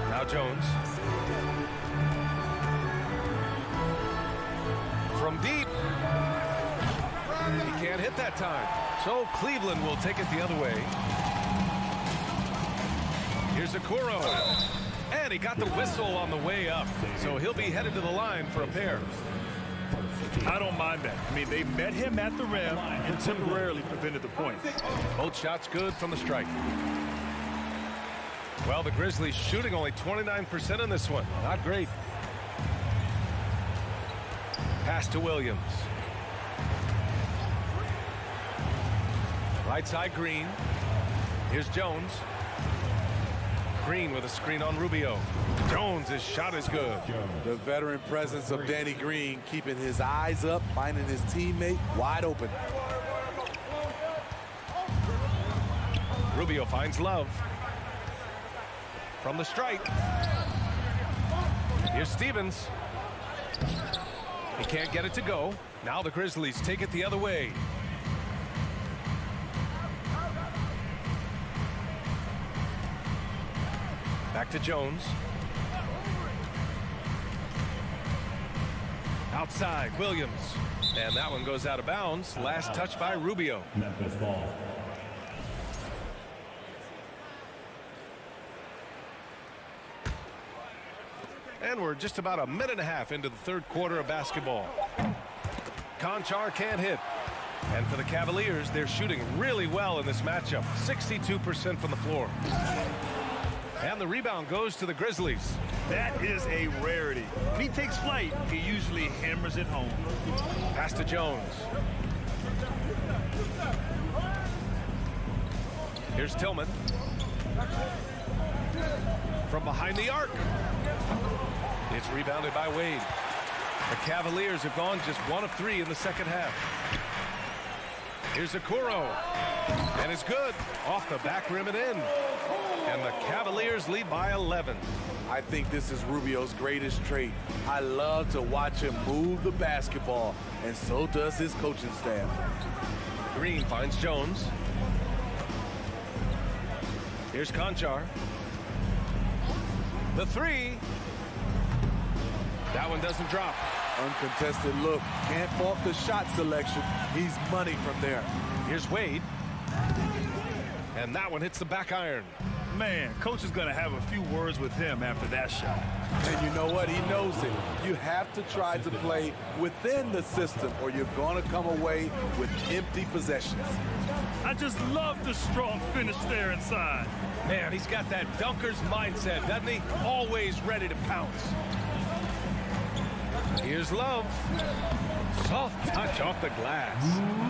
Now Jones. From deep. He can't hit that time. So Cleveland will take it the other way. Here's Okoro. And he got the whistle on the way up. So he'll be headed to the line for a pair. I don't mind that. I mean, they met him at the rim and temporarily prevented the point. Both shots good from the strike. Well, the Grizzlies shooting only 29% in this one. Not great. Pass to Williams. Right side Green. Here's Jones. Green with a screen on Rubio. Jones' shot is good. The veteran presence of Danny Green keeping his eyes up, finding his teammate wide open. Rubio finds Love. From the strike. Here's Stevens. He can't get it to go. Now the Grizzlies take it the other way. Back to Jones. Outside, Williams. And that one goes out of bounds. Last touch by Rubio. Memphis ball. And we're just about a minute and a half into the third quarter of basketball. Conchar can't hit. And for the Cavaliers, they're shooting really well in this matchup. 62% from the floor. And the rebound goes to the Grizzlies. That is a rarity. When he takes flight, he usually hammers it home. Pass to Jones. Here's Tillman. From behind the arc. It's rebounded by Wade. The Cavaliers have gone just 1 of 3 in the second half. Here's Okoro. And it's good. Off the back rim and in. And the Cavaliers lead by 11. I think this is Rubio's greatest trait. I love to watch him move the basketball, and so does his coaching staff. Green finds Jones. Here's Conchar. The 3. That one doesn't drop. Uncontested look. Can't fault the shot selection. He's money from there. Here's Wade. And that one hits the back iron. Man, coach is going to have a few words with him after that shot. And you know what? He knows it. You have to try to play within the system or you're going to come away with empty possessions. I just love the strong finish there inside. Man, he's got that dunker's mindset, doesn't he? Always ready to pounce. Here's Love. Soft touch off the glass.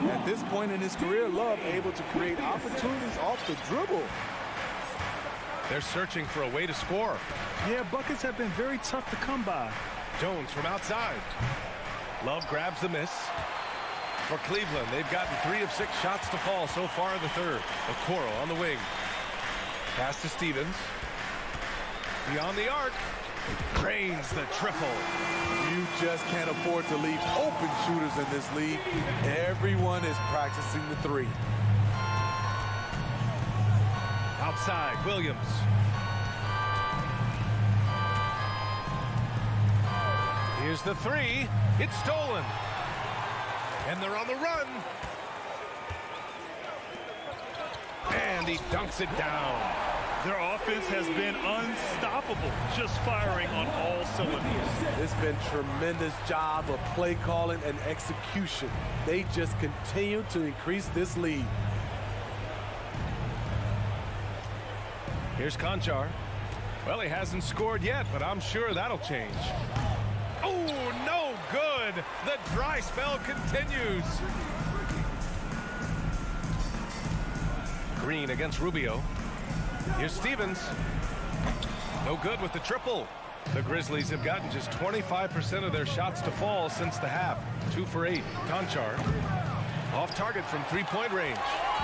At this point in his career, Love able to create opportunities off the dribble. They're searching for a way to score. Yeah, buckets have been very tough to come by. Jones from outside. Love grabs the miss. For Cleveland, they've gotten 3 of 6 shots to fall so far in the third. Okoro on the wing. Pass to Stevens. Beyond the arc. Drains the triple. You just can't afford to leave open shooters in this league. Everyone is practicing the 3. Outside, Williams. Here's the 3. It's stolen. And they're on the run. And he dunks it down. Their offense has been unstoppable, just firing on all cylinders. It's been tremendous job of play calling and execution. They just continue to increase this lead. Here's Conchar. Well, he hasn't scored yet, but I'm sure that'll change. Oh, no good. The dry spell continues. Green against Rubio. Here's Stevens. No good with the triple. The Grizzlies have gotten just 25% of their shots to fall since the half. 2 for 8. Conchar. Off target from 3-point range.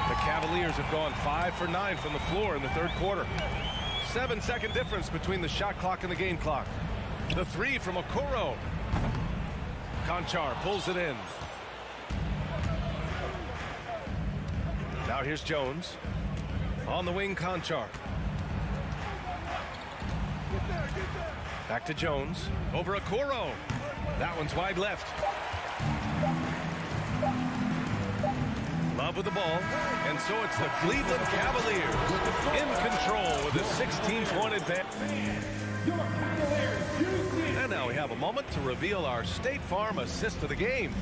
The Cavaliers have gone 5 for 9 from the floor in the third quarter. 7-second difference between the shot clock and the game clock. The 3 from Okoro. Conchar pulls it in. Now here's Jones. On the wing, Conchar. Back to Jones. Over Okoro. That one's wide left. Love with the ball. And so it's the Cleveland Cavaliers in control with a 16-point advantage. And now we have a moment to reveal our State Farm assist of the game.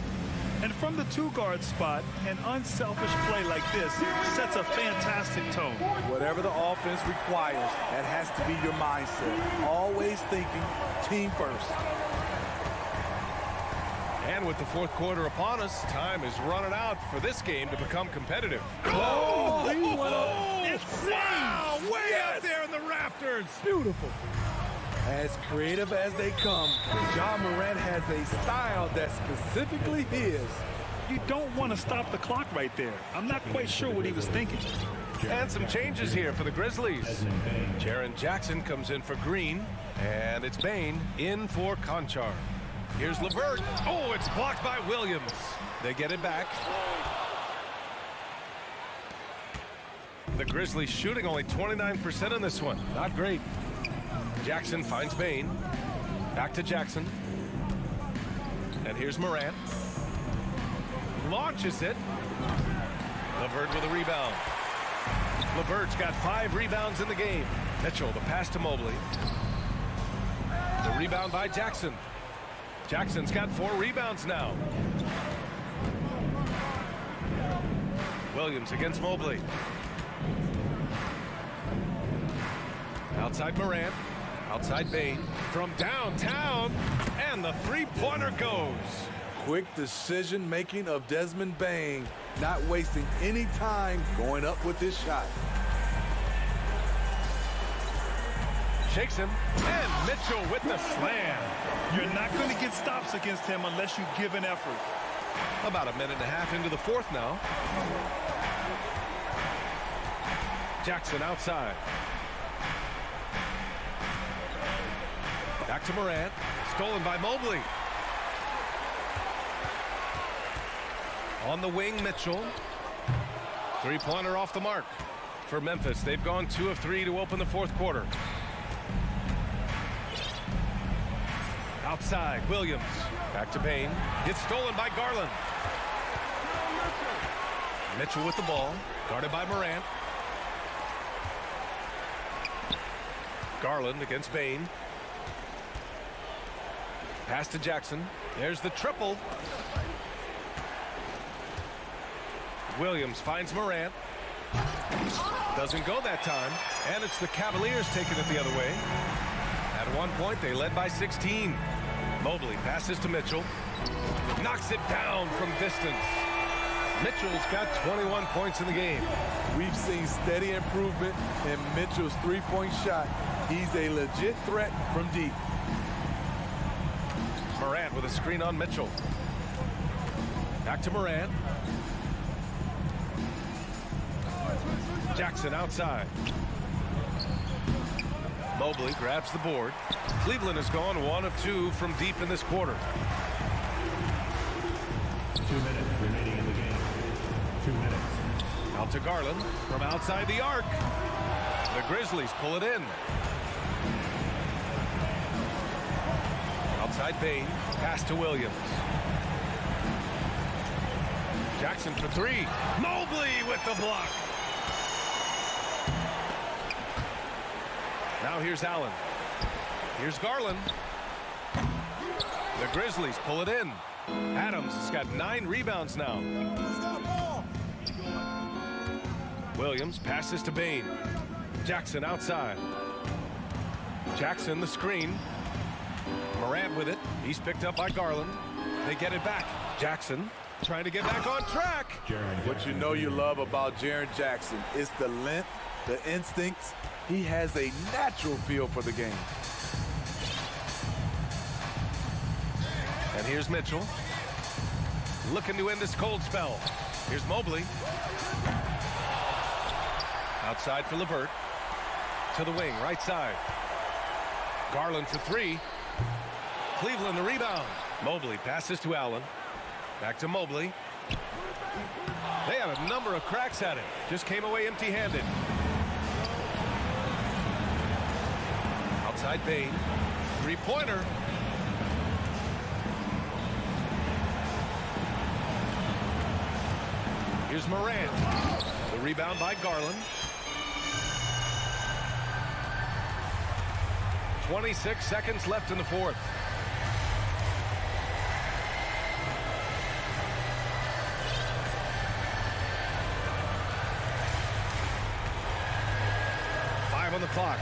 And from the 2-guard spot, an unselfish play like this sets a fantastic tone. Whatever the offense requires, that has to be your mindset. Always thinking team first. And with the fourth quarter upon us, time is running out for this game to become competitive. Oh, he went up. Wow, way out there in the rafters. Beautiful. As creative as they come, Ja Morant has a style that's specifically his. You don't want to stop the clock right there. I'm not quite sure what he was thinking. And some changes here for the Grizzlies. Jaren Jackson comes in for Green, and it's Bane in for Conchar. Here's LeVert. Oh, it's blocked by Williams. They get it back. The Grizzlies shooting only 29% in this one. Not great. Jackson finds Bane. Back to Jackson. And here's Morant. Launches it. LeVert with a rebound. LeVert's got 5 rebounds in the game. Mitchell, the pass to Mobley. The rebound by Jackson. Jackson's got 4 rebounds now. Williams against Mobley. Outside Morant. Outside Bain. From downtown. And the three-pointer goes. Quick decision-making of Desmond Bane, not wasting any time going up with this shot. Shakes him, and Mitchell with the slam. You're not going to get stops against him unless you give an effort. About a minute and a half into the fourth now. Jackson outside. Back to Morant. Stolen by Mobley. On the wing, Mitchell. Three-pointer off the mark for Memphis. They've gone 2 of 3 to open the fourth quarter. Outside, Williams. Back to Bain. Gets stolen by Garland. Mitchell with the ball. Guarded by Morant. Garland against Bain. Pass to Jackson. There's the triple. Williams finds Morant. Doesn't go that time. And it's the Cavaliers taking it the other way. At one point, they led by 16. Mobley passes to Mitchell. Knocks it down from distance. Mitchell's got 21 points in the game. We've seen steady improvement in Mitchell's three-point shot. He's a legit threat from deep. Morant with a screen on Mitchell. Back to Morant. Jackson outside. Mobley grabs the board. Cleveland has gone 1 of 2 from deep in this quarter. 2 minutes remaining in the game. 2 minutes. Out to Garland from outside the arc. The Grizzlies pull it in. Outside Bain. Pass to Williams. Jackson for 3. Mobley with the block. Now here's Allen. Here's Garland. The Grizzlies pull it in. Adams has got 9 rebounds now. Williams passes to Bain. Jackson outside. Jackson the screen. Morant with it. He's picked up by Garland. They get it back. Jackson trying to get back on track. What you know you love about Jaren Jackson is the length, the instincts. He has a natural feel for the game. And here's Mitchell. Looking to end this cold spell. Here's Mobley. Outside for LeVert. To the wing, right side. Garland for 3. Cleveland the rebound. Mobley passes to Allen. Back to Mobley. They had a number of cracks at it. Just came away empty-handed. Outside Bain. Three-pointer. Here's Morant. The rebound by Garland. 26 seconds left in the fourth. On the clock.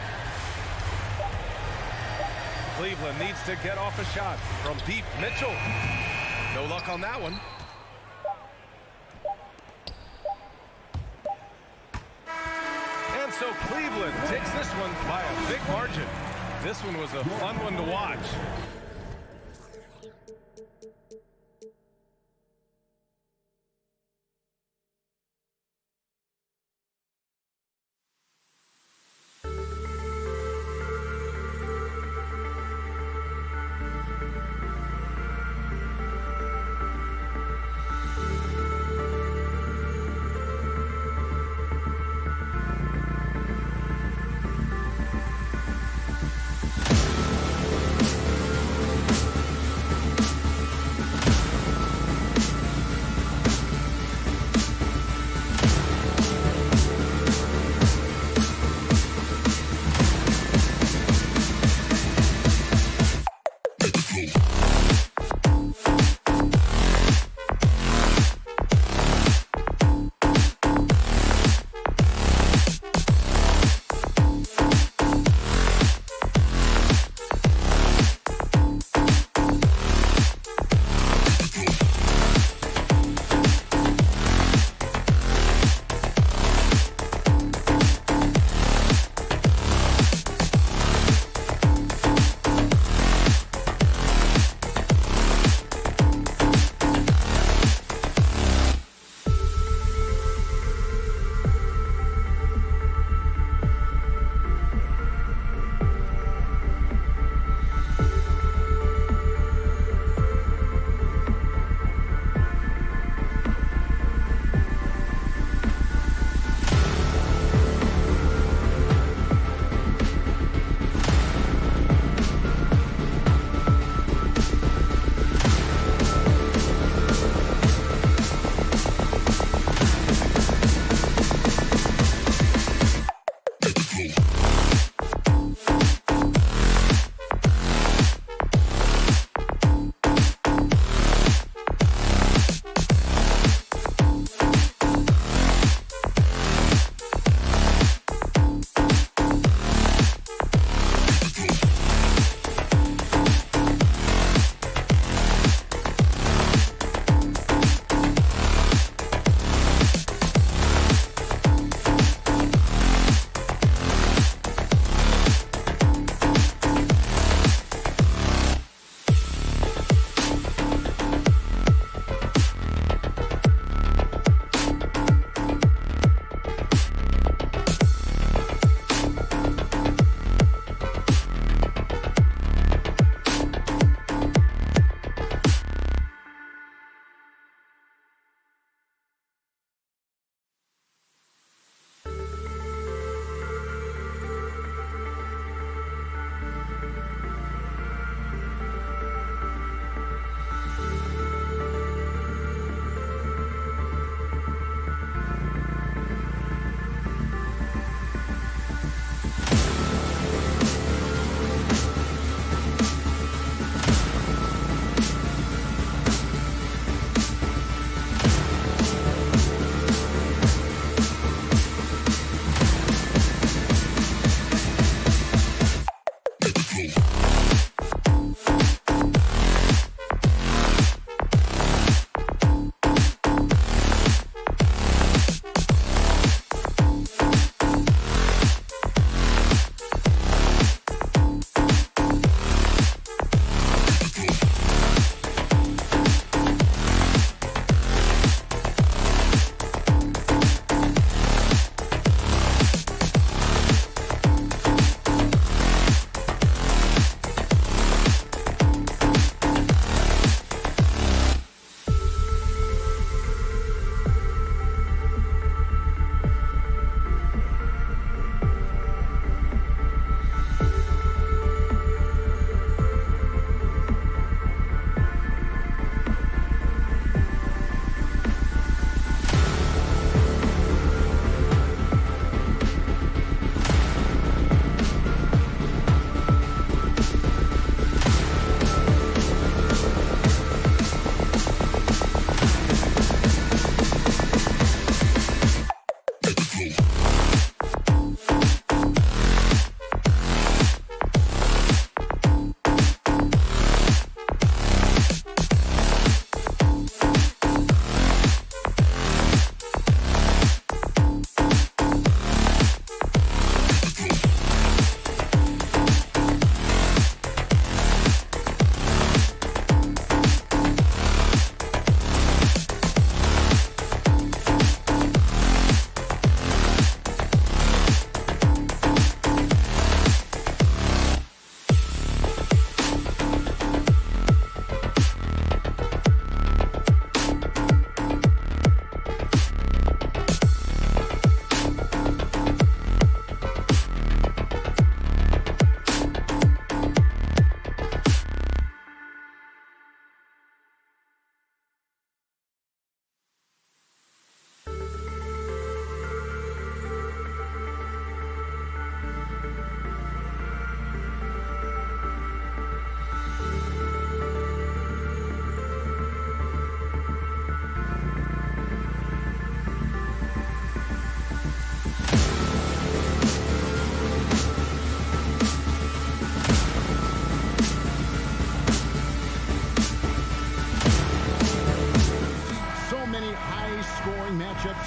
Cleveland needs to get off a shot from deep. Mitchell. No luck on that one. And so Cleveland takes this one by a big margin. This one was a fun one to watch.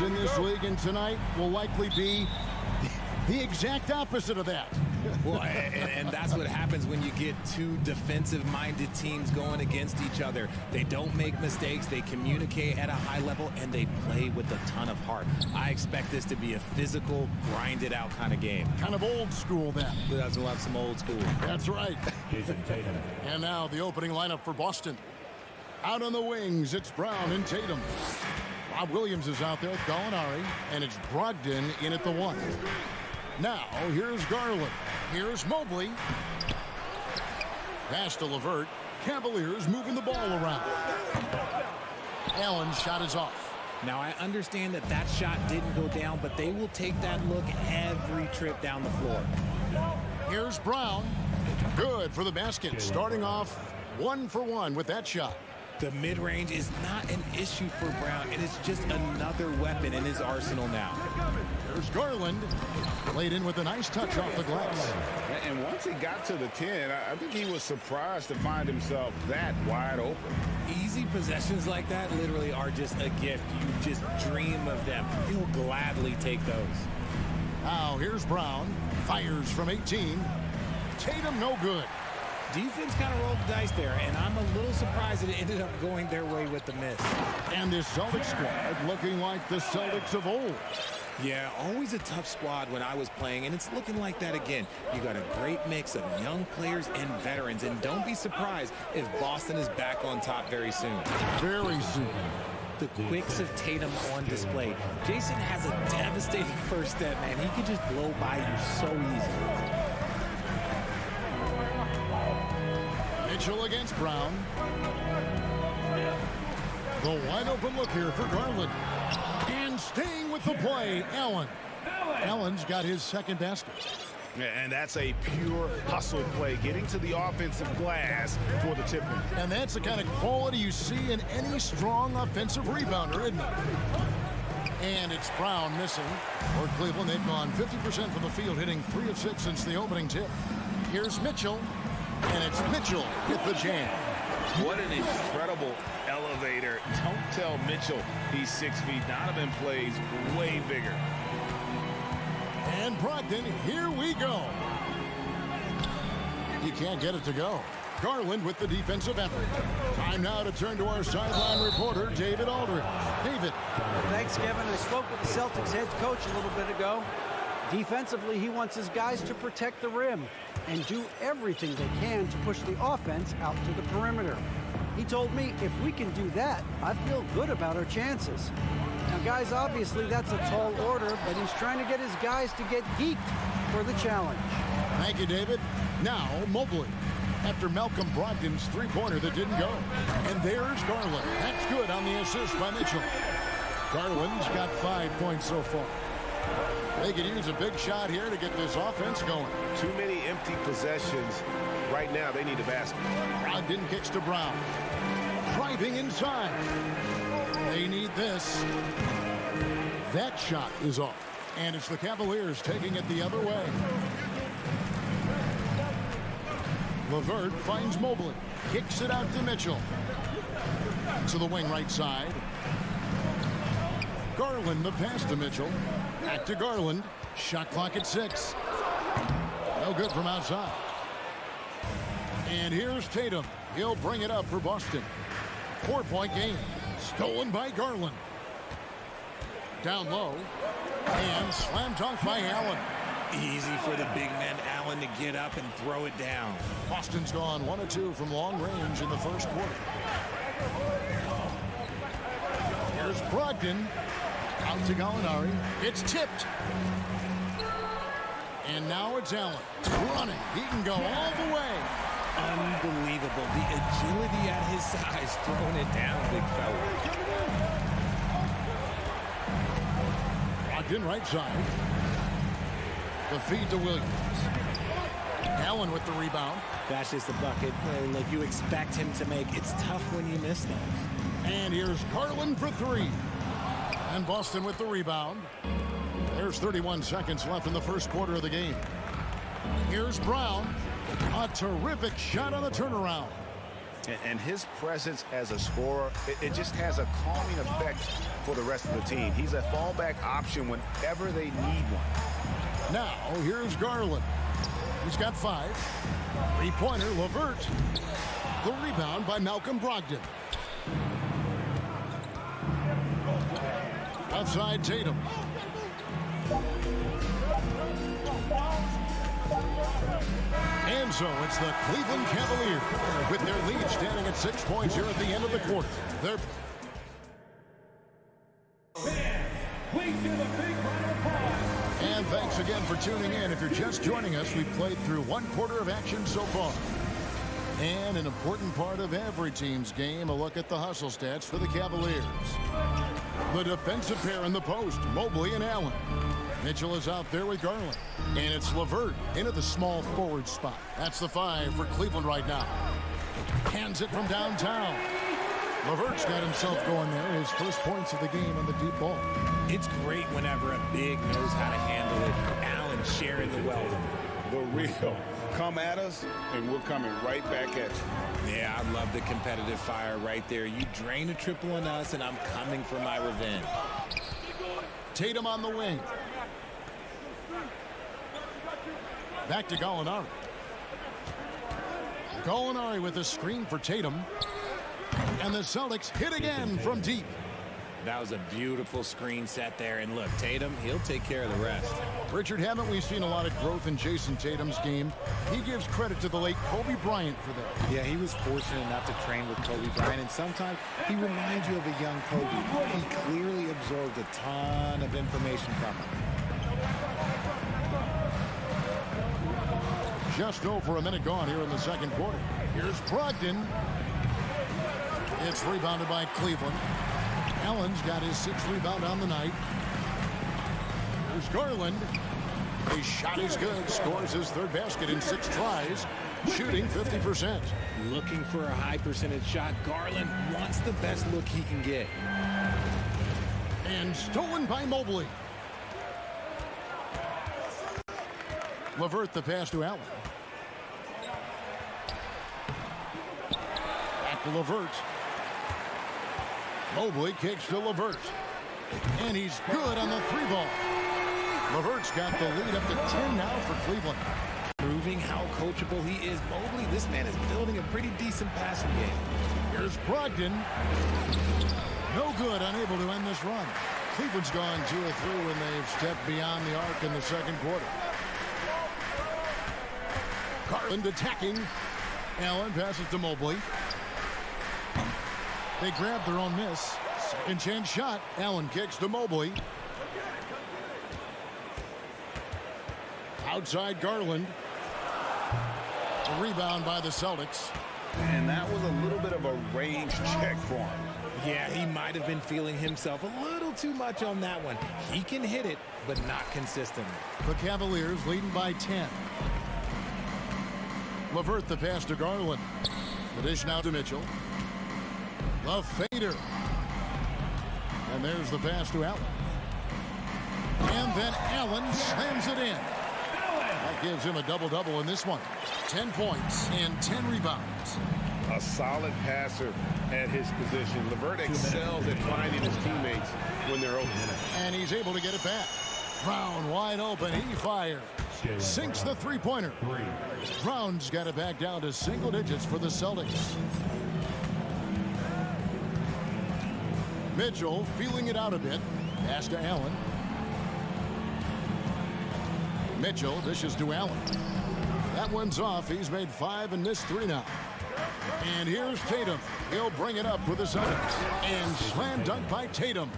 in this league, and tonight will likely be the exact opposite of that. Well, and that's what happens when you get two defensive-minded teams going against each other. They don't make mistakes, they communicate at a high level, and they play with a ton of heart. I expect this to be a physical, grinded-out kind of game. Kind of old school, then. That's we'll have some old school. That's right. And now the opening lineup for Boston. Out on the wings, it's Brown and Tatum. Rob Williams is out there with Gallinari, and it's Brogdon in at the 1. Now, here's Garland. Here's Mobley. Pass to LeVert. Cavaliers moving the ball around. Allen's shot is off. Now, I understand that that shot didn't go down, but they will take that look every trip down the floor. Here's Brown. Good for the basket. Starting off 1 for 1 with that shot. The mid-range is not an issue for Brown. It is just another weapon in his arsenal now. There's Garland. Laid in with a nice touch off the glass. And once he got to the 10, I think he was surprised to find himself that wide open. Easy possessions like that literally are just a gift. You just dream of them. He'll gladly take those. Now, here's Brown. Fires from 18. Tatum, no good. Defense kind of rolled the dice there, and I'm a little surprised that it ended up going their way with the miss. And this Celtics squad looking like the Celtics of old. Yeah, always a tough squad when I was playing, and it's looking like that again. You got a great mix of young players and veterans, and don't be surprised if Boston is back on top very soon. Very soon. The quicks of Tatum on display. Jason has a devastating first step, man. He can just blow by you so easily. Mitchell against Brown. The wide open look here for Garland. And staying with the play, Allen. Allen's got his second basket. And that's a pure hustle play, getting to the offensive glass for the tip-in. And that's the kind of quality you see in any strong offensive rebounder, isn't it? And it's Brown missing. For Cleveland, they've gone 50% from the field, hitting 3 of 6 since the opening tip. Here's Mitchell. And it's Mitchell with the jam. What an incredible elevator. Don't tell Mitchell he's 6 feet. Donovan plays way bigger. And Brogdon, here we go. You can't get it to go. Garland with the defensive effort. Time now to turn to our sideline reporter, David Aldridge. David. Thanks, Kevin. I spoke with the Celtics head coach a little bit ago. Defensively, he wants his guys to protect the rim and do everything they can to push the offense out to the perimeter. He told me if we can do that, I feel good about our chances. Now, guys, obviously that's a tall order, but he's trying to get his guys to get geeked for the challenge. Thank you, David. Now, Mobley. After Malcolm Brogdon's three-pointer that didn't go. And there's Garland. That's good on the assist by Mitchell. Garland's got 5 points so far. They could use a big shot here to get this offense going. Too many empty possessions. Right now, they need a basket. Brogdon kicks to Brown. Driving inside. They need this. That shot is off. And it's the Cavaliers taking it the other way. LeVert finds Mobley. Kicks it out to Mitchell. To the wing right side. Garland the pass to Mitchell. Back to Garland. Shot clock at 6. No good from outside. And here's Tatum. He'll bring it up for Boston. 4-point game. Stolen by Garland. Down low. And slam dunk by Allen. Easy for the big man Allen to get up and throw it down. Boston's gone 1 of 2 from long range in the first quarter. Here's Brogdon. Out to Gallinari. It's tipped. And now it's Allen. Running. He can go all the way. Unbelievable. The agility at his size, throwing it down, big fella. Brogdon right side. The feed to Williams. Allen with the rebound. That's just the bucket like you expect him to make. It's tough when you miss those. And here's Garland for 3. And Boston with the rebound. There's 31 seconds left in the first quarter of the game. Here's Brown. A terrific shot on the turnaround. And his presence as a scorer, it just has a calming effect for the rest of the team. He's a fallback option whenever they need one. Now, here's Garland. He's got 5. Three-pointer, LeVert. The rebound by Malcolm Brogdon. Outside Tatum. And so it's the Cleveland Cavaliers with their lead standing at 6 points here at the end of the quarter. They're And thanks again for tuning in. If you're just joining us, we've played through 1 quarter of action so far. And an important part of every team's game, a look at the hustle stats for the Cavaliers. The defensive pair in the post, Mobley and Allen. Mitchell is out there with Garland. And it's LeVert into the small forward spot. That's the 5 for Cleveland right now. Hands it from downtown. LeVert's got himself going there. His first points of the game on the deep ball. It's great whenever a big knows how to handle it. Allen sharing the wealth. The real. Come at us, and we're coming right back at you. Yeah, I love the competitive fire right there. You drain a triple on us, and I'm coming for my revenge. Tatum on the wing. Back to Gallinari. Gallinari with a screen for Tatum. And the Celtics hit again from deep. That was a beautiful screen set there. And look, Tatum, he'll take care of the rest. Richard, haven't we seen a lot of growth in Jason Tatum's game? He gives credit to the late Kobe Bryant for that. Yeah, he was fortunate enough to train with Kobe Bryant, and sometimes he reminds you of a young Kobe. He clearly absorbed a ton of information from him. Just over a minute gone here in the second quarter. Here's Brogdon. It's rebounded by Cleveland. Allen's got his 6th rebound on the night. Here's Garland. His shot is good. Scores his 3rd basket in 6 tries. Shooting 50%. Looking for a high percentage shot. Garland wants the best look he can get. And stolen by Mobley. LeVert the pass to Allen. Back to LeVert. Mobley kicks to LeVert. And he's good on the 3-ball. LeVert's got the lead up to 10 now for Cleveland. Proving how coachable he is. Mobley, this man is building a pretty decent passing game. Here's Brogdon. No good, unable to end this run. Cleveland's gone 2 or 3 when they've stepped beyond the arc in the second quarter. Garland attacking. Allen passes to Mobley. They grab their own miss. Second chance shot. Allen kicks to Mobley. Outside Garland. A rebound by the Celtics. And that was a little bit of a range check for him. Yeah, he might have been feeling himself a little too much on that one. He can hit it, but not consistently. The Cavaliers leading by 10. LeVert the pass to Garland. The dish now to Mitchell. The fader. And there's the pass to Allen. And then Allen slams it in. That gives him a double-double in this one. 10 points and 10 rebounds. A solid passer at his position. LeVert excels at finding his teammates when they're open. And he's able to get it back. Brown wide open. He fires. Sinks the 3-pointer. Brown's got it back down to single digits for the Celtics. Mitchell feeling it out a bit. Pass to Allen. Mitchell dishes to Allen. That one's off. He's made 5 and missed 3 now. And here's Tatum. He'll bring it up for the Celtics. And slam dunk by Tatum.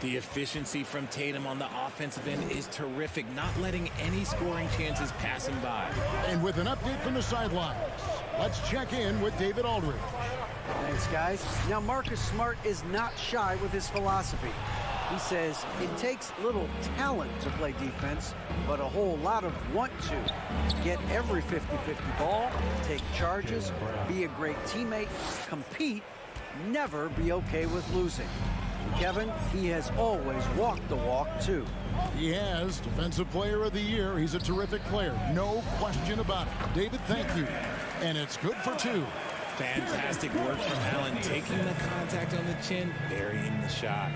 The efficiency from Tatum on the offensive end is terrific, not letting any scoring chances pass him by. And with an update from the sidelines, let's check in with David Aldridge. Thanks, guys. Now, Marcus Smart is not shy with his philosophy. He says it takes little talent to play defense, but a whole lot of want to. Get every 50-50 ball, take charges, be a great teammate, compete, never be okay with losing. Kevin, he has always walked the walk, too. He has. Defensive Player of the Year. He's a terrific player. No question about it. David, thank you. And it's good for 2. Fantastic work from Allen, taking the contact on the chin, burying the shot.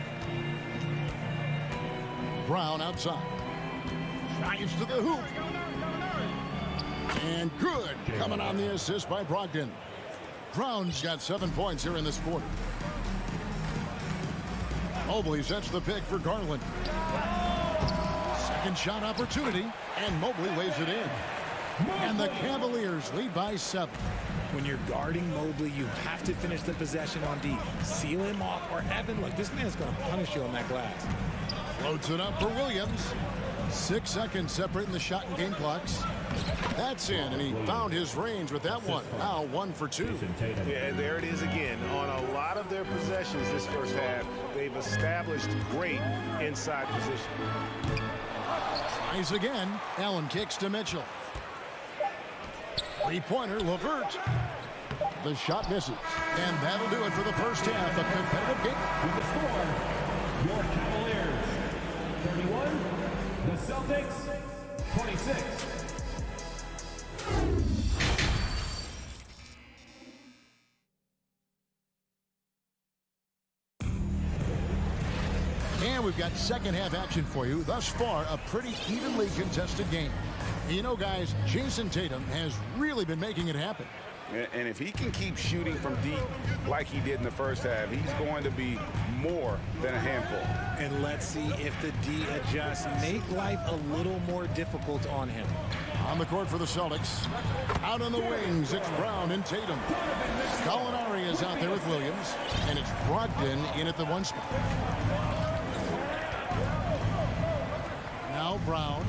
Brown outside. Drives to the hoop. And good. Coming on the assist by Brogdon. Brown's got 7 points here in this quarter. Mobley sets the pick for Garland. Second shot opportunity, and Mobley lays it in. And the Cavaliers lead by 7. When you're guarding Mobley, you have to finish the possession on D. Seal him off, or Evan, look, this man's going to punish you on that glass. Floats it up for Williams. 6 seconds separating the shot and game clocks. That's in, and he found his range with that one. Now 1 for 2. Yeah, there it is again. On a lot of their possessions this first half, they've established great inside position. Tries again. Allen kicks to Mitchell. Three-pointer, LeVert. The shot misses. And that'll do it for the first half. A competitive game. With the score, your Cavaliers 31, the Celtics 26. And we've got second half action for you. Thus far, a pretty evenly contested game. You know, guys, Jason Tatum has really been making it happen. And if he can keep shooting from deep like he did in the first half, he's going to be more than a handful. And let's see if the D adjusts. Make life a little more difficult on him. On the court for the Celtics. Out on the wings, it's Brown and Tatum. Gallinari is out there with Williams. And it's Brogdon in at the 1 spot. Now Brown.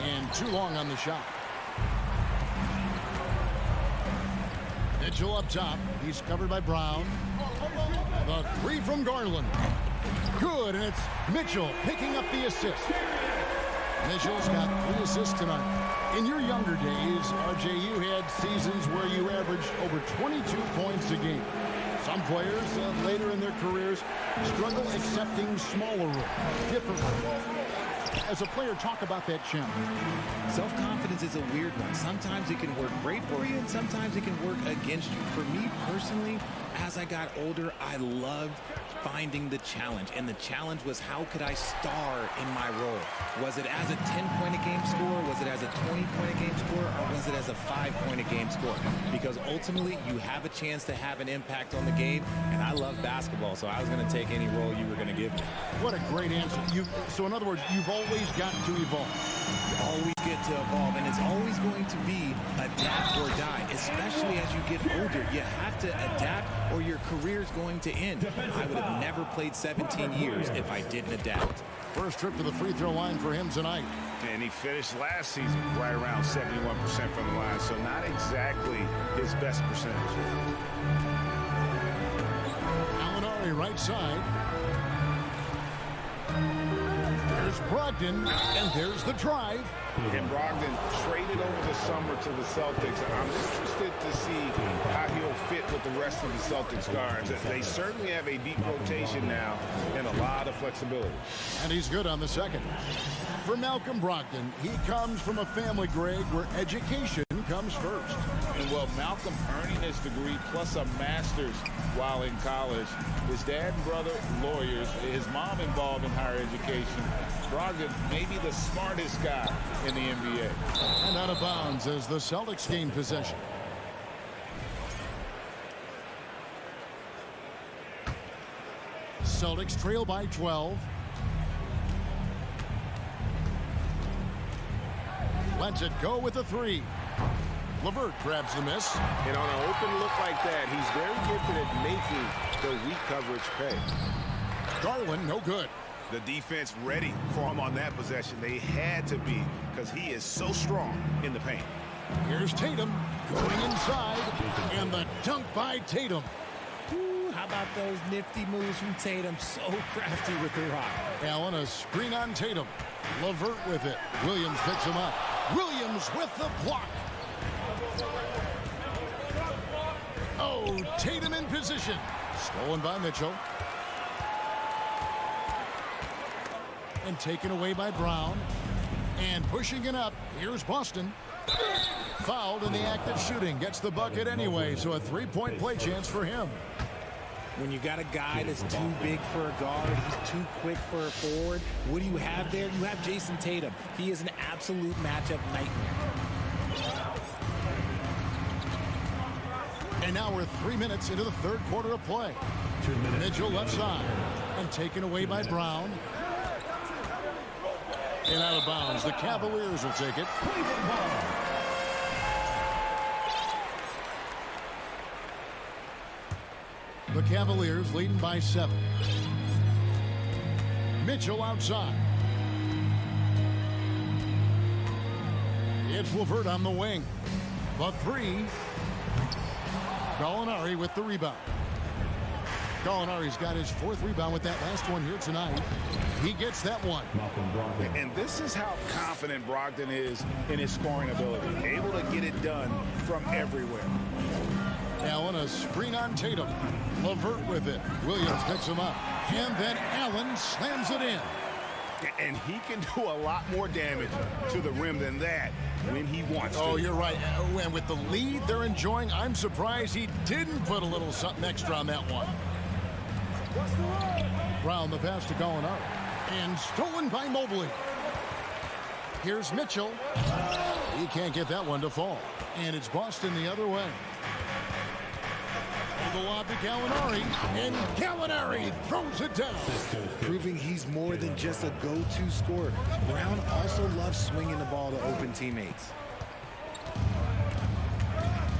And too long on the shot. Mitchell up top. He's covered by Brown. The three from Garland. Good, and it's Mitchell picking up the assist. Mitchell's got 3 assists tonight. In your younger days, RJ, you had seasons where you averaged over 22 points a game. Some players later in their careers struggle accepting smaller roles, different roles. As a player, talk about that challenge. Self-confidence is a weird one. Sometimes it can work great for you, and sometimes it can work against you. For me personally, as I got older, I loved finding the challenge. And the challenge was, how could I star in my role? Was it as a 10-point-a-game scorer? Was it as a 20-point-a-game scorer? Or was it as a 5-point-a-game scorer? Because ultimately, you have a chance to have an impact on the game. And I love basketball, so I was going to take any role you were going to give me. What a great answer. So in other words, you've always got to evolve. You always get to evolve, and it's always going to be adapt or die, especially as you get older. You have to adapt or your career is going to end. I would have never played 17 years if I didn't adapt. First trip to the free throw line for him tonight. And he finished last season right around 71% from the line, so not exactly his best percentage. Gallinari right side. There's Brogdon, and there's the drive. And Brogdon traded over the summer to the Celtics. I'm interested to see how he'll fit with the rest of the Celtics guards. They certainly have a deep rotation now and a lot of flexibility. And he's good on the second. For Malcolm Brogdon, he comes from a family, Greg, where education comes first. And well, Malcolm earning his degree plus a master's while in college. His dad and brother, lawyers. His mom involved in higher education. Brogdon may be the smartest guy in the NBA. And out of bounds as the Celtics gain possession. Celtics trail by 12. Lets it go with a 3. LeVert grabs the miss. And on an open look like that, he's very gifted at making the weak coverage pay. Garland, no good. The defense ready for him on that possession. They had to be, because he is so strong in the paint. Here's Tatum going inside, and the dunk by Tatum. Ooh, how about those nifty moves from Tatum? So crafty with the rock. Allen, a screen on Tatum. LeVert with it. Williams picks him up. Williams with the block. Oh, Tatum in position. Stolen by Mitchell. And taken away by Brown. And pushing it up, here's Boston. Fouled in the act of shooting. Gets the bucket anyway, so a three-point play chance for him. When you got a guy that's too big for a guard, he's too quick for a forward, what do you have there? You have Jason Tatum. He is an absolute matchup nightmare. And now we're 3 minutes into the third quarter of play. Mitchell left side and taken away by Brown. And out of bounds. The Cavaliers will take it. The Cavaliers leading by 7. Mitchell outside. It's LeVert on the wing. The three. Gallinari with the rebound. Gallinari's got his 4th rebound with that last one here tonight. He gets that one. And this is how confident Brogdon is in his scoring ability. Able to get it done from everywhere. Allen, a screen on Tatum. LeVert with it. Williams picks him up. And then Allen slams it in. And he can do a lot more damage to the rim than that when he wants to. Oh, you're right. And with the lead they're enjoying, I'm surprised he didn't put a little something extra on that one. Brown the pass to Gallinari. And stolen by Mobley. Here's Mitchell. He can't get that one to fall. And it's Boston the other way. The lob to Gallinari, and Gallinari throws it down. Proving he's more than just a go-to scorer. Brown also loves swinging the ball to open teammates.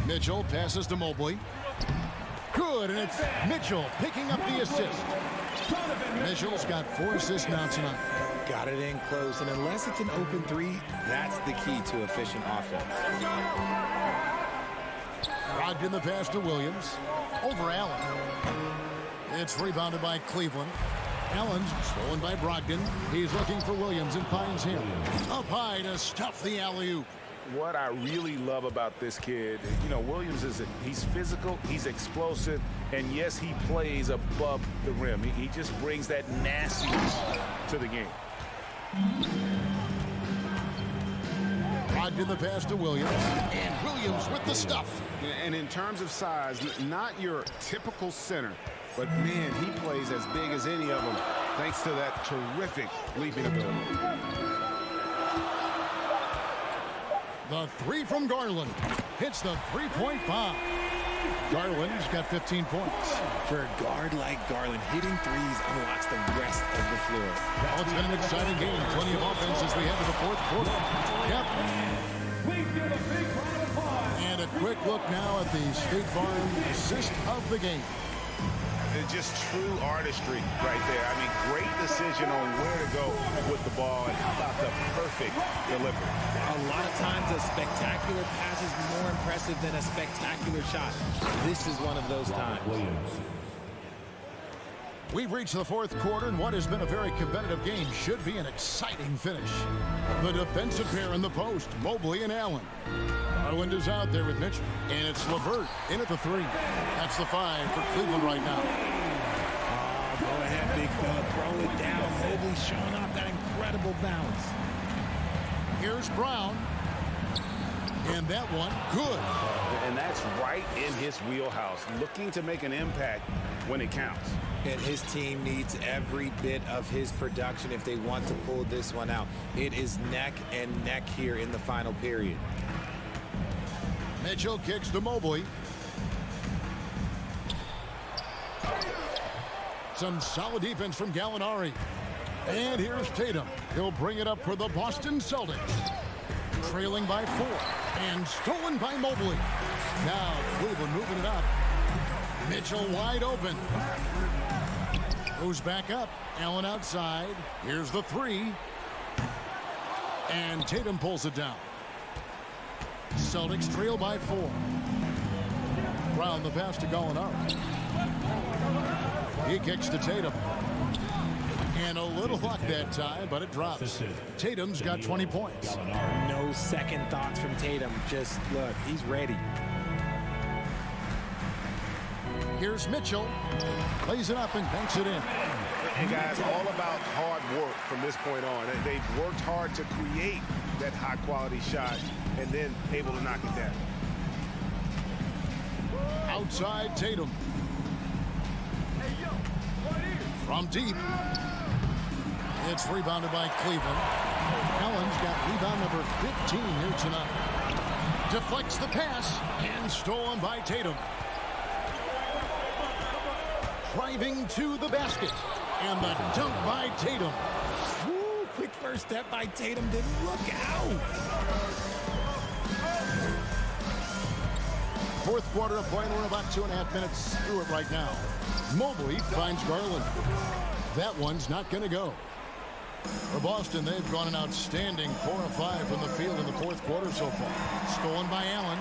Mitchell passes to Mobley. Good, and it's Mitchell picking up the assist. Mitchell's got 4 assists now tonight. Got it in close, and unless it's an open three, that's the key to efficient offense. Brogdon the pass to Williams. Over Allen. It's rebounded by Cleveland. Allen's stolen by Brogdon. He's looking for Williams and finds him. Up high to stuff the alley-oop. What I really love about this kid, Williams he's physical, he's explosive, and yes, he plays above the rim. He just brings that nastiness to the game. Brogdon the pass to Williams. And Williams with the stuff. And in terms of size, not your typical center, but man, he plays as big as any of them thanks to that terrific leaping ability. The three from Garland hits the three-point bomb. Garland's got 15 points. For a guard like Garland, hitting threes unlocks the rest of the floor. Well, it's been an exciting game. Plenty of offense as we head to the fourth quarter. Yep. And a quick look now at the State Farm assist of the game. It's just true artistry right there. I mean, great decision on where to go with the ball, and how about the perfect delivery. A lot of times a spectacular pass is more impressive than a spectacular shot. This is one of those times. We've reached the fourth quarter, and what has been a very competitive game should be an exciting finish. The defensive pair in the post, Mobley and Allen. Garland is out there with Mitchell, and it's LeVert in at the three. That's the 5 for Cleveland right now. Oh, go ahead, big fella. Throw it down. Mobley showing off that incredible bounce. Here's Brown. And that one, good. And that's right in his wheelhouse, looking to make an impact when it counts. And his team needs every bit of his production if they want to pull this one out. It is neck and neck here in the final period. Mitchell kicks to Mobley. Some solid defense from Gallinari. And here's Tatum. He'll bring it up for the Boston Celtics. Trailing by 4. And stolen by Mobley. Now Cleveland moving it up. Mitchell wide open. Goes back up. Allen outside. Here's the 3. And Tatum pulls it down. Celtics trail by 4. Brown the pass to Gallinari. He kicks to Tatum. And a little luck that time, but it drops. Tatum's got 20 points. No second thoughts from Tatum. Just look, he's ready. Here's Mitchell. Plays it up and banks it in. And guys, all about hard work from this point on. They've worked hard to create that high-quality shot, and then able to knock it down. Outside Tatum. From deep. It's rebounded by Cleveland. Allen's got rebound number 15 here tonight. Deflects the pass and stolen by Tatum. Driving to the basket. And the dunk by Tatum. Woo, quick first step by Tatum. Then look out. Fourth quarter of play, and we're about 2.5 minutes through it right now. Mobley finds Garland. That one's not going to go. For Boston, they've gone an outstanding 4 of 5 from the field in the fourth quarter so far. Stolen by Allen.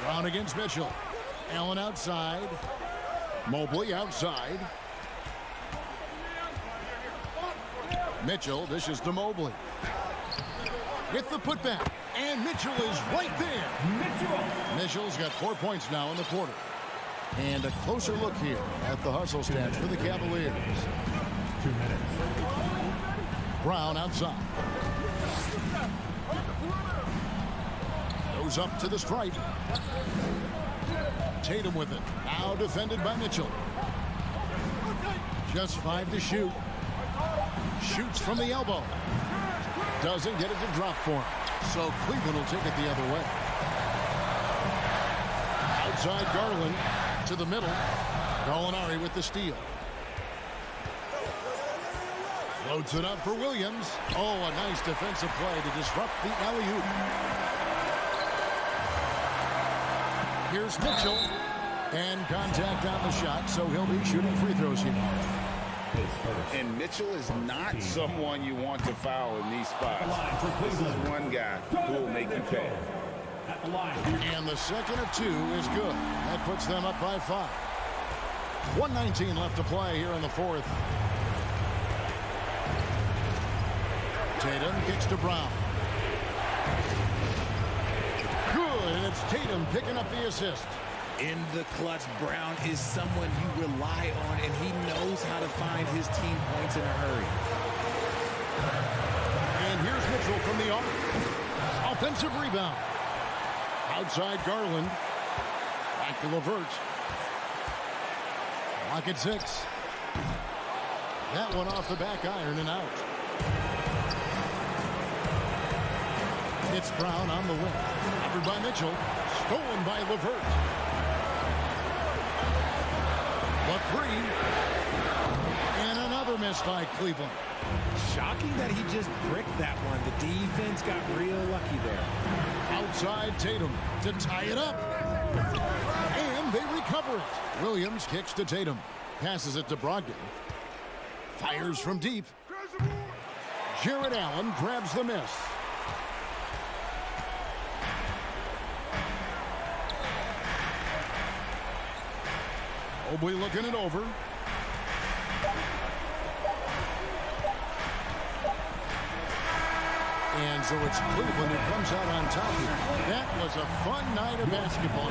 Brown against Mitchell. Allen outside. Mobley outside. Mitchell dishes to Mobley. With the putback. And Mitchell is right there. Mitchell's got 4 points now in the quarter. And a closer look here at the hustle stats for the Cavaliers. 2 minutes. Brown outside. Goes up to the stripe. Tatum with it. Now defended by Mitchell. Just 5 to shoot. Shoots from the elbow. Doesn't get it to drop for him. So Cleveland will take it the other way. Outside Garland to the middle. Gallinari with the steal. Floats it up for Williams. Oh, a nice defensive play to disrupt the alley-oop. Here's Mitchell. And contact on the shot, so he'll be shooting free throws here. And Mitchell is not someone you want to foul in these spots. This is one guy who will make you pay. And the second of 2 is good. That puts them up by 5. 1:19 left to play here in the fourth. Tatum kicks to Brown. Good, and it's Tatum picking up the assist. In the clutch, Brown is someone you rely on, and he knows how to find his team points in a hurry. And here's Mitchell from the arc. Offensive rebound. Outside Garland. Back to LeVert. Lock at 6. That one off the back iron and out. It's Brown on the wing. Covered by Mitchell. Stolen by LeVert. The 3. And another miss by Cleveland. Shocking that he just bricked that one. The defense got real lucky there. Outside Tatum to tie it up. And they recover it. Williams kicks to Tatum. Passes it to Brogdon. Fires from deep. Jared Allen grabs the miss. Mobley looking it over. And so it's Cleveland who comes out on top here. That was a fun night of basketball.